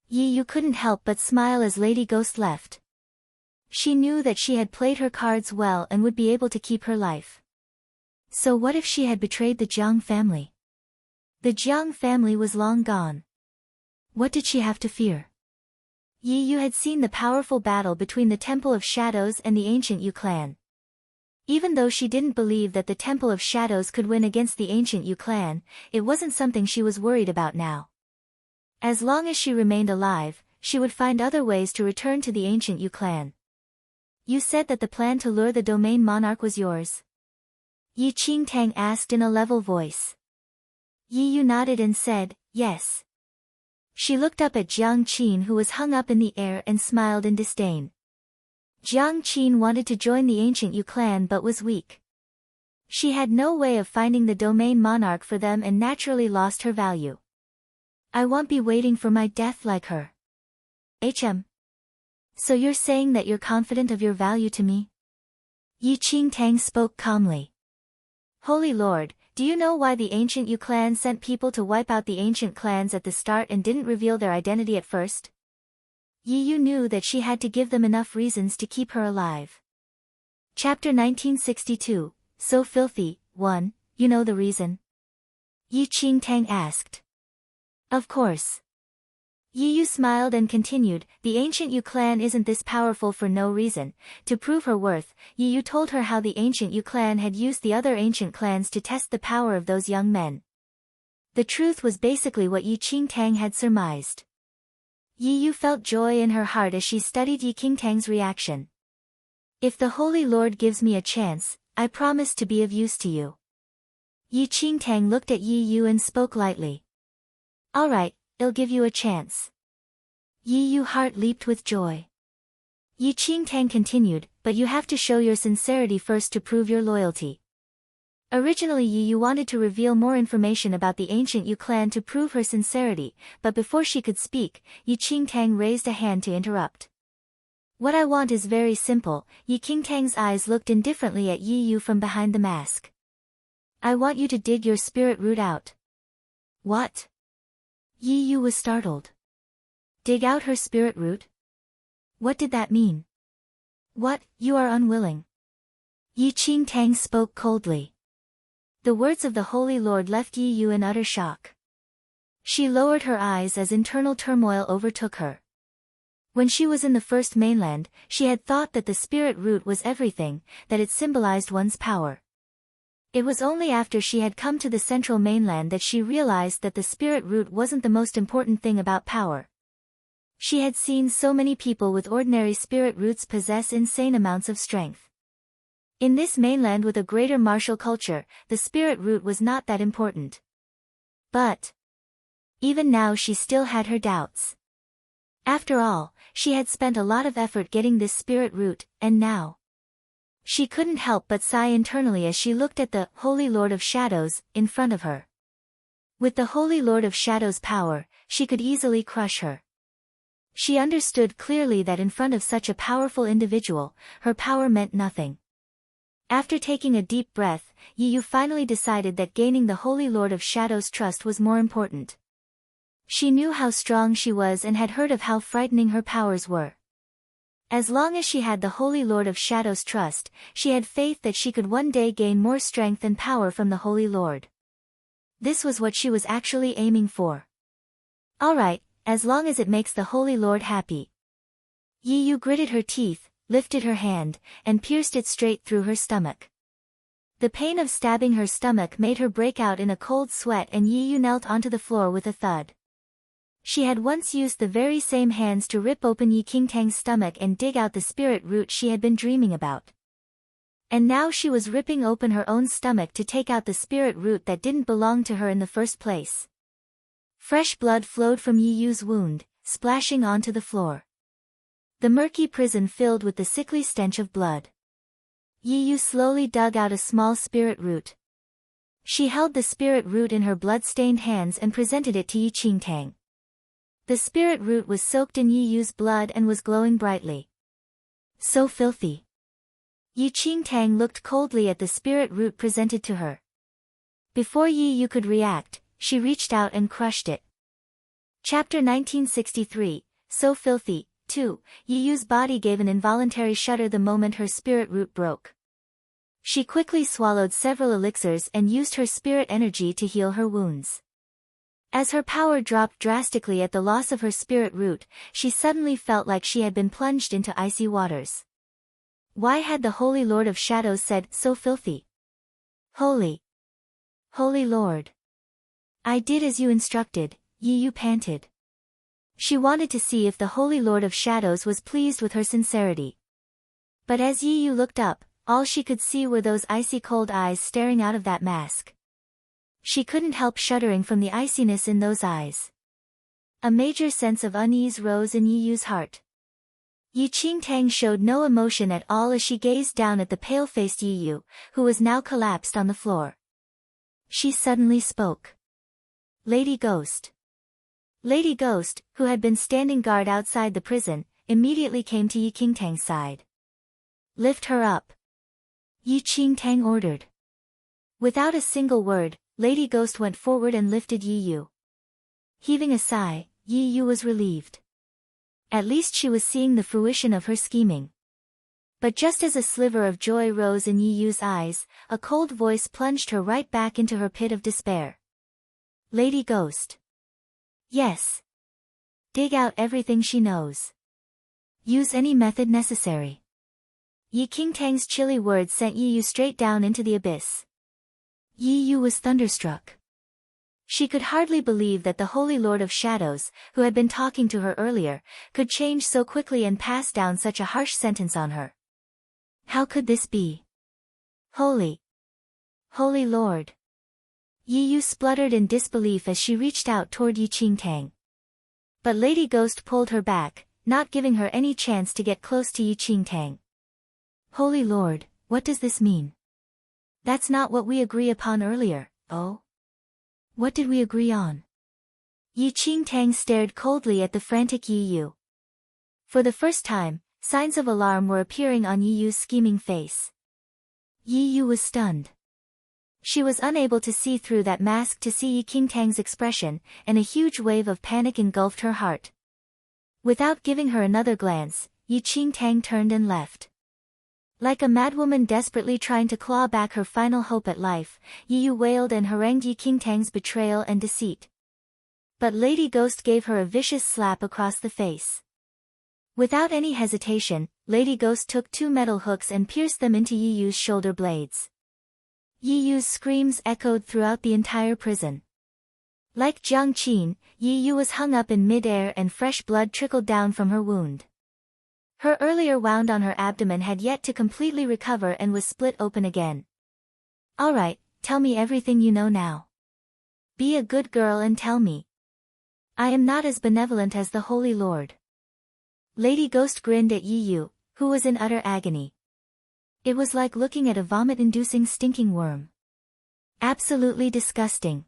Yi Yu couldn't help but smile as Lady Ghost left. She knew that she had played her cards well and would be able to keep her life. So what if she had betrayed the Jiang family? The Jiang family was long gone. What did she have to fear? Yi Yu had seen the powerful battle between the Temple of Shadows and the ancient Yu clan. Even though she didn't believe that the Temple of Shadows could win against the ancient Yu clan, it wasn't something she was worried about now. As long as she remained alive, she would find other ways to return to the ancient Yu clan. You said that the plan to lure the domain monarch was yours? Yi Qingtang asked in a level voice. Yi Yu nodded and said, yes. She looked up at Jiang Qin who was hung up in the air and smiled in disdain. Jiang Qin wanted to join the ancient Yu clan but was weak. She had no way of finding the domain monarch for them and naturally lost her value. I won't be waiting for my death like her. So you're saying that you're confident of your value to me? Yi Qingtang spoke calmly. Holy Lord, do you know why the ancient Yu clan sent people to wipe out the ancient clans at the start and didn't reveal their identity at first? Yi Yu knew that she had to give them enough reasons to keep her alive. Chapter 1962, So Filthy, 1, You know the reason? Yi Qingtang asked. Of course. Yi Yu smiled and continued, the ancient Yu clan isn't this powerful for no reason. To prove her worth, Yi Yu told her how the ancient Yu clan had used the other ancient clans to test the power of those young men. The truth was basically what Yi Qingtang had surmised. Yi Yu felt joy in her heart as she studied Yi Qingtang's reaction. If the Holy Lord gives me a chance, I promise to be of use to you. Yi Qingtang looked at Yi Yu and spoke lightly. All right. I'll give you a chance. Yi Yu's heart leaped with joy. Yi Qingtang continued, but you have to show your sincerity first to prove your loyalty. Originally Yi Yu wanted to reveal more information about the ancient Yu clan to prove her sincerity, but before she could speak, Yi Qingtang raised a hand to interrupt. What I want is very simple. Yi Qingtang's eyes looked indifferently at Yi Yu from behind the mask. I want you to dig your spirit root out. What? Yi Yu was startled. Dig out her spirit root? What did that mean? What, you are unwilling? Yi Qingtang spoke coldly. The words of the Holy Lord left Yi Yu in utter shock. She lowered her eyes as internal turmoil overtook her. When she was in the first mainland, she had thought that the spirit root was everything, that it symbolized one's power. It was only after she had come to the central mainland that she realized that the spirit root wasn't the most important thing about power. She had seen so many people with ordinary spirit roots possess insane amounts of strength. In this mainland with a greater martial culture, the spirit root was not that important. But even now she still had her doubts. After all, she had spent a lot of effort getting this spirit root, and now she couldn't help but sigh internally as she looked at the Holy Lord of Shadows in front of her. With the Holy Lord of Shadows' power, she could easily crush her. She understood clearly that in front of such a powerful individual, her power meant nothing. After taking a deep breath, Yi Yu finally decided that gaining the Holy Lord of Shadows' trust was more important. She knew how strong she was and had heard of how frightening her powers were. As long as she had the Holy Lord of Shadows' trust, she had faith that she could one day gain more strength and power from the Holy Lord. This was what she was actually aiming for. Alright, as long as it makes the Holy Lord happy. Yi Yu gritted her teeth, lifted her hand, and pierced it straight through her stomach. The pain of stabbing her stomach made her break out in a cold sweat, and Yi Yu knelt onto the floor with a thud. She had once used the very same hands to rip open Yi Qingtang's stomach and dig out the spirit root she had been dreaming about. And now she was ripping open her own stomach to take out the spirit root that didn't belong to her in the first place. Fresh blood flowed from Yi Yu's wound, splashing onto the floor. The murky prison filled with the sickly stench of blood. Yi Yu slowly dug out a small spirit root. She held the spirit root in her blood-stained hands and presented it to Yi Qingtang. The spirit root was soaked in Yi Yu's blood and was glowing brightly. So filthy. Yi Qingtang looked coldly at the spirit root presented to her. Before Yi Yu could react, she reached out and crushed it. Chapter 1963, So Filthy, 2, Yi Yu's body gave an involuntary shudder the moment her spirit root broke. She quickly swallowed several elixirs and used her spirit energy to heal her wounds. As her power dropped drastically at the loss of her spirit root, she suddenly felt like she had been plunged into icy waters. Why had the Holy Lord of Shadows said, so filthy? Holy Lord. I did as you instructed, Yi Yu panted. She wanted to see if the Holy Lord of Shadows was pleased with her sincerity. But as Yi Yu looked up, all she could see were those icy cold eyes staring out of that mask. She couldn't help shuddering from the iciness in those eyes. A major sense of unease rose in Yi Yu's heart. Yi Qingtang showed no emotion at all as she gazed down at the pale-faced Yi Yu, who was now collapsed on the floor. She suddenly spoke. Lady Ghost. Lady Ghost, who had been standing guard outside the prison, immediately came to Yi Qingtang's side. Lift her up. Yi Qingtang ordered. Without a single word, Lady Ghost went forward and lifted Yi Yu. Heaving a sigh, Yi Yu was relieved. At least she was seeing the fruition of her scheming. But just as a sliver of joy rose in Yi Yu's eyes, a cold voice plunged her right back into her pit of despair. Lady Ghost. Yes. Dig out everything she knows. Use any method necessary. Yi Qingtang's chilly words sent Yi Yu straight down into the abyss. Yi Yu was thunderstruck. She could hardly believe that the Holy Lord of Shadows, who had been talking to her earlier, could change so quickly and pass down such a harsh sentence on her. How could this be? Holy Lord. Yi Yu spluttered in disbelief as she reached out toward Yi Qingtang. But Lady Ghost pulled her back, not giving her any chance to get close to Yi Qingtang. Holy Lord, what does this mean? That's not what we agreed upon earlier, oh? What did we agree on? Yi Qingtang stared coldly at the frantic Yi Yu. For the first time, Signs of alarm were appearing on Yi Yu's scheming face. Yi Yu was stunned. She was unable to see through that mask to see Yi Qingtang's expression, and a huge wave of panic engulfed her heart. Without giving her another glance, Yi Qingtang turned and left. Like a madwoman desperately trying to claw back her final hope at life, Yi Yu wailed and harangued Yi Qingtang's betrayal and deceit. But Lady Ghost gave her a vicious slap across the face. Without any hesitation, Lady Ghost took 2 metal hooks and pierced them into Yi Yu's shoulder blades. Yi Yu's screams echoed throughout the entire prison. Like Jiang Qin, Yi Yu was hung up in mid-air and fresh blood trickled down from her wound. Her earlier wound on her abdomen had yet to completely recover and was split open again. "Alright, tell me everything you know now. Be a good girl and tell me. I am not as benevolent as the Holy Lord." Lady Ghost grinned at Yi Yu, who was in utter agony. It was like looking at a vomit-inducing stinking worm. Absolutely disgusting.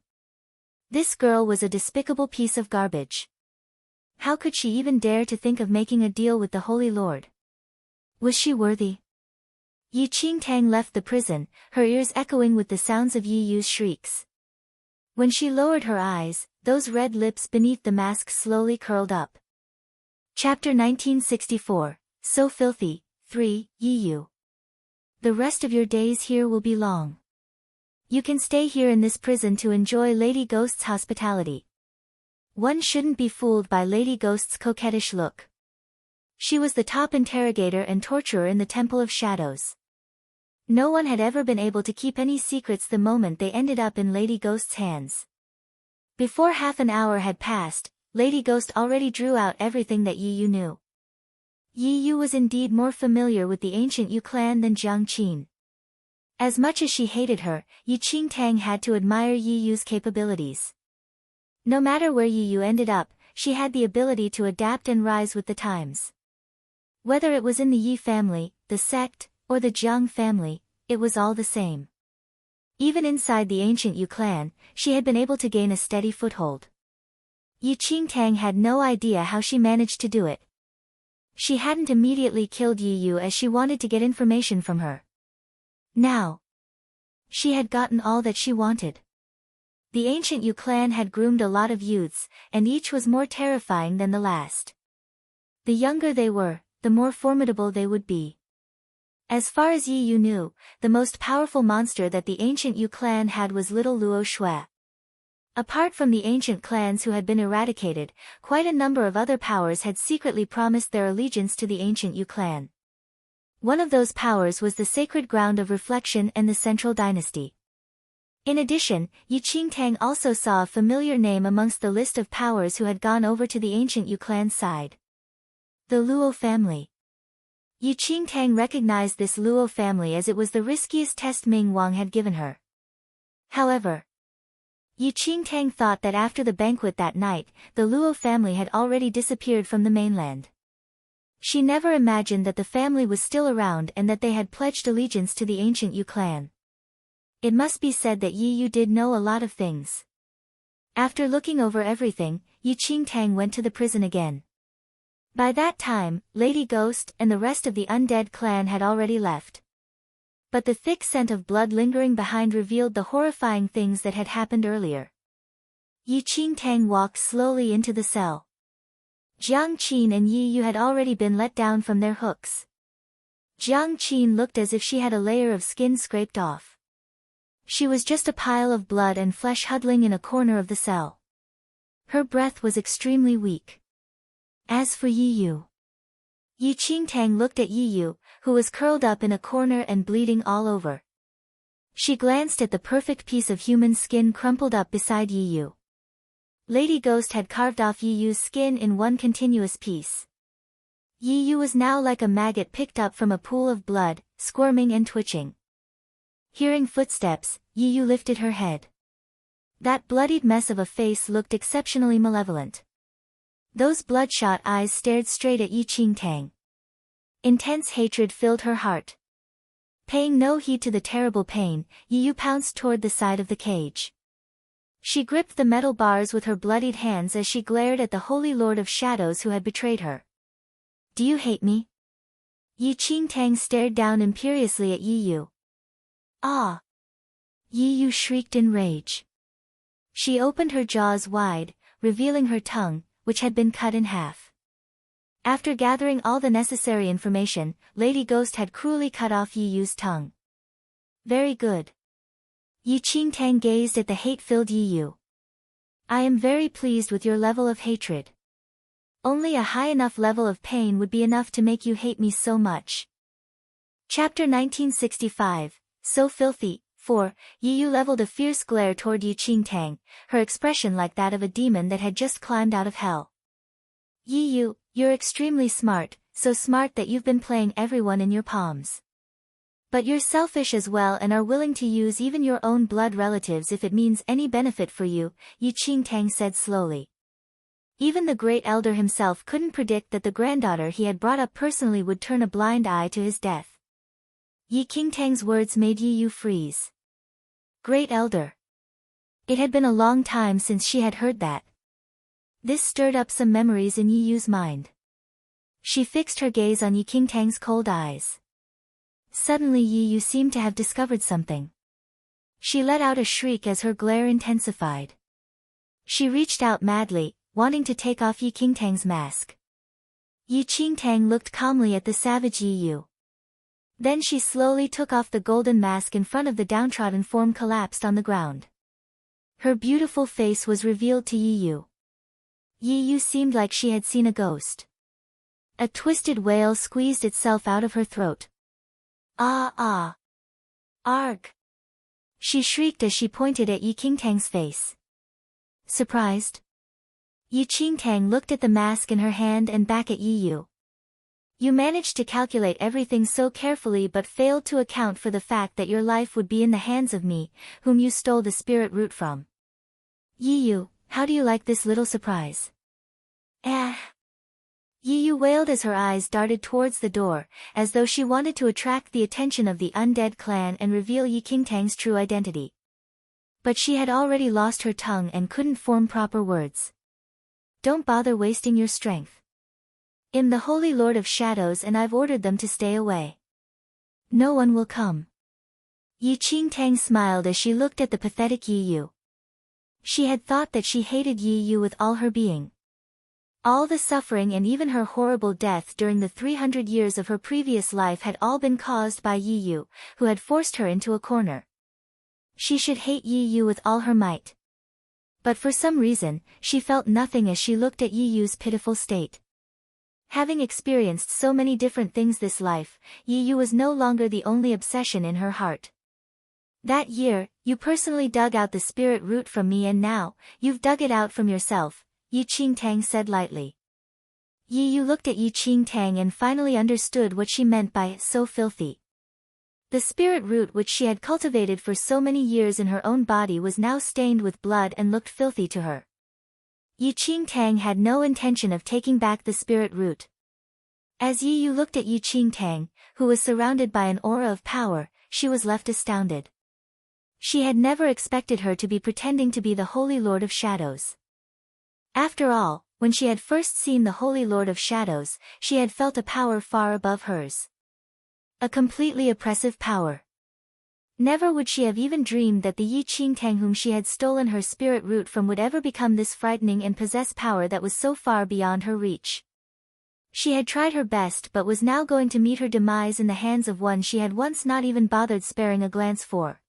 This girl was a despicable piece of garbage. How could she even dare to think of making a deal with the Holy Lord? Was she worthy? Yi Qingtang left the prison, her ears echoing with the sounds of Yi Yu's shrieks. When she lowered her eyes, those red lips beneath the mask slowly curled up. Chapter 1964, So Filthy, 3, Yi Yu. The rest of your days here will be long. You can stay here in this prison to enjoy Lady Ghost's hospitality. One shouldn't be fooled by Lady Ghost's coquettish look. She was the top interrogator and torturer in the Temple of Shadows. No one had ever been able to keep any secrets the moment they ended up in Lady Ghost's hands. Before half an hour had passed, Lady Ghost already drew out everything that Yi Yu knew. Yi Yu was indeed more familiar with the ancient Yu clan than Jiang Qin. As much as she hated her, Yi Qingtang had to admire Yi Yu's capabilities. No matter where Yi Yu ended up, she had the ability to adapt and rise with the times. Whether it was in the Yi family, the sect, or the Jiang family, it was all the same. Even inside the ancient Yu clan, she had been able to gain a steady foothold. Yi Qingtang had no idea how she managed to do it. She hadn't immediately killed Yi Yu as she wanted to get information from her. Now, she had gotten all that she wanted. The ancient Yu clan had groomed a lot of youths, and each was more terrifying than the last. The younger they were, the more formidable they would be. As far as Yi Yu knew, the most powerful monster that the ancient Yu clan had was little Luo Shui. Apart from the ancient clans who had been eradicated, quite a number of other powers had secretly promised their allegiance to the ancient Yu clan. One of those powers was the sacred ground of reflection and the central dynasty. In addition, Yi Qingtang also saw a familiar name amongst the list of powers who had gone over to the ancient Yu clan's side. The Luo family. Yi Qingtang recognized this Luo family as it was the riskiest test Ming Wang had given her. However, Yi Qingtang thought that after the banquet that night, the Luo family had already disappeared from the mainland. She never imagined that the family was still around and that they had pledged allegiance to the ancient Yu clan. It must be said that Yi Yu did know a lot of things. After looking over everything, Yi Qingtang went to the prison again. By that time, Lady Ghost and the rest of the undead clan had already left. But the thick scent of blood lingering behind revealed the horrifying things that had happened earlier. Yi Qingtang walked slowly into the cell. Jiang Qin and Yi Yu had already been let down from their hooks. Jiang Qin looked as if she had a layer of skin scraped off. She was just a pile of blood and flesh huddling in a corner of the cell. Her breath was extremely weak. As for Yi Yu, Yi Qingtang looked at Yi Yu, who was curled up in a corner and bleeding all over. She glanced at the perfect piece of human skin crumpled up beside Yi Yu. Lady Ghost had carved off Yi Yu's skin in one continuous piece. Yi Yu was now like a maggot picked up from a pool of blood, squirming and twitching. Hearing footsteps, Yi Yu lifted her head. That bloodied mess of a face looked exceptionally malevolent. Those bloodshot eyes stared straight at Yi Qingtang. Intense hatred filled her heart. Paying no heed to the terrible pain, Yi Yu pounced toward the side of the cage. She gripped the metal bars with her bloodied hands as she glared at the Holy Lord of Shadows who had betrayed her. "Do you hate me?" Yi Qingtang stared down imperiously at Yi Yu. Ah! Yi Yu shrieked in rage. She opened her jaws wide, revealing her tongue, which had been cut in half. After gathering all the necessary information, Lady Ghost had cruelly cut off Yi Yu's tongue. Very good. Yi Qingtang gazed at the hate-filled Yi Yu. I am very pleased with your level of hatred. Only a high enough level of pain would be enough to make you hate me so much. Chapter 1965, So Filthy, 4, Yi Yu leveled a fierce glare toward Yi Qingtang, her expression like that of a demon that had just climbed out of hell. Yi Yu, you're extremely smart, so smart that you've been playing everyone in your palms. But you're selfish as well and are willing to use even your own blood relatives if it means any benefit for you, Yi Qingtang said slowly. Even the great elder himself couldn't predict that the granddaughter he had brought up personally would turn a blind eye to his death. Yi Qingtang's words made Yi Yu freeze. Great elder. It had been a long time since she had heard that. This stirred up some memories in Yi Yu's mind. She fixed her gaze on Yi Qingtang's cold eyes. Suddenly Yi Yu seemed to have discovered something. She let out a shriek as her glare intensified. She reached out madly, wanting to take off Yi Qingtang's mask. Yi Qingtang looked calmly at the savage Yi Yu. Then she slowly took off the golden mask in front of the downtrodden form collapsed on the ground. Her beautiful face was revealed to Yi Yu. Yi Yu seemed like she had seen a ghost. A twisted wail squeezed itself out of her throat. Ah ah! Arg! She shrieked as she pointed at Yi Qingtang's face. Surprised? Yi Qingtang looked at the mask in her hand and back at Yi Yu. You managed to calculate everything so carefully but failed to account for the fact that your life would be in the hands of me, whom you stole the spirit root from. Yi Yu, how do you like this little surprise? Yi Yu wailed as her eyes darted towards the door, as though she wanted to attract the attention of the undead clan and reveal Yi Qingtang's true identity. But she had already lost her tongue and couldn't form proper words. Don't bother wasting your strength. I'm the Holy Lord of Shadows and I've ordered them to stay away. No one will come. Yi Qingtang smiled as she looked at the pathetic Yi Yu. She had thought that she hated Yi Yu with all her being. All the suffering and even her horrible death during the 300 years of her previous life had all been caused by Yi Yu, who had forced her into a corner. She should hate Yi Yu with all her might. But for some reason, she felt nothing as she looked at Yi Yu's pitiful state. Having experienced so many different things this life, Yi Yu was no longer the only obsession in her heart. That year, you personally dug out the spirit root from me and now, you've dug it out from yourself, Yi Qingtang said lightly. Yi Yu looked at Yi Qingtang and finally understood what she meant by so filthy. The spirit root which she had cultivated for so many years in her own body was now stained with blood and looked filthy to her. Yi Qingtang had no intention of taking back the spirit root. As Yi Yu looked at Yi Qingtang, who was surrounded by an aura of power, she was left astounded. She had never expected her to be pretending to be the Holy Lord of Shadows. After all, when she had first seen the Holy Lord of Shadows, she had felt a power far above hers. A completely oppressive power. Never would she have even dreamed that the Yi Qingtang whom she had stolen her spirit root from would ever become this frightening and possess power that was so far beyond her reach. She had tried her best but was now going to meet her demise in the hands of one she had once not even bothered sparing a glance for.